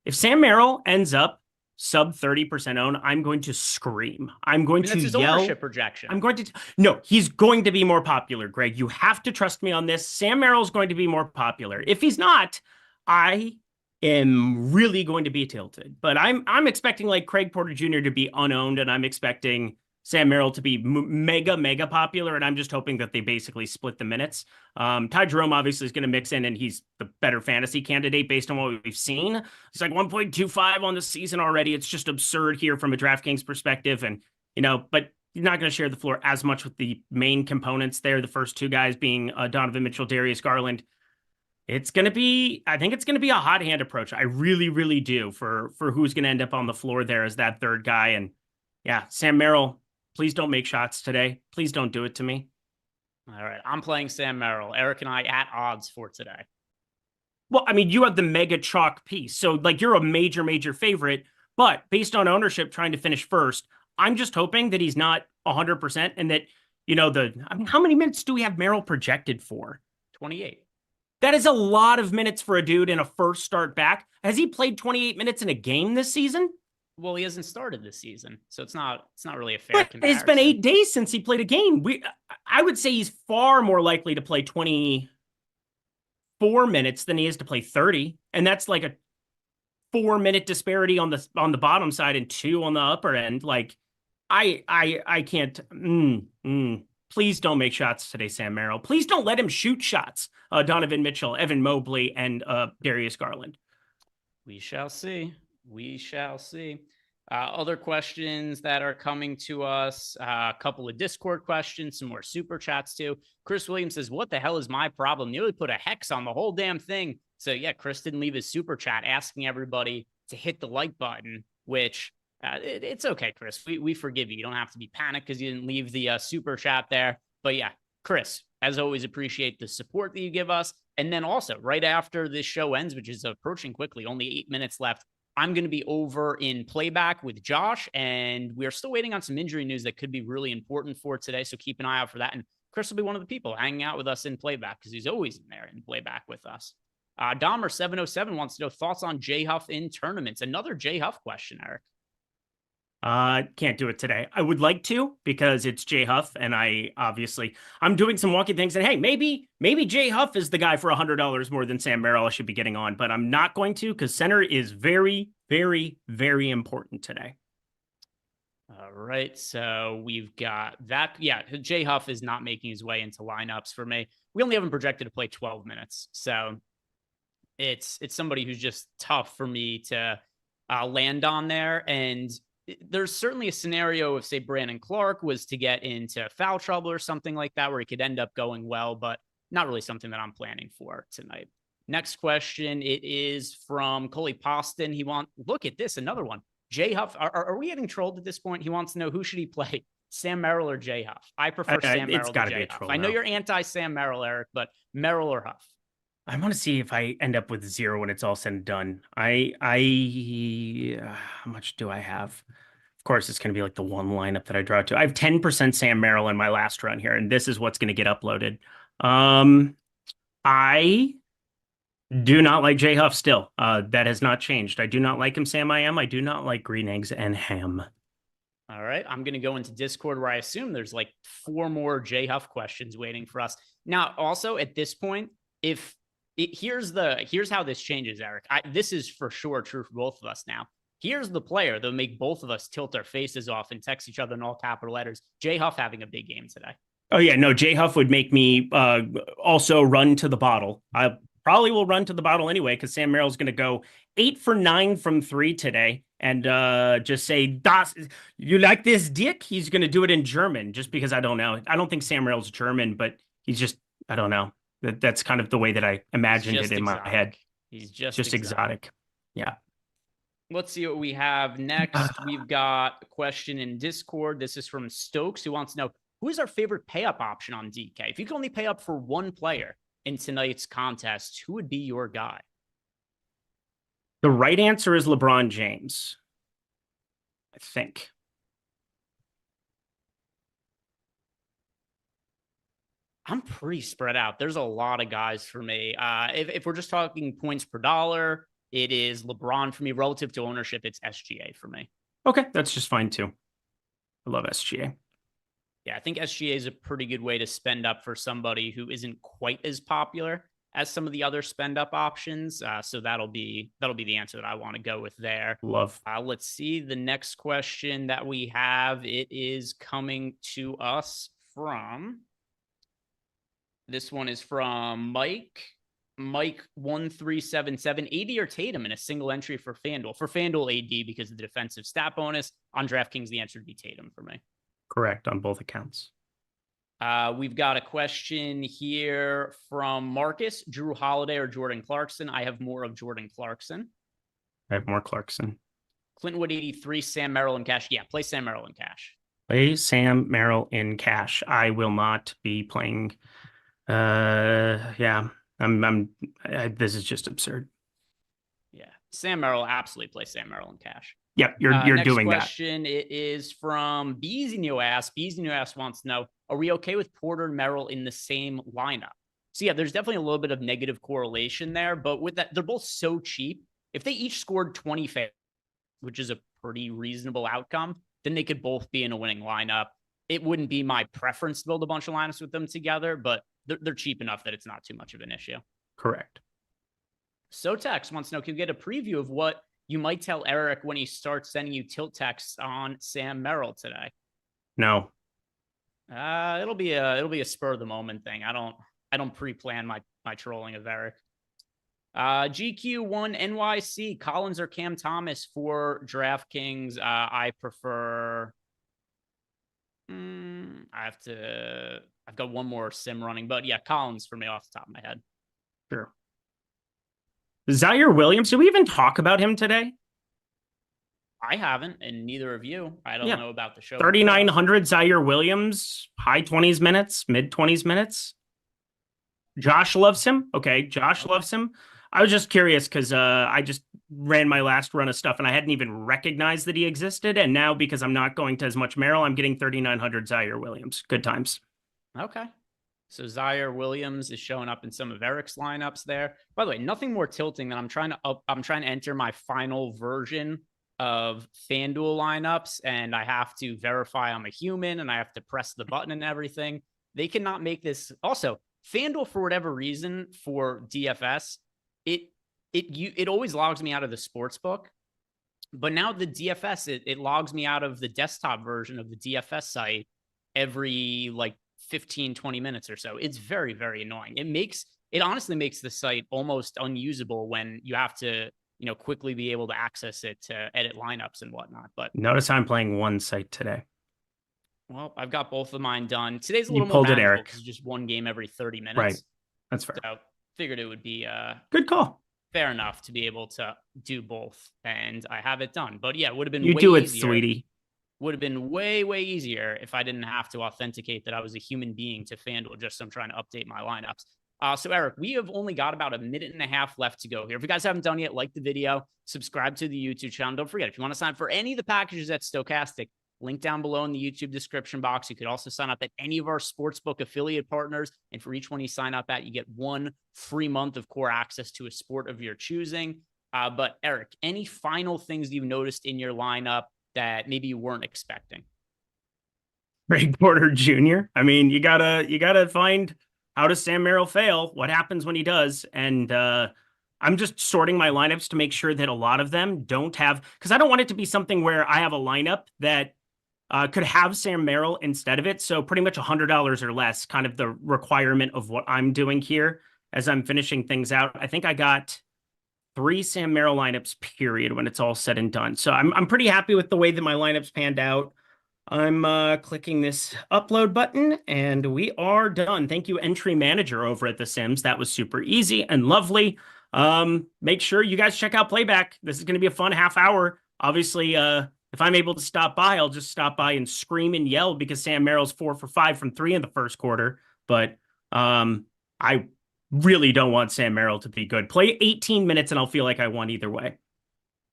If Sam Merrill ends up sub 30% owned, I'm going to scream. I'm going to that's his yell. Ownership projection. I'm going to... No, he's going to be more popular, Greg. You have to trust me on this. Sam Merrill's going to be more popular. If he's not, I am really going to be tilted, but I'm expecting like Craig Porter Jr. to be unowned, and I'm expecting Sam Merrill to be mega popular, and I'm just hoping that they basically split the minutes. Ty Jerome obviously is going to mix in, and he's the better fantasy candidate based on what we've seen. He's like 1.25 on the season already. It's just absurd here from a DraftKings perspective, and but you're not going to share the floor as much with the main components there. The first two guys being Donovan Mitchell, Darius Garland. I think it's going to be a hot hand approach. I really, really do for who's going to end up on the floor there as that third guy. And yeah, Sam Merrill, please don't make shots today. Please don't do it to me. All right. I'm playing Sam Merrill. Eric and I at odds for today. Well, I mean, you have the mega chalk piece. So like you're a major favorite, but based on ownership trying to finish first, I'm just hoping that he's not 100% and that, how many minutes do we have Merrill projected for? 28. That is a lot of minutes for a dude in a first start back. Has he played 28 minutes in a game this season? Well, he hasn't started this season, so it's not really a fair comparison. It's been 8 days since he played a game. I would say he's far more likely to play 24 minutes than he is to play 30, and that's like a 4-minute disparity on the bottom side and 2 on the upper end. Like, I can't. Please don't make shots today, Sam Merrill. Please don't let him shoot shots. Donovan Mitchell, Evan Mobley, and Darius Garland. We shall see. We shall see. Other questions that are coming to us, a couple of Discord questions, some more super chats too. Chris Williams says, what the hell is my problem? Nearly put a hex on the whole damn thing. So yeah, Chris didn't leave his super chat asking everybody to hit the like button, which it's okay, Chris. We forgive you. You don't have to be panicked because you didn't leave the super chat there. But yeah, Chris, as always, appreciate the support that you give us. And then also right after this show ends, which is approaching quickly, only 8 minutes left, I'm going to be over in playback with Josh, and we're still waiting on some injury news that could be really important for today. So keep an eye out for that. And Chris will be one of the people hanging out with us in playback because he's always in there in playback with us. Dahmer 707 wants to know thoughts on J Huff in tournaments. Another J Huff question, Eric. Can't do it today. I would like to because it's J Huff, and I'm doing some wonky things. And hey, maybe J Huff is the guy for $100 more than Sam Merrill I should be getting on, but I'm not going to because center is very, very, very important today. All right, so we've got that. Yeah, J Huff is not making his way into lineups for me. We only have him projected to play 12 minutes, so it's somebody who's just tough for me to land on there. And there's certainly a scenario if, say, Brandon Clark was to get into foul trouble or something like that, where he could end up going well, but not really something that I'm planning for tonight. Next question, it is from Coley Poston. Look at this, another one. J Huff, are we getting trolled at this point? He wants to know, who should he play, Sam Merrill or J Huff? I prefer Sam Merrill to J Huff. I know you're anti-Sam Merrill, Eric, but Merrill or Huff? I want to see if I end up with 0 when it's all said and done. How much do I have? Of course, it's going to be like the one lineup that I draw to. I have 10% Sam Merrill in my last run here, and this is what's going to get uploaded. I do not like J Huff still. That has not changed. I do not like him, Sam. I do not like green eggs and ham. All right, I'm going to go into Discord where I assume there's like 4 more J Huff questions waiting for us. Now, also at this point, here's how this changes, Eric. This is for sure true for both of us now. Here's the player that'll make both of us tilt our faces off and text each other in all capital letters. J Huff having a big game today. Oh yeah, no, J Huff would make me also run to the bottle. I probably will run to the bottle anyway because Sam Merrill's going to go 8 for 9 from 3 today and just say, "Das, you like this dick?" He's going to do it in German just because I don't know. I don't think Sam Merrill's German, but he's just, I don't know. That's kind of the way that I imagined it in my head. He's just exotic. Yeah. Let's see what we have next. We've got a question in Discord. This is from Stokes, who wants to know, who is our favorite pay-up option on DK? If you could only pay up for one player in tonight's contest, who would be your guy? The right answer is LeBron James, I think. I'm pretty spread out. There's a lot of guys for me. If we're just talking points per dollar, it is LeBron for me. Relative to ownership, it's SGA for me. Okay, that's just fine too. I love SGA. Yeah, I think SGA is a pretty good way to spend up for somebody who isn't quite as popular as some of the other spend up options. So that'll be the answer that I want to go with there. Love. Let's see the next question that we have. It is coming to us from. This one is from Mike 1377. AD or Tatum in a single entry for FanDuel. For FanDuel, AD because of the defensive stat bonus. On DraftKings, the answer would be Tatum for me. Correct on both accounts. We've got a question here from Marcus. Drew Holiday or Jordan Clarkson? I have more of Jordan Clarkson. I have more Clarkson. Clintonwood 83, Sam Merrill in cash. Yeah, play Sam Merrill in cash. Play Sam Merrill in cash. I will not be playing. Yeah, this is just absurd. Yeah, Sam Merrill, absolutely play Sam Merrill in cash. Yep, you're doing that. Next question, it is from Beezinio Ass. Beezinio Ass wants to know, are we okay with Porter and Merrill in the same lineup? So yeah, there's definitely a little bit of negative correlation there, but with that, they're both so cheap. If they each scored 20 fails, which is a pretty reasonable outcome, then they could both be in a winning lineup. It wouldn't be my preference to build a bunch of lineups with them together, but they're cheap enough that it's not too much of an issue. Correct. Sotex wants to know, can you get a preview of what you might tell Eric when he starts sending you tilt texts on Sam Merrill today? No. It'll be a spur of the moment thing. I don't pre-plan my trolling of Eric. GQ1 NYC, Collins or Cam Thomas for DraftKings. I prefer. I've got one more sim running, but yeah, Collins for me off the top of my head. Sure. Zaire Williams, did we even talk about him today? I haven't, and neither of you. I don't know about the show. 3,900 Zaire Williams, high 20s minutes, mid 20s minutes. Josh loves him. Okay, Josh loves him. I was just curious because I just ran my last run of stuff and I hadn't even recognized that he existed. And now because I'm not going to as much Merrill, I'm getting 3,900 Zaire Williams. Good times. Okay. So Zaire Williams is showing up in some of Eric's lineups there. By the way, nothing more tilting than I'm trying to enter my final version of FanDuel lineups, and I have to verify I'm a human and I have to press the button and everything. They cannot make this. Also, FanDuel, for whatever reason, for DFS, it always logs me out of the Sportsbook. But now the DFS, it logs me out of the desktop version of the DFS site every like 15, 20 minutes or so. It's very, very annoying. It honestly makes the site almost unusable when you have to, quickly be able to access it to edit lineups and whatnot. But notice I'm playing one site today. Well, I've got both of mine done. Today's a little more manageable Eric. because it's just one game every 30 minutes. Right. That's fair. So figured it would be good call. Fair enough to be able to do both, and I have it done. But yeah, it would have been you way do it, easier. Sweetie. Would have been way, way easier if I didn't have to authenticate that I was a human being to FanDuel just so I'm trying to update my lineups. So Eric, we have only got about a minute and a half left to go here. If you guys haven't done yet, like the video, subscribe to the YouTube channel. Don't forget, if you want to sign up for any of the packages at Stokastic, link down below in the YouTube description box. You could also sign up at any of our Sportsbook affiliate partners. And for each one you sign up at, you get 1 free month of core access to a sport of your choosing. But Eric, any final things you've noticed in your lineup that maybe you weren't expecting? Greg Porter Jr. I mean, you gotta find how does Sam Merrill fail? What happens when he does? And I'm just sorting my lineups to make sure that a lot of them don't have, because I don't want it to be something where I have a lineup that could have Sam Merrill instead of it. So pretty much $100 or less, kind of the requirement of what I'm doing here as I'm finishing things out. I think I got 3 Sam Merrill lineups, period, when it's all said and done. So I'm pretty happy with the way that my lineups panned out. I'm clicking this upload button and we are done. Thank you, Entry Manager over at The Sims. That was super easy and lovely. Make sure you guys check out Playback. This is going to be a fun half hour. Obviously, if I'm able to stop by, I'll just stop by and scream and yell because Sam Merrill's 4 for 5 from 3 in the first quarter. But I really don't want Sam Merrill to be good. Play 18 minutes and I'll feel like I won either way.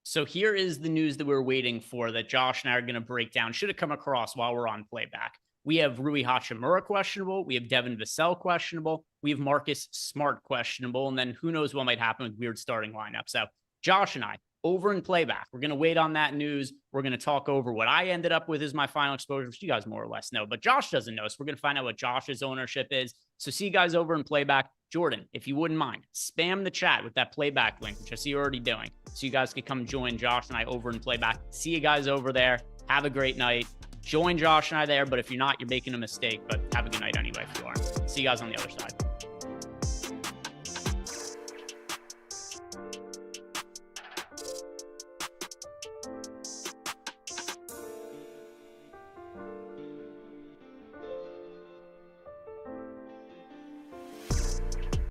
So here is the news that we're waiting for that Josh and I are going to break down. Should have come across while we're on Playback. We have Rui Hachimura questionable. We have Devin Vassell questionable. We have Marcus Smart questionable. And then who knows what might happen with weird starting lineup. So Josh and I, over in Playback, we're going to wait on that news. We're going to talk over what I ended up with as my final exposure, which you guys more or less know. But Josh doesn't know. So we're going to find out what Josh's ownership is. So see you guys over in Playback. Jordan, if you wouldn't mind, spam the chat with that Playback link, which I see you're already doing, so you guys can come join Josh and I over in Playback. See you guys over there. Have a great night. Join Josh and I there, but if you're not, you're making a mistake, but have a good night anyway if you are. See you guys on the other side.